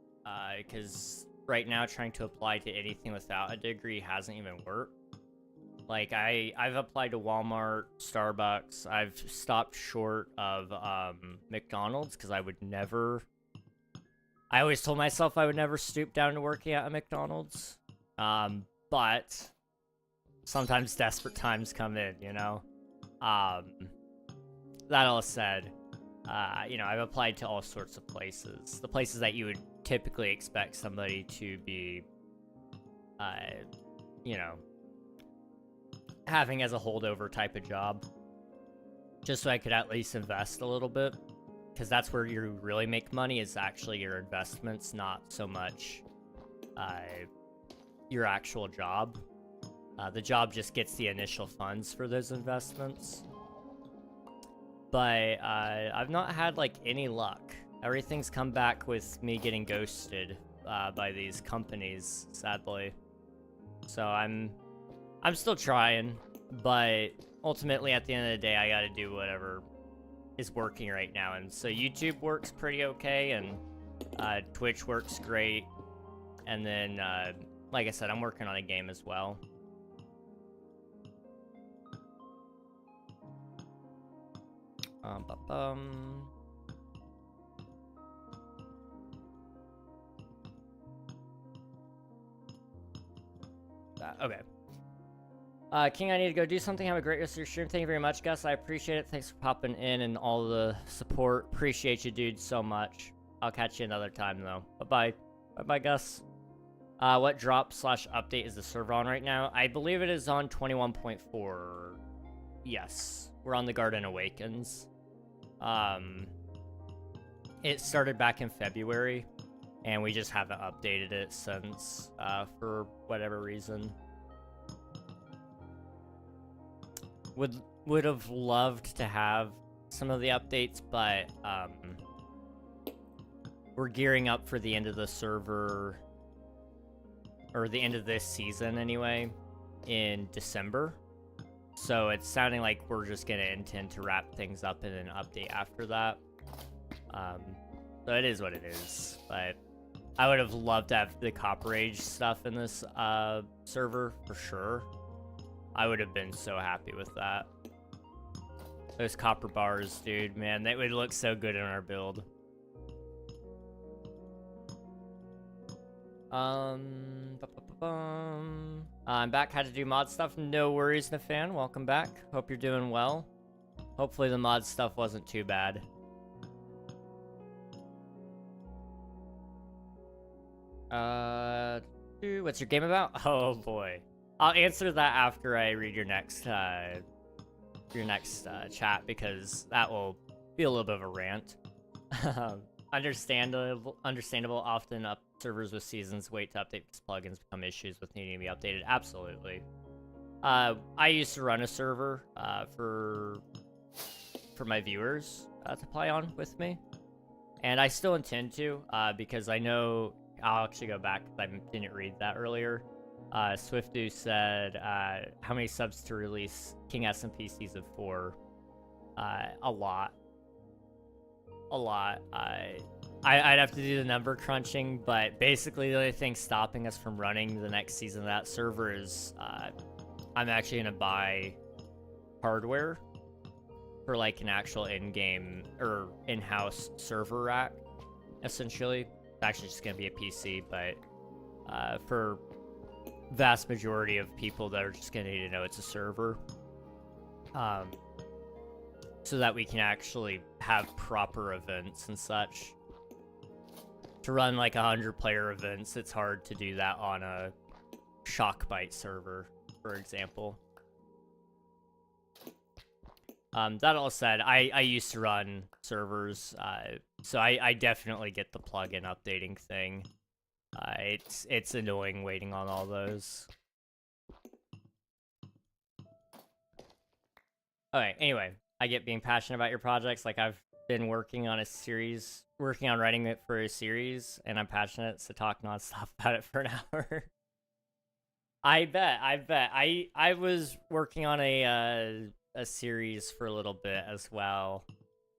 because right now trying to apply to anything without a degree hasn't even worked. Like, I've applied to Walmart, Starbucks. I've stopped short of McDonald's, because I always told myself I would never stoop down to working at a McDonald's. But sometimes desperate times come in, you know? That all said, you know, I've applied to all sorts of places. The places that you would typically expect somebody to be, you know, having as a holdover type of job. Just so I could at least invest a little bit. Because that's where you really make money, is actually your investments, not so much your actual job. The job just gets the initial funds for those investments. But I've not had like any luck. Everything's come back with me getting ghosted by these companies, sadly. So I'm still trying, but ultimately at the end of the day, I gotta do whatever is working right now. And so YouTube works pretty okay, and Twitch works great. And then, like I said, I'm working on a game as well. Okay. King, I need to go do something. Have a great rest of your stream. Thank you very much, Gus. I appreciate it. Thanks for popping in and all the support. Appreciate you, dude, so much. I'll catch you another time, though. Bye-bye. Bye-bye, Gus. What drop/update is the server on right now? I believe it is on 21.4. Yes. We're on the Garden Awakens. It started back in February, and we just haven't updated it since, for whatever reason. Would have loved to have some of the updates, but, we're gearing up for the end of the server, or the end of this season anyway, in December. So it's sounding like we're just gonna intend to wrap things up in an update after that. So it is what it is, but I would have loved to have the Copper Age stuff in this server for sure. I would have been so happy with that. Those copper bars, dude, man, they would look so good in our build. I'm back. Had to do mod stuff. No worries, Nafan. Welcome back. Hope you're doing well. Hopefully the mod stuff wasn't too bad. What's your game about? Oh boy. I'll answer that after I read your next chat, because that will be a little bit of a rant. Understandable. Often servers with seasons wait to update because plugins become issues with needing to be updated. Absolutely. I used to run a server for my viewers to play on with me, and I still intend to because I know I'll actually go back because I didn't read that earlier. Swiftu said how many subs to release King SMP Season 4? A lot. I'd have to do the number crunching, but basically the only thing stopping us from running the next season of that server is I'm actually gonna buy hardware for like an actual in-game or in-house server rack, essentially. It's actually just gonna be a PC, but for vast majority of people that are just gonna need to know it's a server, so that we can actually have proper events and such. To run like 100-player events, it's hard to do that on a Shockbyte server, for example. That all said, I used to run servers, so I definitely get the plugin updating thing. It's annoying waiting on all those. Okay, anyway, I get being passionate about your projects. Like, I've been working on writing it for a series, and I'm passionate, so talk nonstop about it for an hour. I bet. I was working on a series for a little bit as well.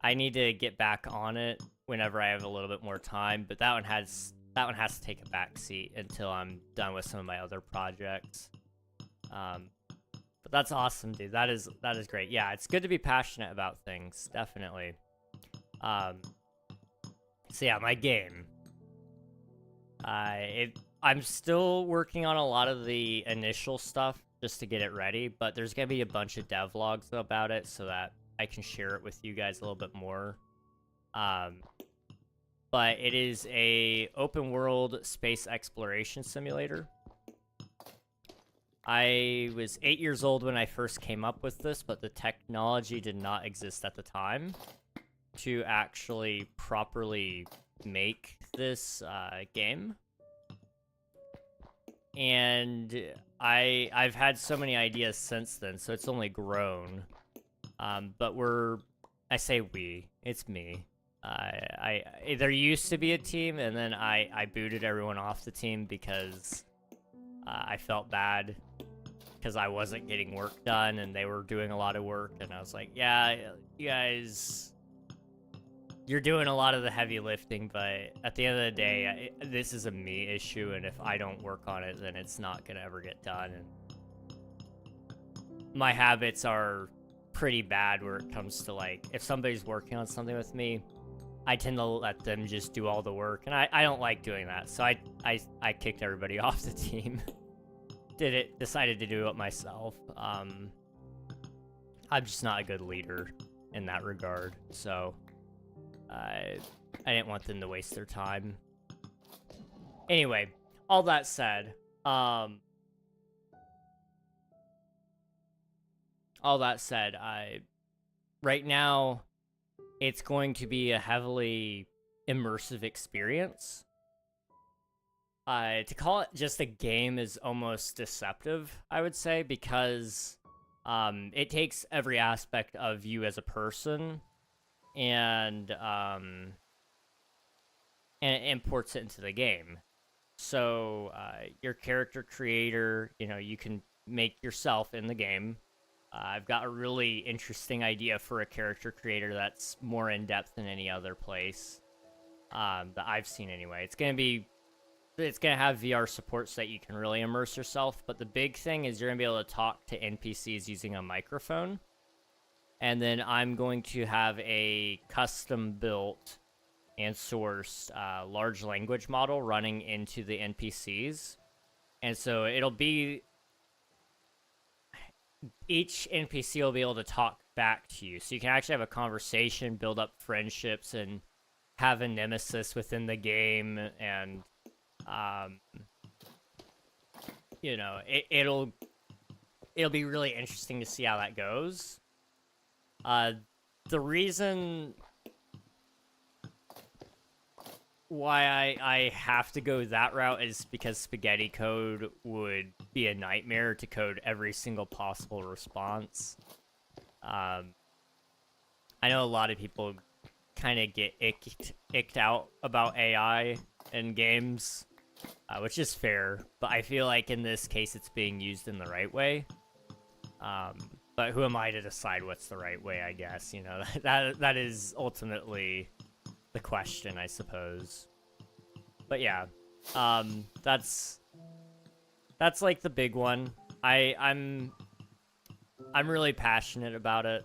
I need to get back on it whenever I have a little bit more time, but that one has to take a back seat until I'm done with some of my other projects. But that's awesome, dude. That is great. Yeah, it's good to be passionate about things, definitely. So yeah, my game. I'm still working on a lot of the initial stuff just to get it ready, but there's gonna be a bunch of devlogs about it so that I can share it with you guys a little bit more. But it is a open world space exploration simulator. I was 8 years old when I first came up with this, but the technology did not exist at the time to actually properly make this game. and I've had so many ideas since then, so it's only grown. But I say we, it's me. There used to be a team, and then I booted everyone off the team because I felt bad because I wasn't getting work done and they were doing a lot of work, and I was like, yeah, you guys, you're doing a lot of the heavy lifting, but at the end of the day, this is a me issue, and if I don't work on it, then it's not gonna ever get done. And my habits are pretty bad where it comes to, like, if somebody's working on something with me, I tend to let them just do all the work, and I don't like doing that, so I kicked everybody off the team. Decided to do it myself. I'm just not a good leader in that regard, so I didn't want them to waste their time. Anyway, all that said, right now, it's going to be a heavily immersive experience. To call it just a game is almost deceptive, I would say, because it takes every aspect of you as a person and it imports it into the game. So your character creator, you can make yourself in the game. I've got a really interesting idea for a character creator that's more in-depth than any other place that I've seen anyway. It's going to have VR support so that you can really immerse yourself, but the big thing is you're going to be able to talk to NPCs using a microphone. And then I'm going to have a custom-built and sourced large language model running into the NPCs. And so it'll be... each NPC will be able to talk back to you. So you can actually have a conversation, build up friendships, and have a nemesis within the game, and... it'll be really interesting to see how that goes. The reason why I have to go that route is because spaghetti code would be a nightmare to code every single possible response. I know a lot of people kind of get icked out about AI in games. Which is fair, but I feel like in this case it's being used in the right way. But who am I to decide what's the right way, I guess, that is ultimately the question, I suppose. But yeah, that's like the big one. I'm really passionate about it.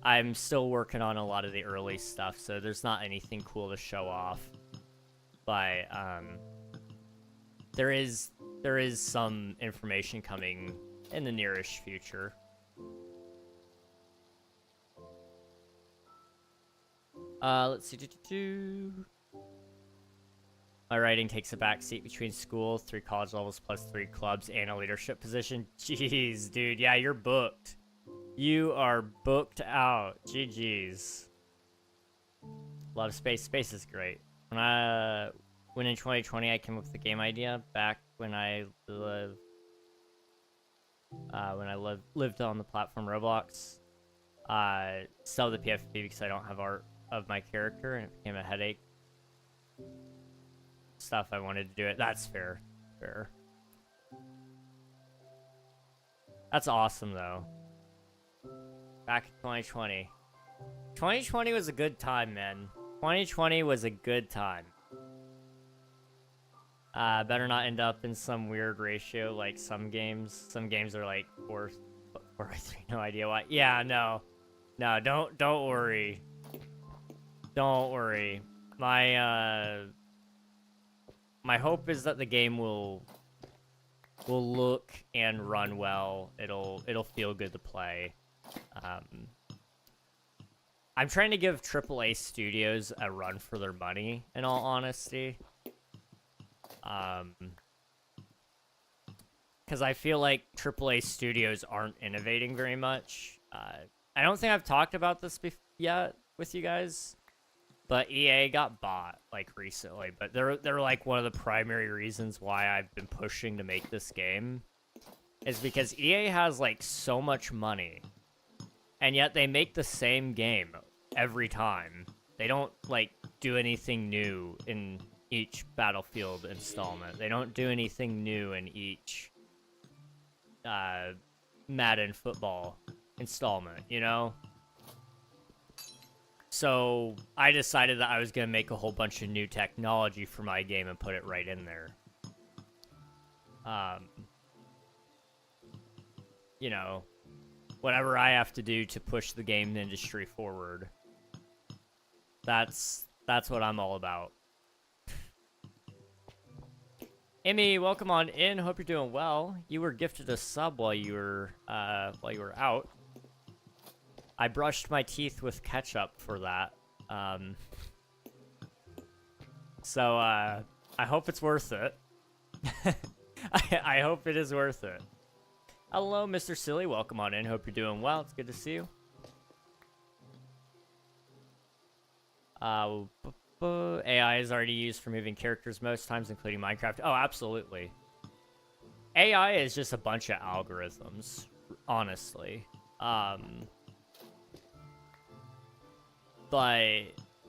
I'm still working on a lot of the early stuff, so there's not anything cool to show off. But, there is some information coming in the nearish future. Let's see. My writing takes a back seat between school, 3 college levels plus 3 clubs, and a leadership position. Jeez, dude. Yeah, you're booked. You are booked out. GG's. Love space. Space is great. When in 2020 I came up with the game idea back when I lived on the platform Roblox. Sell the PFP because I don't have art of my character, and it became a headache. Stuff I wanted to do it. That's fair. That's awesome though. Back in 2020. 2020 was a good time, man. 2020 was a good time. Better not end up in some weird ratio like some games. Some games are like 4:3. No idea why. Yeah, no, don't worry. Don't worry. My hope is that the game will look and run well. It'll feel good to play. I'm trying to give AAA studios a run for their money, in all honesty. Because I feel like AAA studios aren't innovating very much. I don't think I've talked about this yet with you guys. But EA got bought like recently, but they're like one of the primary reasons why I've been pushing to make this game is because EA has like so much money, and yet they make the same game every time. They don't like do anything new in each Battlefield installment. They don't do anything new in each Madden football installment, you know? So I decided that I was going to make a whole bunch of new technology for my game and put it right in there. You know, whatever I have to do to push the game industry forward. That's what I'm all about. Amy, welcome on in. Hope you're doing well. You were gifted a sub while you were out. I brushed my teeth with ketchup for that. So I hope it's worth it. I hope it is worth it. Hello, Mr. Silly. Welcome on in. Hope you're doing well. It's good to see you. AI is already used for moving characters most times, including Minecraft. Oh, absolutely. AI is just a bunch of algorithms, honestly. But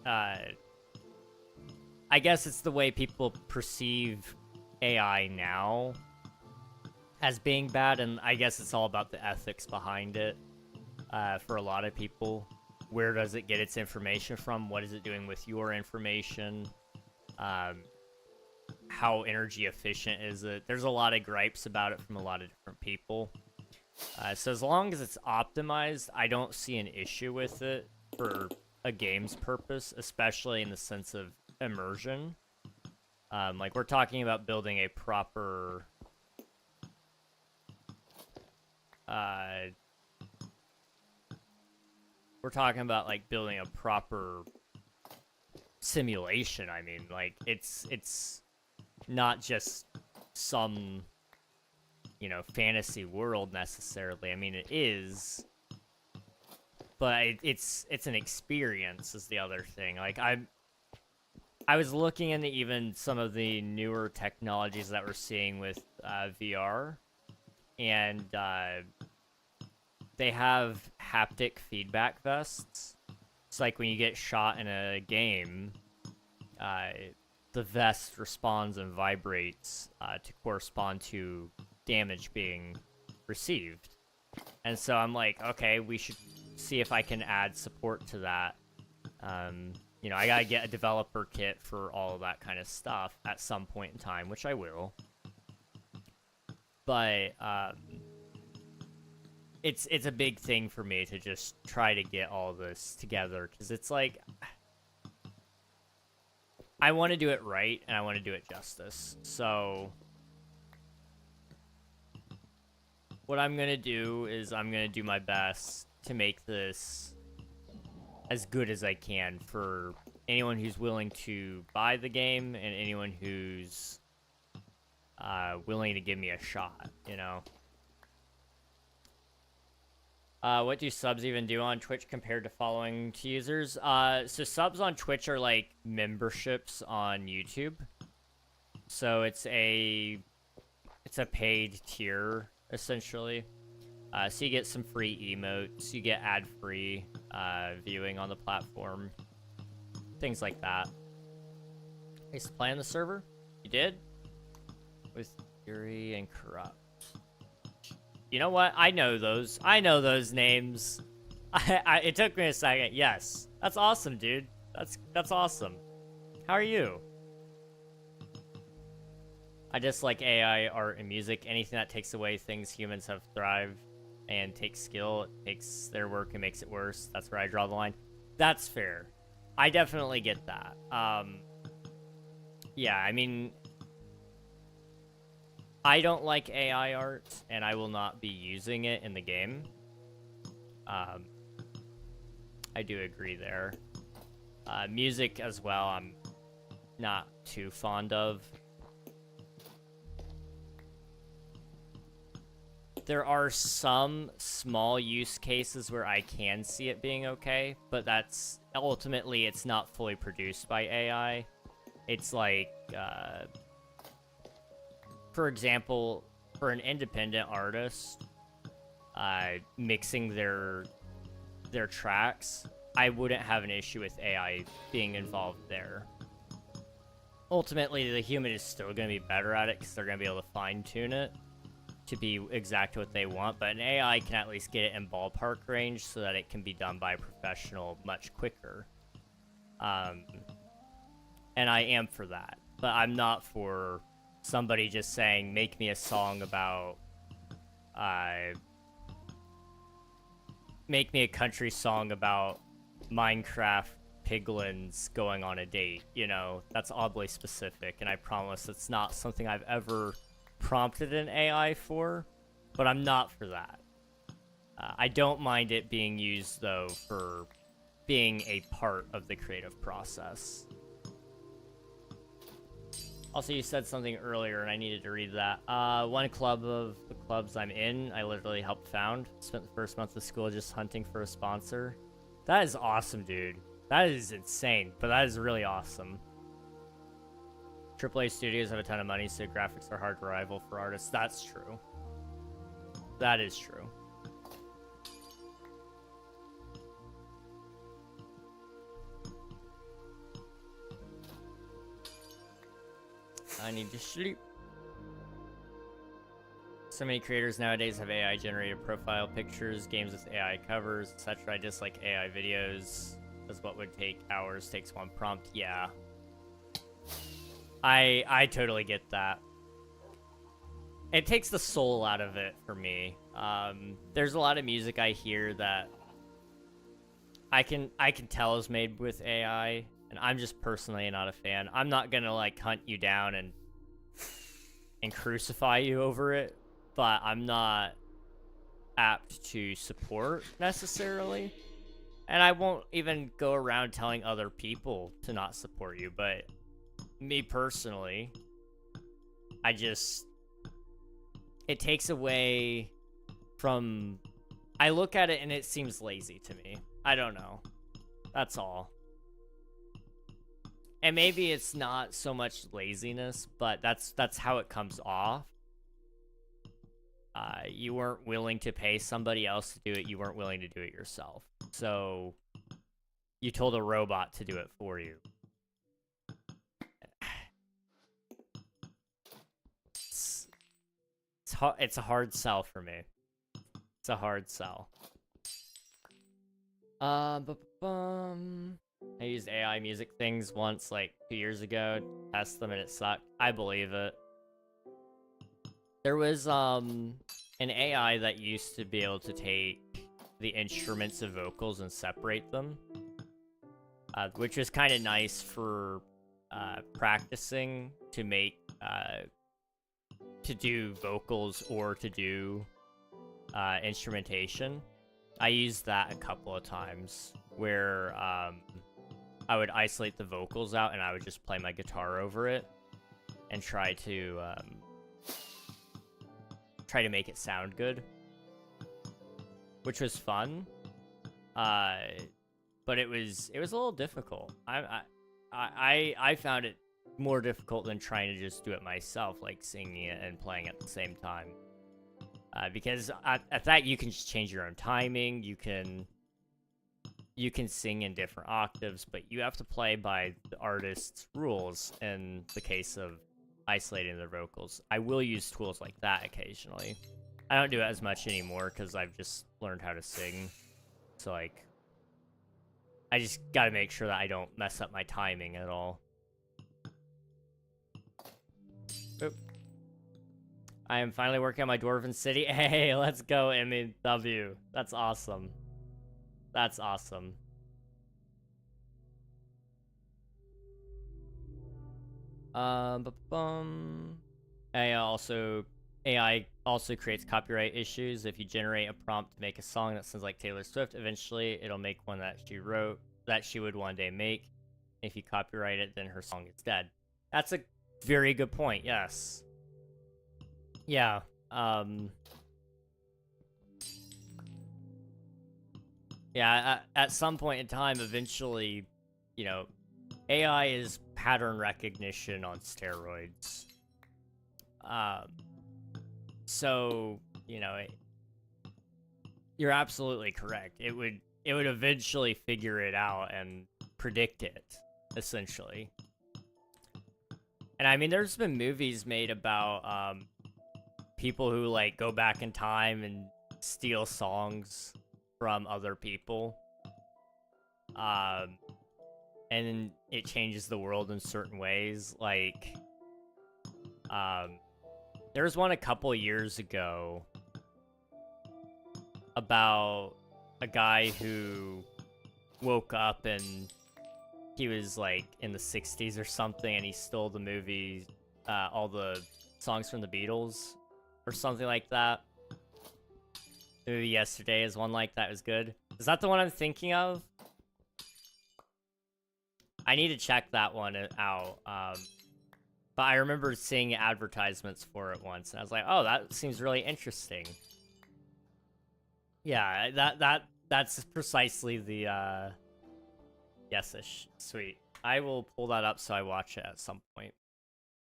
I guess it's the way people perceive AI now as being bad, and I guess it's all about the ethics behind it for a lot of people. Where does it get its information from? What is it doing with your information? How energy efficient is it? There's a lot of gripes about it from a lot of different people. So as long as it's optimized, I don't see an issue with it for a game's purpose, especially in the sense of immersion. Like, we're talking about building a proper... we're talking about, like, building a proper simulation. I mean, like, it's not just some, you know, fantasy world necessarily. I mean, it is, but it's an experience is the other thing. Like, I was looking into even some of the newer technologies that we're seeing with VR, and they have haptic feedback vests. It's like when you get shot in a game, the vest responds and vibrates to correspond to damage being received. And so I'm like, okay, we should see if I can add support to that. You know, I gotta get a developer kit for all of that kind of stuff at some point in time, which I will. But it's a big thing for me to just try to get all this together, because it's like, I want to do it right and I want to do it justice. So what I'm gonna do is I'm gonna do my best to make this as good as I can for anyone who's willing to buy the game and anyone who's willing to give me a shot, you know? What do subs even do on Twitch compared to following to users? So subs on Twitch are like memberships on YouTube. So it's a paid tier, essentially. So you get some free emotes, you get ad-free viewing on the platform, things like that. I used to play on the server. You did? With Fury and Corrupt. You know what? I know those. I know those names. It took me a second. Yes. That's awesome, dude. That's awesome. How are you? I just like AI, art, and music. Anything that takes away things humans have thrived and takes skill, it takes their work and makes it worse. That's where I draw the line. That's fair. I definitely get that. Yeah, I mean, I don't like AI art, and I will not be using it in the game. I do agree there. Music as well, I'm not too fond of. There are some small use cases where I can see it being okay, but that's ultimately it's not fully produced by AI. It's like, for example, for an independent artist, mixing their tracks, I wouldn't have an issue with AI being involved there. Ultimately, the human is still going to be better at it because they're going to be able to fine-tune it to be exactly what they want, but an AI can at least get it in ballpark range so that it can be done by a professional much quicker. And I am for that, but I'm not for somebody just saying, make me a song about, make me a country song about Minecraft piglins going on a date, you know? That's oddly specific, and I promise it's not something I've ever prompted an AI for, but I'm not for that. I don't mind it being used, though, for being a part of the creative process. Also, you said something earlier, and I needed to read that. One club of the clubs I'm in, I literally helped found. Spent the first month of school just hunting for a sponsor. That is awesome, dude. That is insane, but that is really awesome. AAA studios have a ton of money, so graphics are hard to rival for artists. That's true. That is true. I need to sleep. So many creators nowadays have AI generated profile pictures, games with AI covers, etc. I dislike AI videos, as what would take hours takes one prompt. Yeah. I totally get that. It takes the soul out of it for me. There's a lot of music I hear that I can tell is made with AI, and I'm just personally not a fan. I'm not gonna like hunt you down and crucify you over it, but I'm not apt to support necessarily. And I won't even go around telling other people to not support you, but me personally, it takes away from, I look at it and it seems lazy to me. I don't know. That's all. And maybe it's not so much laziness, but that's how it comes off. You weren't willing to pay somebody else to do it. You weren't willing to do it yourself. So you told a robot to do it for you. It's a hard sell for me. It's a hard sell. I used AI music things once, like 2 years ago, test them, and it sucked. I believe it. There was an AI that used to be able to take the instruments of vocals and separate them, which was kind of nice for practicing to make to do vocals or to do instrumentation. I used that a couple of times where I would isolate the vocals out and I would just play my guitar over it and try to make it sound good, which was fun. But it was a little difficult. I found it more difficult than trying to just do it myself, like singing it and playing at the same time. Because at that you can just change your own timing. You can sing in different octaves, but you have to play by the artist's rules in the case of isolating their vocals. I will use tools like that occasionally. I don't do it as much anymore because I've just learned how to sing. So, like, I just gotta make sure that I don't mess up my timing at all. Oop. I am finally working on my Dwarven City. Hey, let's go, MEW. That's awesome. That's awesome. AI also creates copyright issues. If you generate a prompt to make a song that sounds like Taylor Swift, eventually it'll make one that she wrote, that she would one day make. If you copyright it, then her song is dead. That's a very good point, yes. Yeah, Yeah, at some point in time, eventually, you know, AI is pattern recognition on steroids. So, you know, you're absolutely correct. It would eventually figure it out and predict it, essentially. And I mean, there's been movies made about people who like go back in time and steal songs from other people. And it changes the world in certain ways. Like, there was one a couple years ago about a guy who woke up and he was like in the 60s or something, and he stole the movie, all the songs from the Beatles or something like that. The movie Yesterday is one like that. It was good. Is that the one I'm thinking of? I need to check that one out. But I remember seeing advertisements for it once, and I was like, "Oh, that seems really interesting." Yeah, that's precisely the yes-ish. Sweet. I will pull that up so I watch it at some point.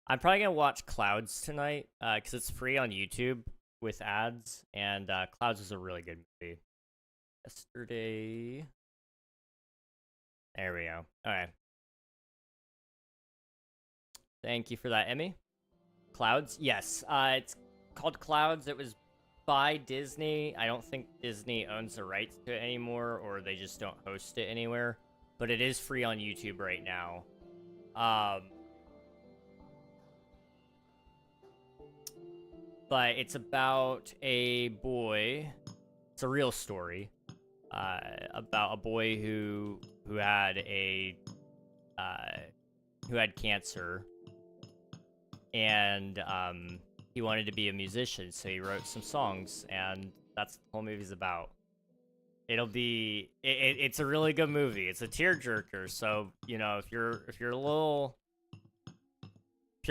I'm probably gonna watch Clouds tonight, because it's free on YouTube with ads, and Clouds is a really good movie. Yesterday. There we go. Alright. Thank you for that, Emmy. Clouds? Yes. It's called Clouds. It was by Disney. I don't think Disney owns the rights to it anymore, or they just don't host it anywhere. But it is free on YouTube right now. But it's about a boy. It's a real story. About a boy who had cancer, and he wanted to be a musician, so he wrote some songs, and that's what the whole movie's about. It's a really good movie. It's a tearjerker, so you know, if you're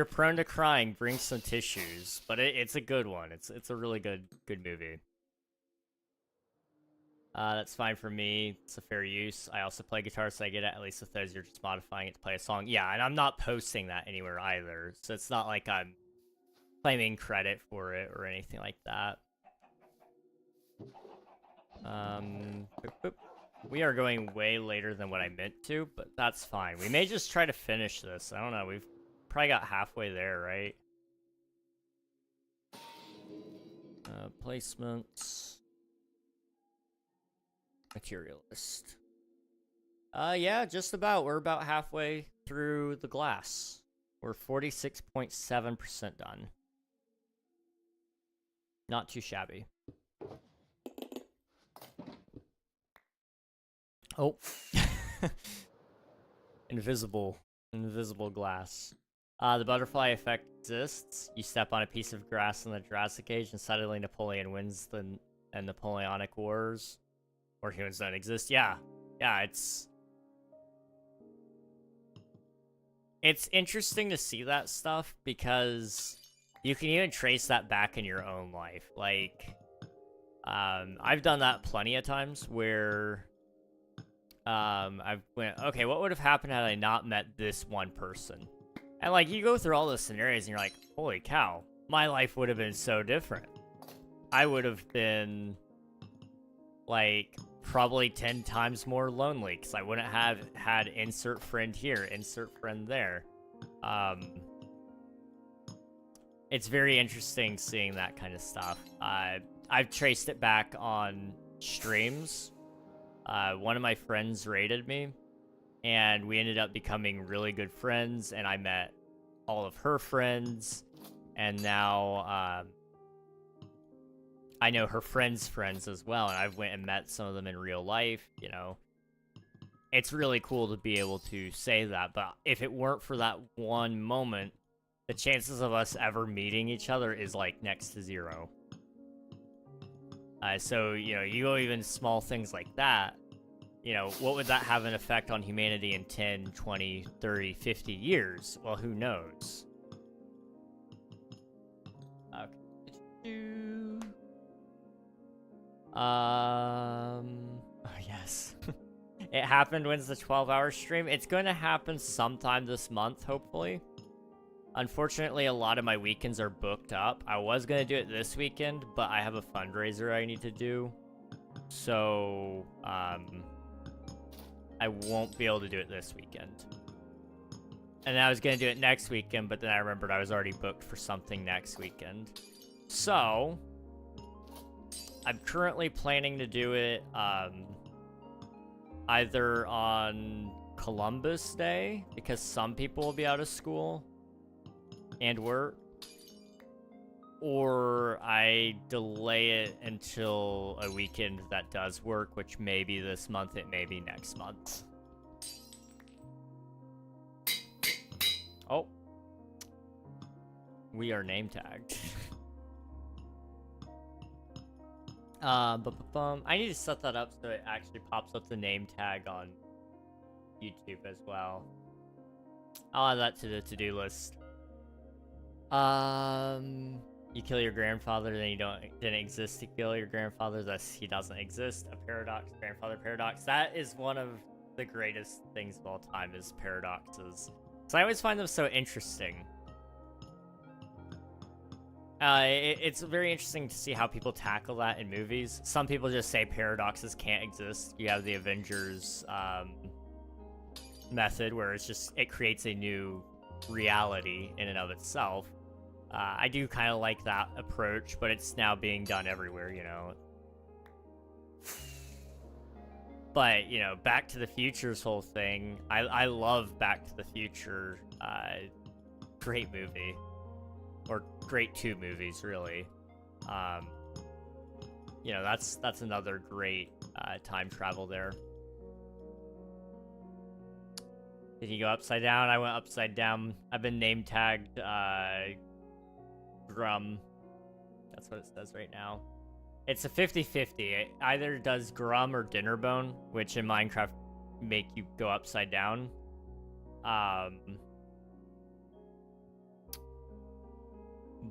prone to crying, bring some tissues. But it's a good one. It's a really good movie. That's fine for me. It's a fair use. I also play guitar, so I get it. At least with those, you're just modifying it to play a song. Yeah, and I'm not posting that anywhere either, so it's not like I'm claiming credit for it or anything like that. We are going way later than what I meant to, but that's fine. We may just try to finish this. I don't know. We've probably got halfway there, right? Placements. Materialist. Yeah, just about. We're about halfway through the glass. We're 46.7% done. Not too shabby. Oh. Invisible glass. The butterfly effect exists. You step on a piece of grass in the Jurassic Age, and suddenly Napoleon wins the Napoleonic Wars. Or humans don't exist. Yeah, it's interesting to see that stuff, because you can even trace that back in your own life. Like, I've done that plenty of times where I've went, okay, what would have happened had I not met this one person? And like, you go through all those scenarios and you're like, holy cow, my life would have been so different. I would have been like probably 10 times more lonely, because I wouldn't have had insert friend here, insert friend there. It's very interesting seeing that kind of stuff. I've traced it back on streams. One of my friends raided me, and we ended up becoming really good friends, and I met all of her friends, and now I know her friends' friends as well, and I've went and met some of them in real life, you know. It's really cool to be able to say that, but if it weren't for that one moment, the chances of us ever meeting each other is, like, next to zero. So, you know, you go even small things like that, you know, what would that have an effect on humanity in 10, 20, 30, 50 years? Well, who knows? Okay. Oh, yes. It happened when's the 12-hour stream? It's going to happen sometime this month, hopefully. Unfortunately, a lot of my weekends are booked up. I was going to do it this weekend, but I have a fundraiser I need to do. So, I won't be able to do it this weekend. And I was going to do it next weekend, but then I remembered I was already booked for something next weekend. So, I'm currently planning to do it, either on Columbus Day, because some people will be out of school and work, or I delay it until a weekend that does work, which may be this month, it may be next month. Oh. We are name tagged. I need to set that up so it actually pops up the name tag on YouTube as well. I'll add that to the to-do list. You kill your grandfather, then you didn't exist to kill your grandfather, thus he doesn't exist. A paradox, grandfather paradox. That is one of the greatest things of all time, is paradoxes. So I always find them so interesting. It's very interesting to see how people tackle that in movies. Some people just say paradoxes can't exist. You have the Avengers method, where it creates a new reality in and of itself. I do kind of like that approach, but it's now being done everywhere, you know. But, you know, Back to the Future's whole thing, I love Back to the Future. Great movie. Or great two movies, really. You know, that's another great time travel there. Did he go upside down? I went upside down. I've been name tagged Grum. That's what it says right now. It's a 50-50. It either does Grum or Dinnerbone, which in Minecraft make you go upside down.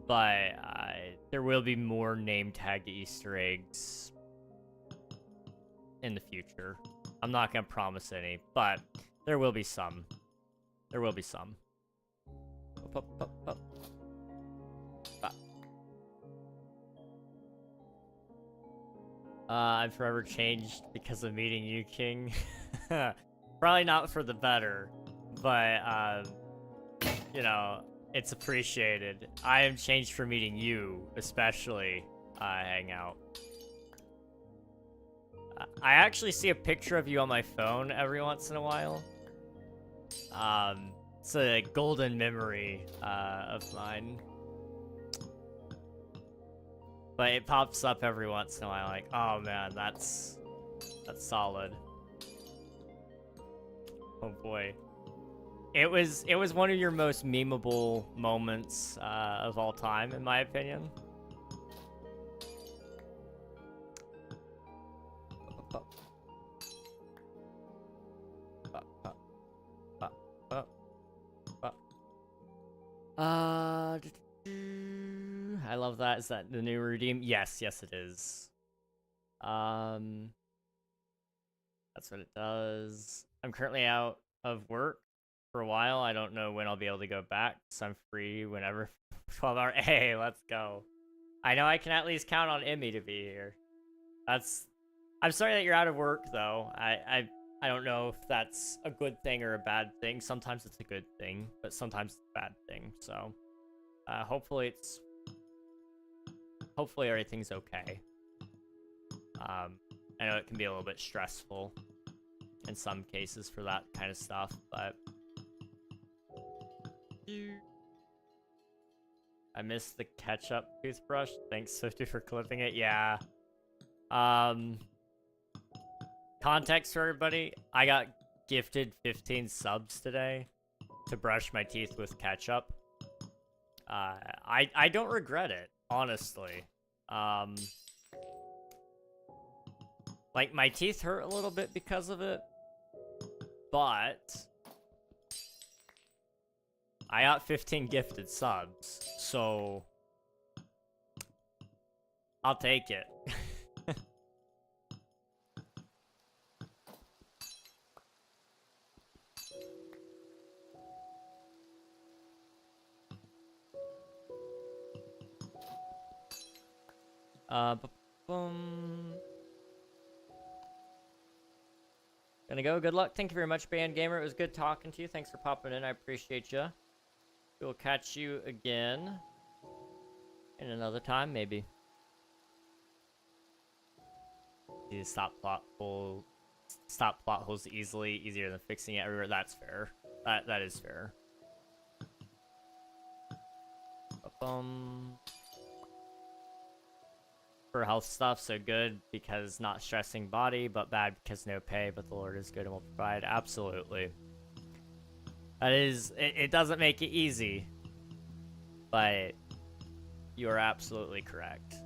But there will be more name tag Easter eggs in the future. I'm not gonna promise any, but there will be some. There will be some. Up, up, up, up. I'm forever changed because of meeting you, King. Probably not for the better, but you know, it's appreciated. I am changed for meeting you, especially Hangout. I actually see a picture of you on my phone every once in a while. It's a golden memory of mine. But it pops up every once in a while, like, oh man, that's solid. Oh boy. It was one of your most memeable moments of all time, in my opinion. I love that. Is that the new redeem? Yes, it is. That's what it does. I'm currently out of work for a while. I don't know when I'll be able to go back, so I'm free whenever. 12 hour. Hey, let's go. I know I can at least count on Emmy to be here. I'm sorry that you're out of work, though. I don't know if that's a good thing or a bad thing. Sometimes it's a good thing, but sometimes it's a bad thing. So, hopefully everything's okay. I know it can be a little bit stressful in some cases for that kind of stuff, but I missed the ketchup toothbrush. Thanks, Swifty, for clipping it. Yeah. Context for everybody, I got gifted 15 subs today to brush my teeth with ketchup. I don't regret it, honestly. Like, my teeth hurt a little bit because of it, but I got 15 gifted subs, so I'll take it. Boom. Gonna go. Good luck. Thank you very much, Band Gamer. It was good talking to you. Thanks for popping in. I appreciate you. We'll catch you again in another time, maybe. You stop plot holes easier than fixing it everywhere. That's fair. That is fair. For health stuff, so good because not stressing body, but bad because no pay, but the Lord is good and will provide. Absolutely. That is, it doesn't make it easy, but you are absolutely correct.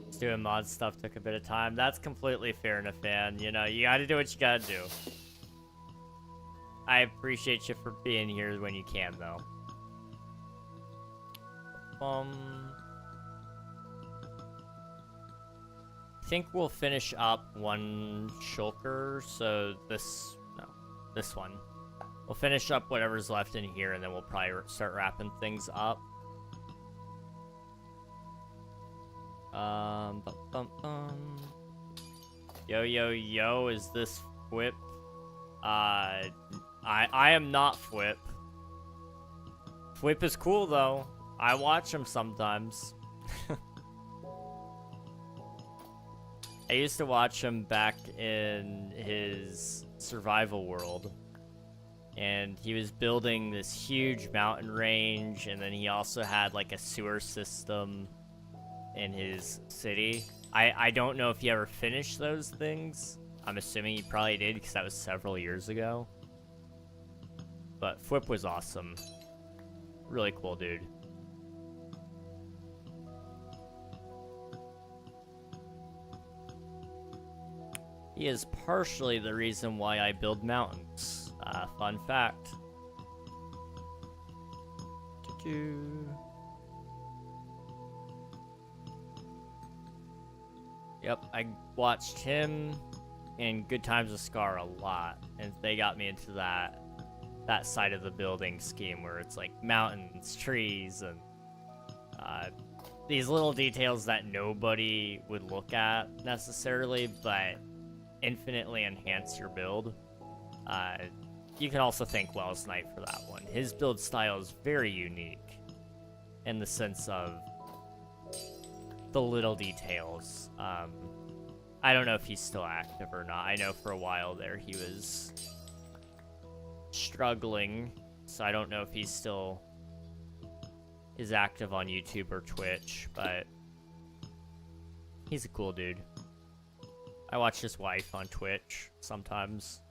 Just doing mod stuff took a bit of time. That's completely fair enough, fan. You know, you gotta do what you gotta do. I appreciate you for being here when you can, though. I think we'll finish up one shulker, so this one. We'll finish up whatever's left in here, and then we'll probably start wrapping things up. Yo, is this Whip? I am not Whip. Whip is cool, though. I watch him sometimes. I used to watch him back in his survival world. And he was building this huge mountain range, and then he also had like a sewer system in his city. I don't know if he ever finished those things. I'm assuming he probably did because that was several years ago. But Flip was awesome. Really cool dude. He is partially the reason why I build mountains. Fun fact. Yep, I watched him and Good Times with Scar a lot, and they got me into that side of the building scheme where it's like mountains, trees, and these little details that nobody would look at necessarily, but infinitely enhance your build. You can also thank Wells Knight for that one. His build style is very unique in the sense of the little details. I don't know if he's still active or not. I know for a while there he was struggling, so I don't know if he's still is active on YouTube or Twitch, but he's a cool dude. I watch his wife on Twitch sometimes.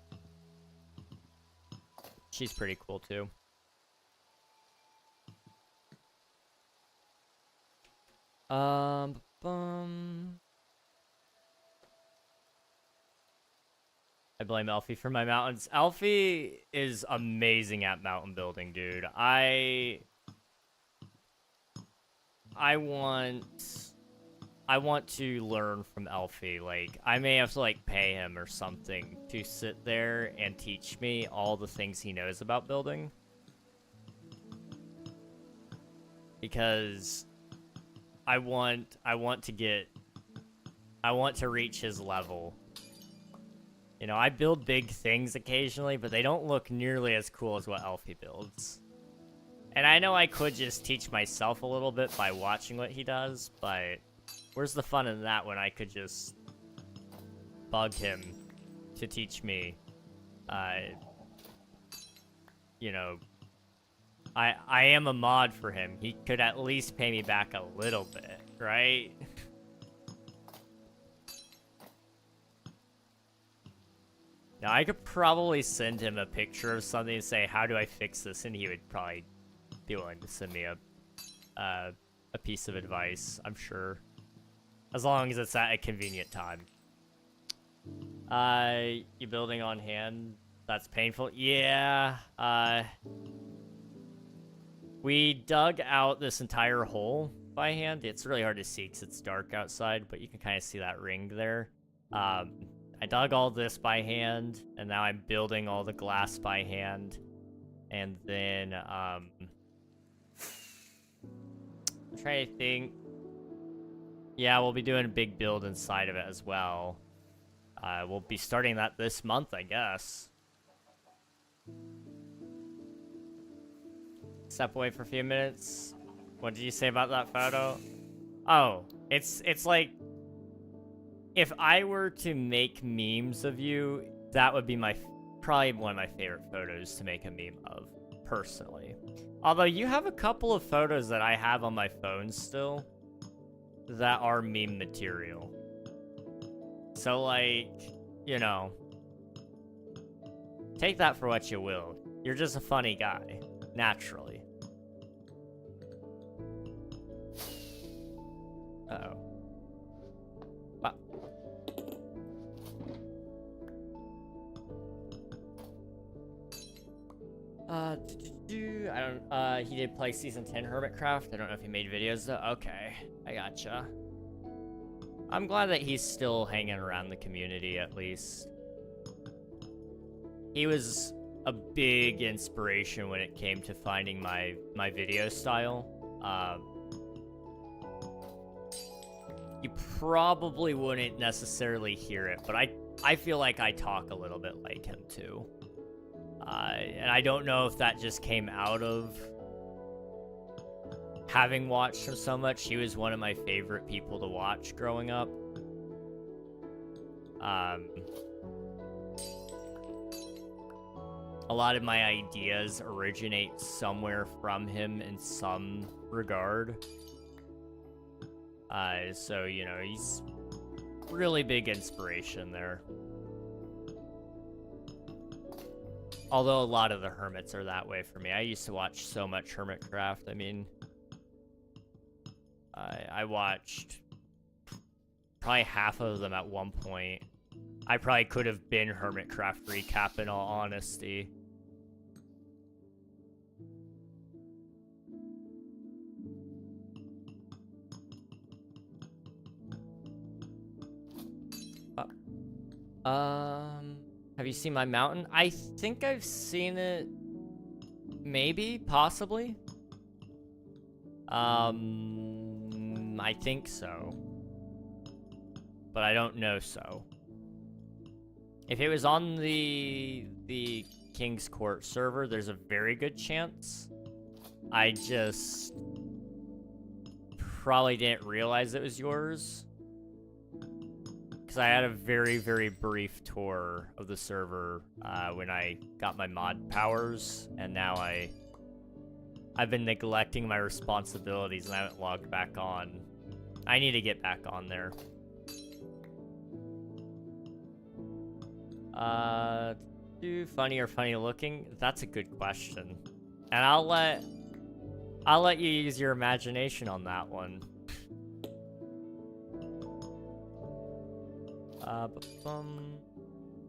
She's pretty cool too. I blame Alfie for my mountains. Alfie is amazing at mountain building, dude. I want to learn from Alfie. Like, I may have to, like, pay him or something to sit there and teach me all the things he knows about building. Because I want to reach his level. You know, I build big things occasionally, but they don't look nearly as cool as what Alfie builds. And I know I could just teach myself a little bit by watching what he does, but where's the fun in that when I could just bug him to teach me? You know, I am a mod for him. He could at least pay me back a little bit, right? Now, I could probably send him a picture of something and say, how do I fix this? And he would probably be willing to send me a piece of advice, I'm sure. As long as it's at a convenient time. You building on hand? That's painful. Yeah, we dug out this entire hole by hand. It's really hard to see because it's dark outside, but you can kind of see that ring there. I dug all this by hand, and now I'm building all the glass by hand. And then, I'm trying to think. Yeah, we'll be doing a big build inside of it as well. We'll be starting that this month, I guess. Step away for a few minutes. What did you say about that photo? Oh, it's like, if I were to make memes of you, that would be probably one of my favorite photos to make a meme of, personally. Although you have a couple of photos that I have on my phone still that are meme material. So, like, you know, take that for what you will. You're just a funny guy, naturally. Uh-oh. Wow. He did play Season 10 Hermitcraft. I don't know if he made videos though. Okay, I gotcha. I'm glad that he's still hanging around the community, at least. He was a big inspiration when it came to finding my video style. You probably wouldn't necessarily hear it, but I feel like I talk a little bit like him too. And I don't know if that just came out of having watched him so much. He was one of my favorite people to watch growing up. A lot of my ideas originate somewhere from him in some regard. So, you know, he's really big inspiration there. Although a lot of the hermits are that way for me. I used to watch so much Hermitcraft. I mean, I watched probably half of them at one point. I probably could have been Hermitcraft recap in all honesty. Have you seen my mountain? I think I've seen it. Maybe, possibly. I think so. But I don't know so. If it was on the King's Court server, there's a very good chance. I just probably didn't realize it was yours. Because I had a very, very brief tour of the server when I got my mod powers, and now I've been neglecting my responsibilities and I haven't logged back on. I need to get back on there. Funny or funny looking? That's a good question. And I'll let you use your imagination on that one.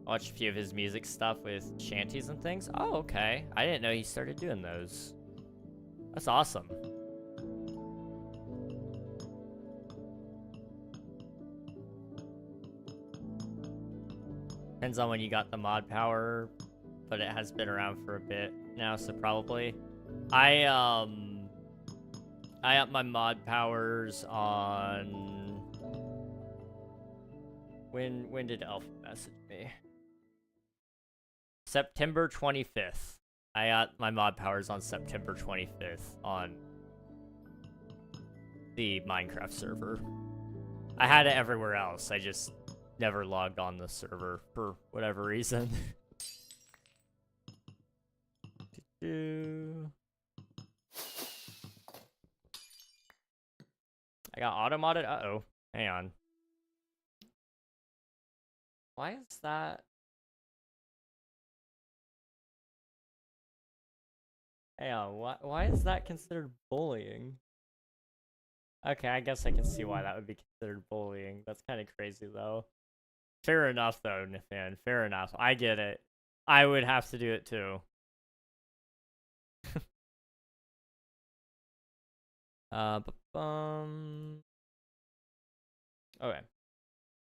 Watch a few of his music stuff with shanties and things. Oh, okay. I didn't know he started doing those. That's awesome. Depends on when you got the mod power, but it has been around for a bit now, so probably. I upped my mod powers on... When did Elf message me? September 25th. I got my mod powers on September 25th on the Minecraft server. I had it everywhere else. I just never logged on the server for whatever reason. I got auto-modded? Uh-oh. Hang on. Why is that? Hang on, why is that considered bullying? Okay, I guess I can see why that would be considered bullying. That's kind of crazy, though. Fair enough, though, Nathan. Fair enough. I get it. I would have to do it, too. Okay.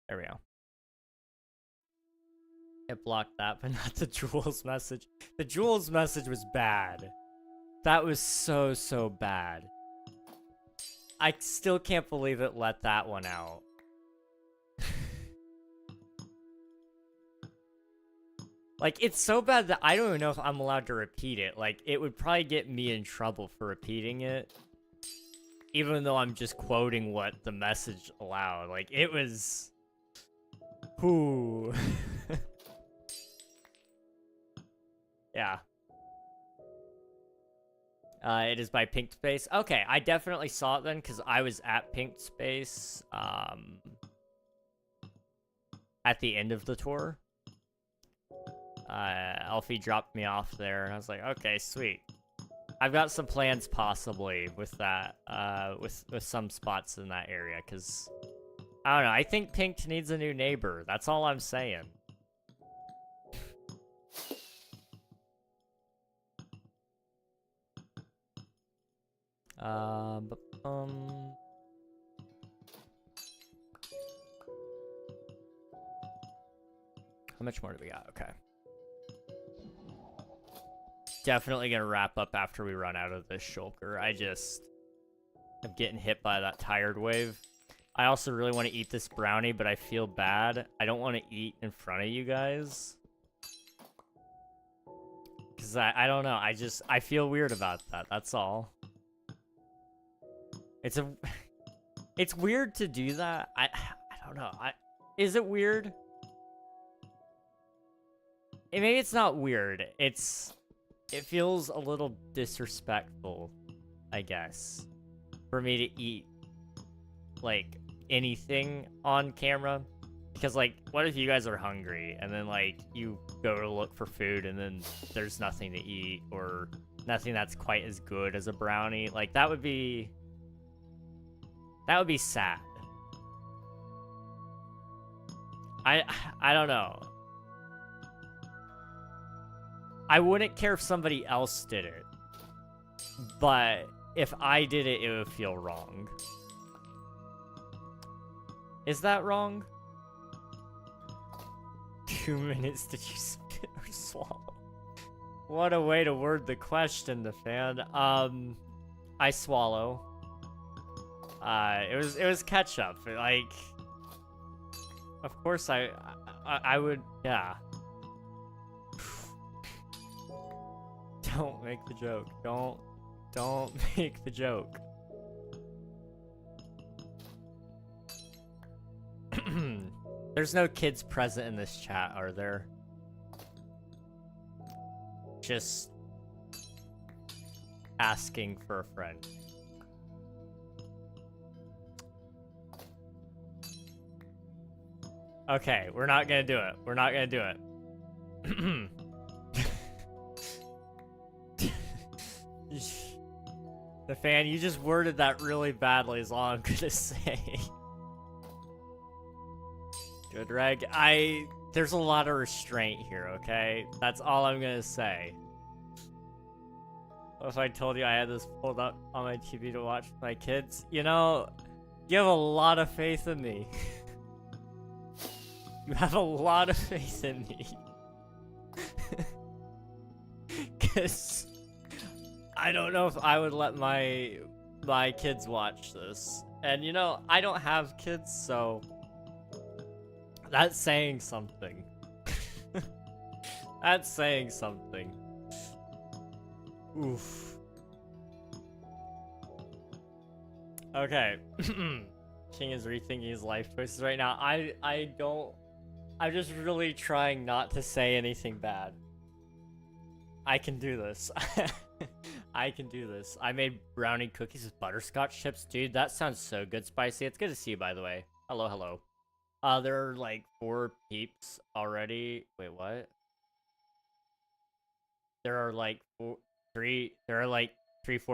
There we go. It blocked that, but not the Jules message. The Jules message was bad. That was so bad. I still can't believe it let that one out. Like, it's so bad that I don't even know if I'm allowed to repeat it. Like, it would probably get me in trouble for repeating it. Even though I'm just quoting what the message allowed. Like, it was... Whoo. Yeah. It is by Pink Space. Okay, I definitely saw it then, because I was at Pink Space, at the end of the tour. Alfie dropped me off there, and I was like, okay, sweet. I've got some plans, possibly, with that, with some spots in that area, because, I don't know, I think Pink needs a new neighbor. That's all I'm saying. How much more do we got? Okay. Definitely gonna wrap up after we run out of this shulker. I'm getting hit by that tired wave. I also really want to eat this brownie, but I feel bad. I don't want to eat in front of you guys. Because I don't know. I feel weird about that. That's all. It's weird to do that. I don't know. Is it weird? Maybe it's not weird. It feels a little disrespectful, I guess, for me to eat, like, anything on camera. Because, like, what if you guys are hungry, and then, like, you go to look for food, and then there's nothing to eat, or nothing that's quite as good as a brownie? Like, that would be sad. I don't know. I wouldn't care if somebody else did it, but if I did it, it would feel wrong. Is that wrong? 2 minutes did you spit or swallow? What a way to word the question, the fan. I swallow. It was ketchup. Like, of course I would, yeah. Don't make the joke. Don't make the joke. There's no kids present in this chat, are there? Just asking for a friend. Okay, we're not gonna do it. We're not gonna do it. The fan, you just worded that really badly is all I'm gonna say. Good, Reg. There's a lot of restraint here, okay? That's all I'm gonna say. What if I told you I had this pulled up on my TV to watch with my kids? You know, you have a lot of faith in me. You have a lot of faith in me. Cause I don't know if I would let my kids watch this. And you know, I don't have kids, so that's saying something. That's saying something. Oof. Okay. King is rethinking his life choices right now. I'm just really trying not to say anything bad. I can do this. I can do this. I made brownie cookies with butterscotch chips. Dude, that sounds so good, Spicy. It's good to see you, by the way. Hello, hello. There are like 4 peeps already. Wait, what? There are like 4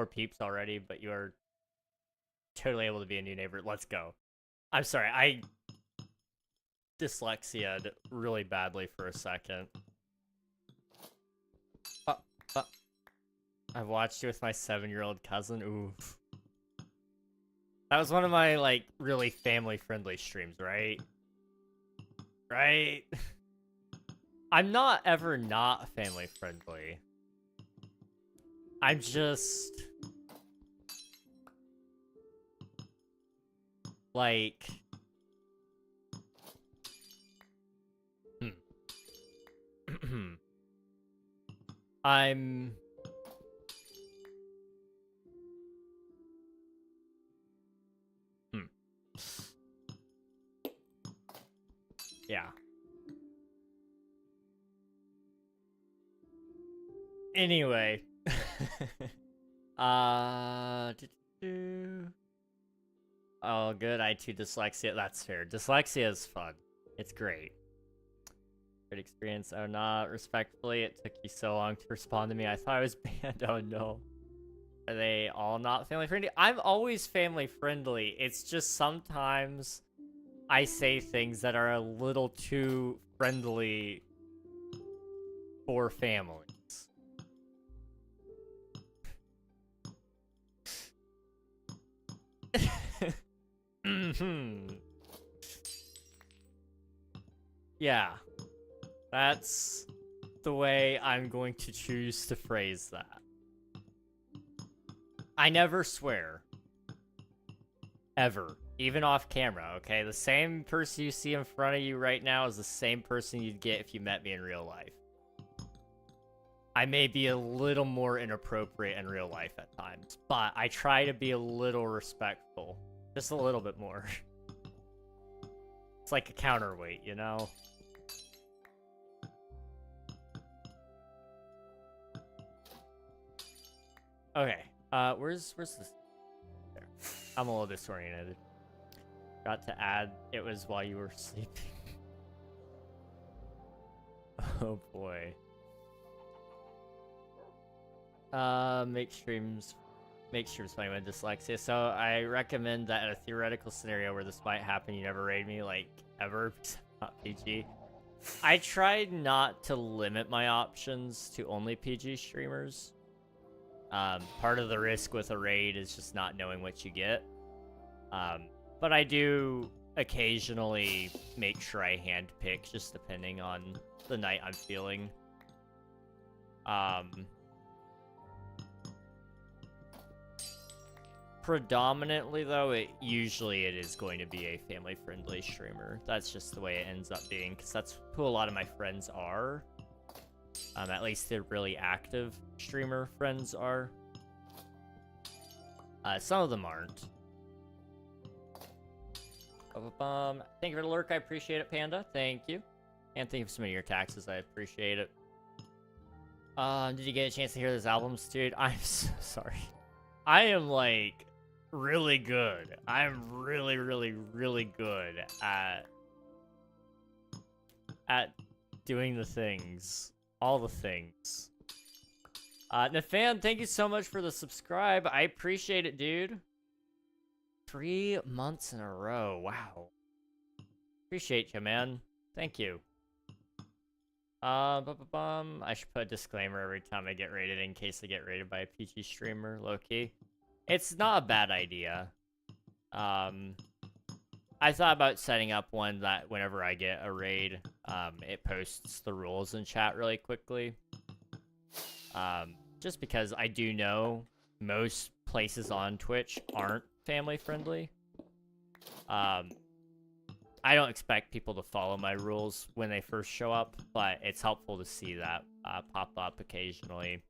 peeps already, but you are totally able to be a new neighbor. Let's go. I'm sorry, I dyslexia'd really badly for a second. I watched it with my 7-year-old cousin. Oof. That was one of my, like, really family-friendly streams, right? Right? I'm not ever not family-friendly. I'm just... like... I'm... Yeah. Anyway. Oh, good. I too dyslexia. That's fair. Dyslexia is fun. It's great. Great experience. Oh, not respectfully. It took you so long to respond to me. I thought I was banned. Oh, no. Are they all not family friendly? I'm always family friendly. It's just sometimes I say things that are a little too friendly for families. Yeah, that's the way I'm going to choose to phrase that. I never swear. Ever. Even off camera, okay? The same person you see in front of you right now is the same person you'd get if you met me in real life. I may be a little more inappropriate in real life at times, but I try to be a little respectful. Just a little bit more. It's like a counterweight, you know? Okay, where's this? There. I'm a little disoriented. Got to add, it was while you were sleeping. Oh boy. Make streams funny with dyslexia. So I recommend that in a theoretical scenario where this might happen, you never raid me, like, ever, not PG. I tried not to limit my options to only PG streamers. Part of the risk with a raid is just not knowing what you get. But I do occasionally make sure I handpick, just depending on the night I'm feeling. Predominantly, though, it is going to be a family-friendly streamer. That's just the way it ends up being, because that's who a lot of my friends are. At least the really active streamer friends are. Some of them aren't. Thank you for the lurk. I appreciate it, Panda. Thank you. And thank you for submitting your taxes. I appreciate it. Did you get a chance to hear those albums, dude? I'm so sorry. I am, like, really good. I'm really, really, really good at doing the things. All the things. Nathan, thank you so much for the subscribe. I appreciate it, dude. 3 months in a row. Wow. Appreciate you, man. Thank you. I should put a disclaimer every time I get rated in case I get rated by a PG streamer, low-key. It's not a bad idea. I thought about setting up one that whenever I get a raid, it posts the rules in chat really quickly. Just because I do know most places on Twitch aren't family friendly. I don't expect people to follow my rules when they first show up, but it's helpful to see that pop up occasionally.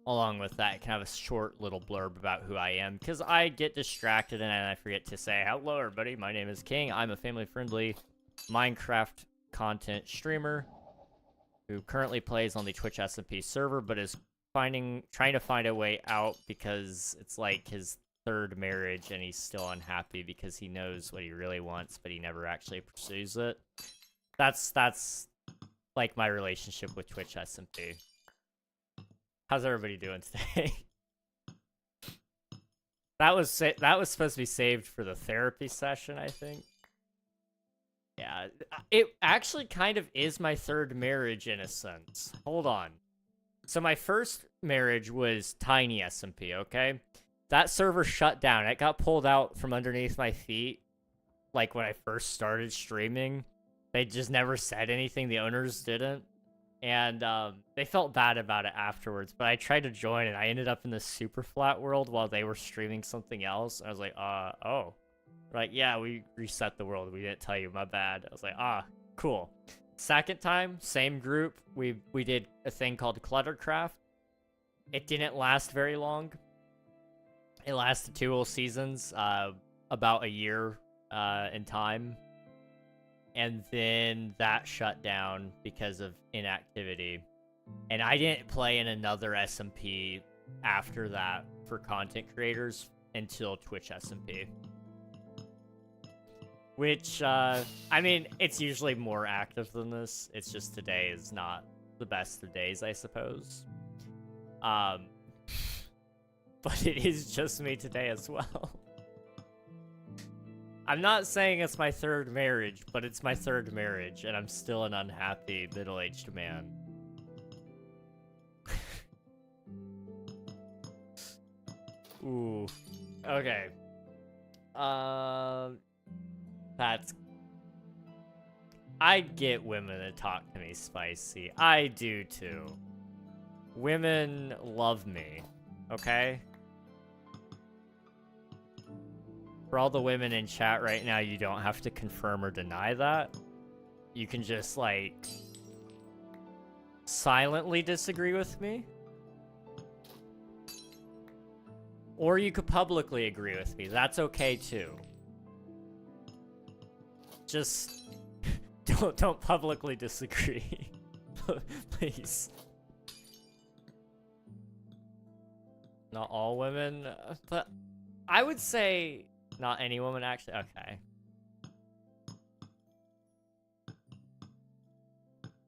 Along with that, I can have a short little blurb about who I am, because I get distracted and I forget to say, hello everybody, my name is King. I'm a family-friendly Minecraft content streamer who currently plays on the Twitch SMP server, but is trying to find a way out because it's like his third marriage and he's still unhappy because he knows what he really wants, but he never actually pursues it. That's like my relationship with Twitch SMP. How's everybody doing today? That was supposed to be saved for the therapy session, I think. Yeah, it actually kind of is my third marriage in a sense. Hold on. So my first marriage was Tiny SMP, okay? That server shut down. It got pulled out from underneath my feet, like when I first started streaming. They just never said anything. The owners didn't. And they felt bad about it afterwards, but I tried to join and I ended up in this super flat world while they were streaming something else. I was like, oh. Like, yeah, we reset the world. We didn't tell you, my bad. I was like, cool. Second time, same group. We did a thing called Cluttercraft. It didn't last very long. It lasted 2 whole seasons, about a year in time. And then that shut down because of inactivity. And I didn't play in another SMP after that for content creators until Twitch SMP. Which, I mean, it's usually more active than this. It's just today is not the best of days, I suppose. But it is just me today as well. I'm not saying it's my third marriage, but it's my third marriage, and I'm still an unhappy middle-aged man. Ooh. Okay. That's... I get women that talk to me spicy. I do too. Women love me. Okay? For all the women in chat right now, you don't have to confirm or deny that. You can just, like, silently disagree with me. Or you could publicly agree with me. That's okay, too. Just don't publicly disagree. Please. Not all women, but I would say... Not any woman, actually? Okay.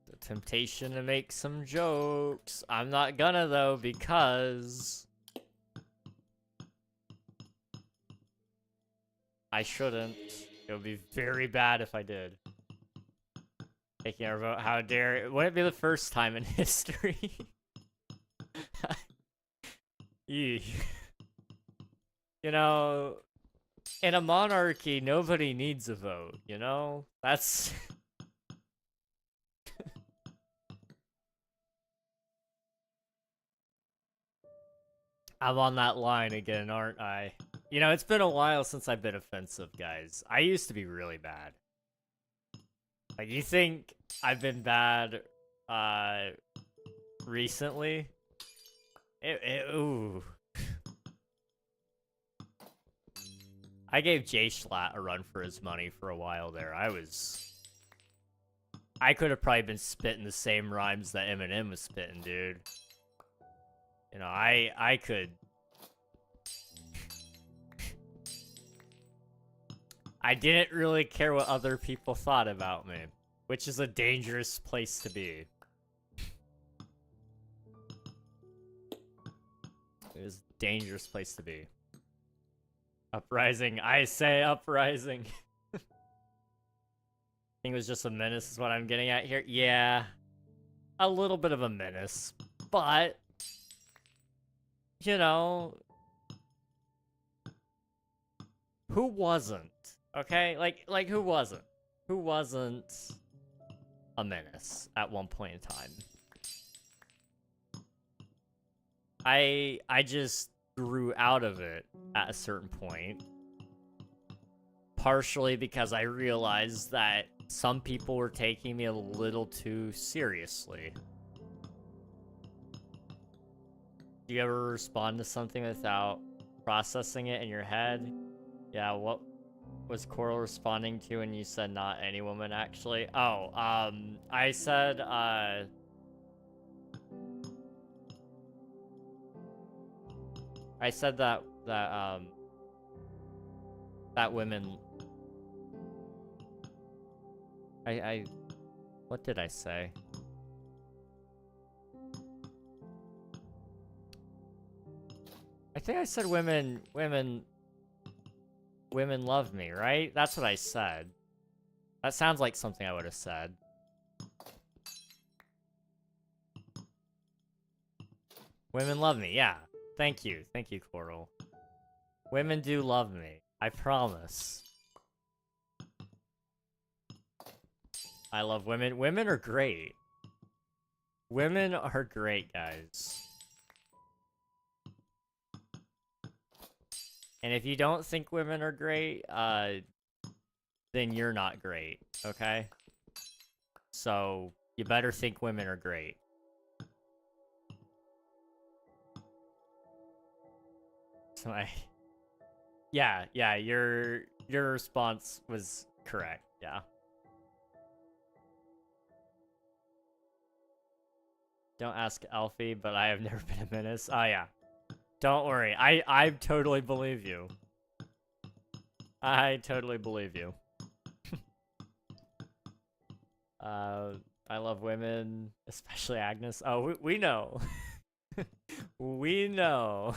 The temptation to make some jokes. I'm not gonna, though, because... I shouldn't. It would be very bad if I did. Taking our vote, how dare it? Wouldn't it be the first time in history? You know... In a monarchy, nobody needs a vote, you know? That's... I'm on that line again, aren't I? You know, it's been a while since I've been offensive, guys. I used to be really bad. Like, you think I've been bad, recently? Ooh. I gave Jay Schlatt a run for his money for a while there. I could have probably been spitting the same rhymes that Eminem was spitting, dude. You know, I could... I didn't really care what other people thought about me, which is a dangerous place to be. It was a dangerous place to be. Uprising. I say uprising. I think it was just a menace is what I'm getting at here. Yeah. A little bit of a menace. But, you know, who wasn't? Okay? Like who wasn't? Who wasn't a menace at one point in time? I just grew out of it at a certain point. Partially because I realized that some people were taking me a little too seriously. Do you ever respond to something without processing it in your head? Yeah, what was Coral responding to when you said not any woman, actually? Oh, I said, I said that women... What did I say? I think I said women love me, right? That's what I said. That sounds like something I would have said. Women love me, yeah. Thank you, Coral. Women do love me. I promise. I love women. Women are great. Women are great, guys. And if you don't think women are great, then you're not great, okay? So, you better think women are great. So yeah, your response was correct, yeah. Don't ask Alfie, but I have never been a menace. Oh, yeah. Don't worry, I totally believe you. I totally believe you. I love women, especially Agnes. Oh, we know. We know.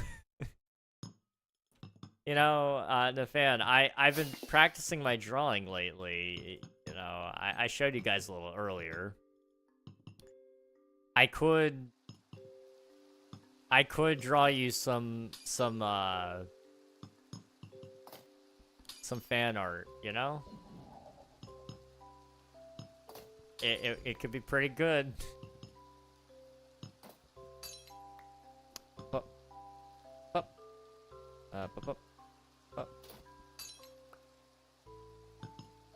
You know, Nathan, I've been practicing my drawing lately. You know, I showed you guys a little earlier. I could draw you some fan art, you know? It could be pretty good. Up, up, up, up.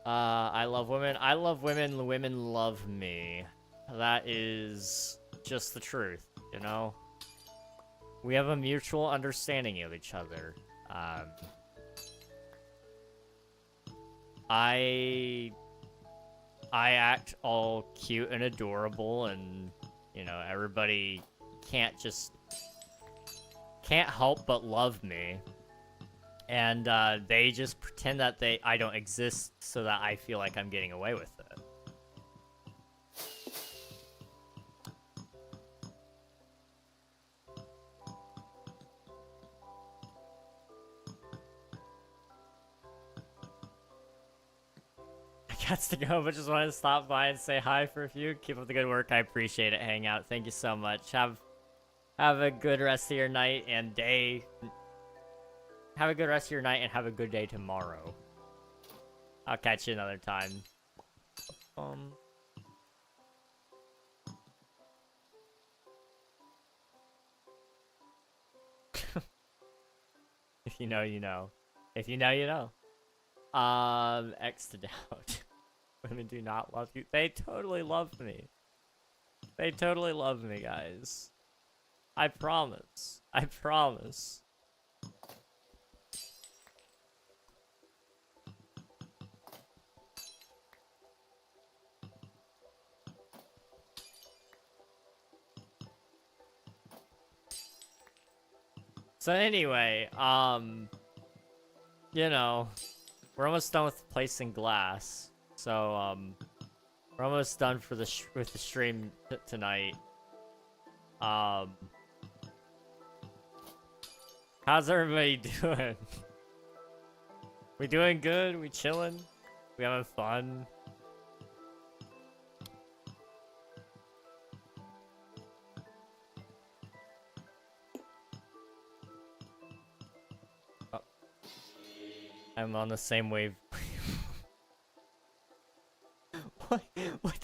I love women. I love women. Women love me. That is just the truth, you know? We have a mutual understanding of each other. I act all cute and adorable, and, you know, everybody can't help but love me. And they just pretend that I don't exist so that I feel like I'm getting away with it. I got to go, but just wanted to stop by and say hi for a few. Keep up the good work. I appreciate it. Hangout. Thank you so much. Have a good rest of your night and day. Have a good rest of your night and have a good day tomorrow. I'll catch you another time. If you know, you know. If you know, you know. X to doubt. Women do not love you. They totally love me. They totally love me, guys. I promise. I promise. So anyway, you know, we're almost done with placing glass. So, we're almost done for with the stream tonight. How's everybody doing? We doing good? We chilling? We having fun? Oh. I'm on the same wave. What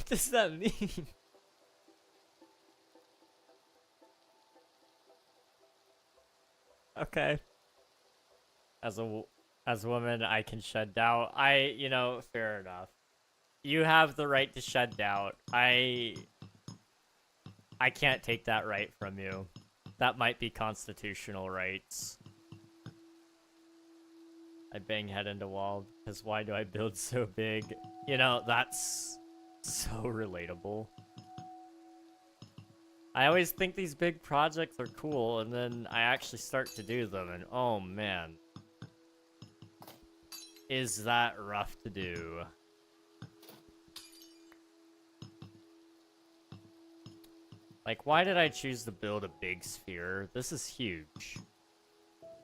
does that mean? Okay. As a woman, I can shed doubt. You know, fair enough. You have the right to shed doubt. I can't take that right from you. That might be constitutional rights. I bang head into wall because why do I build so big? You know, that's so relatable. I always think these big projects are cool, and then I actually start to do them, and oh man. Is that rough to do? Like, why did I choose to build a big sphere? This is huge.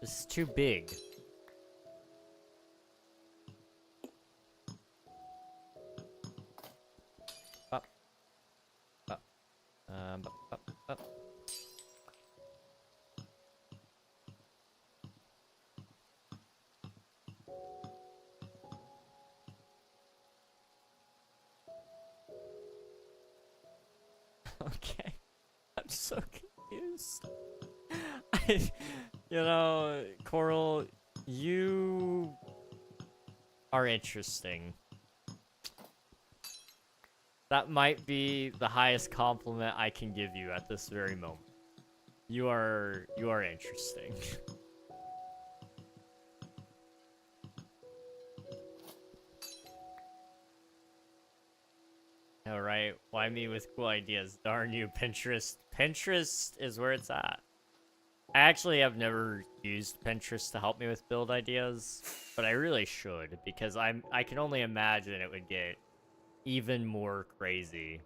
This is too big. Up. Up. Up, up, up. Okay. I'm so confused. You know, Coral, you are interesting. That might be the highest compliment I can give you at this very moment. You are interesting. Alright, why me with cool ideas? Darn you, Pinterest. Pinterest is where it's at. I actually have never used Pinterest to help me with build ideas, but I really should, because I can only imagine it would get even more crazy.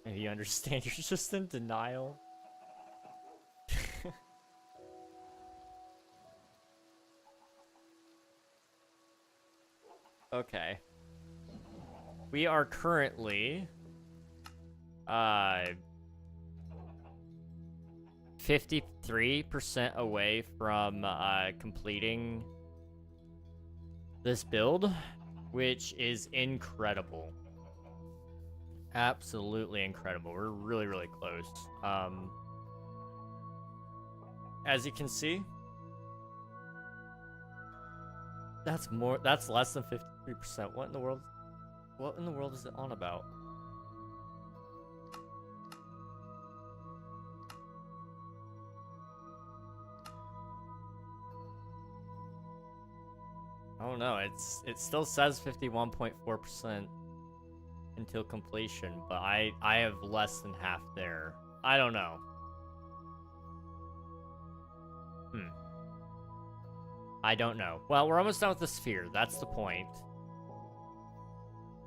If you understand, you're just in denial. Okay. We are currently 53% away from completing this build, which is incredible. Absolutely incredible. We're really, really close. As you can see, that's less than 53%. What in the world? What in the world is it on about? I don't know. It still says 51.4% until completion, but I have less than half there. I don't know. I don't know. Well, we're almost done with the sphere. That's the point.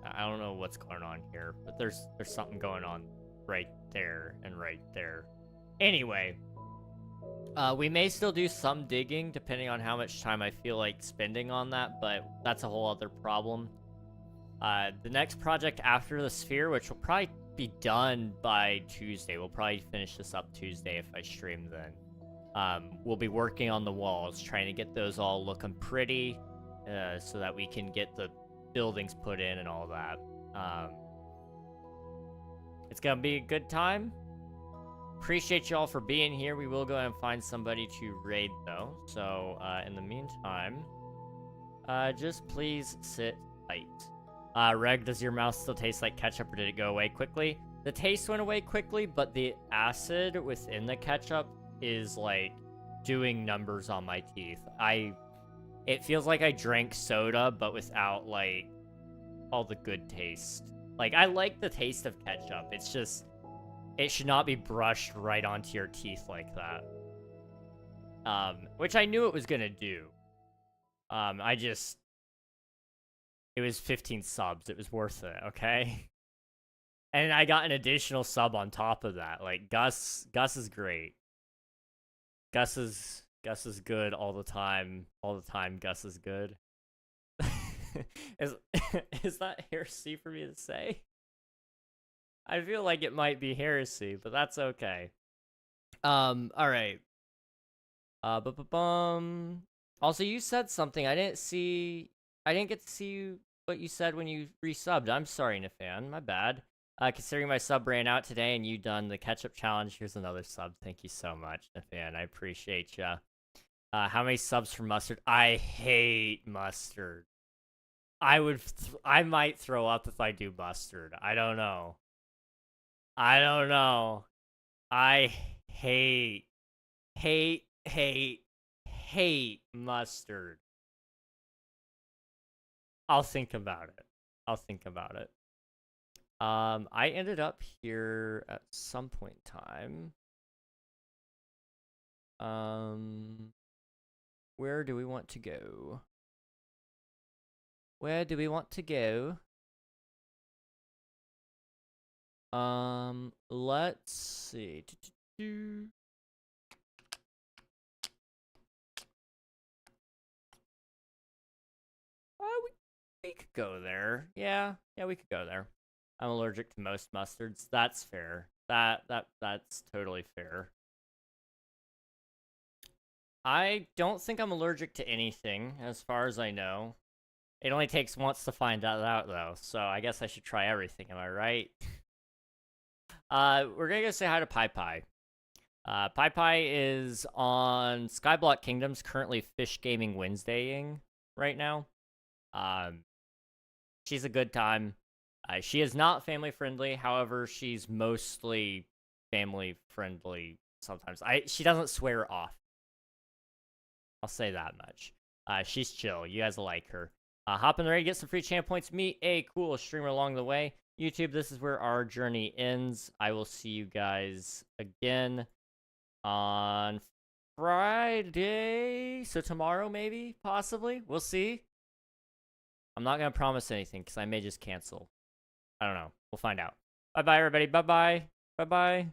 I don't know what's going on here, but there's something going on right there and right there. Anyway, we may still do some digging depending on how much time I feel like spending on that, but that's a whole other problem. The next project after the sphere, which will probably be done by Tuesday, we'll probably finish this up Tuesday if I stream then. We'll be working on the walls, trying to get those all looking pretty, so that we can get the buildings put in and all that. It's gonna be a good time. Appreciate y'all for being here. We will go ahead and find somebody to raid though. So in the meantime, just please sit tight. Reg, does your mouth still taste like ketchup or did it go away quickly? The taste went away quickly, but the acid within the ketchup is like doing numbers on my teeth. It feels like I drank soda, but without like all the good taste. Like, I like the taste of ketchup. It's just, it should not be brushed right onto your teeth like that. Which I knew it was gonna do. It was 15 subs. It was worth it, okay? And I got an additional sub on top of that. Like, Gus is great. Gus is good all the time. All the time, Gus is good. Is that heresy for me to say? I feel like it might be heresy, but that's okay. All right. Also, you said something. I didn't get to see what you said when you resubbed. I'm sorry, Nafan. My bad. Considering my sub ran out today and you done the ketchup challenge, here's another sub. Thank you so much, Nafan. I appreciate ya. How many subs for mustard? I hate mustard. I might throw up if I do mustard. I don't know. I hate mustard. I'll think about it. I ended up here at some point in time. Where do we want to go? Let's see. We could go there. Yeah, we could go there. I'm allergic to most mustards. That's fair. That's totally fair. I don't think I'm allergic to anything, as far as I know. It only takes once to find that out, though, so I guess I should try everything, am I right? We're gonna go say hi to Pi Pi. Pi Pi is on Skyblock Kingdoms, currently Fish Gaming Wednesdaying right now. She's a good time. She is not family friendly, however, she's mostly family friendly sometimes. She doesn't swear off. I'll say that much. She's chill. You guys will like her. Hop in the raid, get some free champ points, meet a cool streamer along the way. YouTube, this is where our journey ends. I will see you guys again on Friday. So tomorrow, maybe, possibly. We'll see. I'm not going to promise anything because I may just cancel. I don't know. We'll find out. Bye-bye, everybody. Bye-bye. Bye-bye.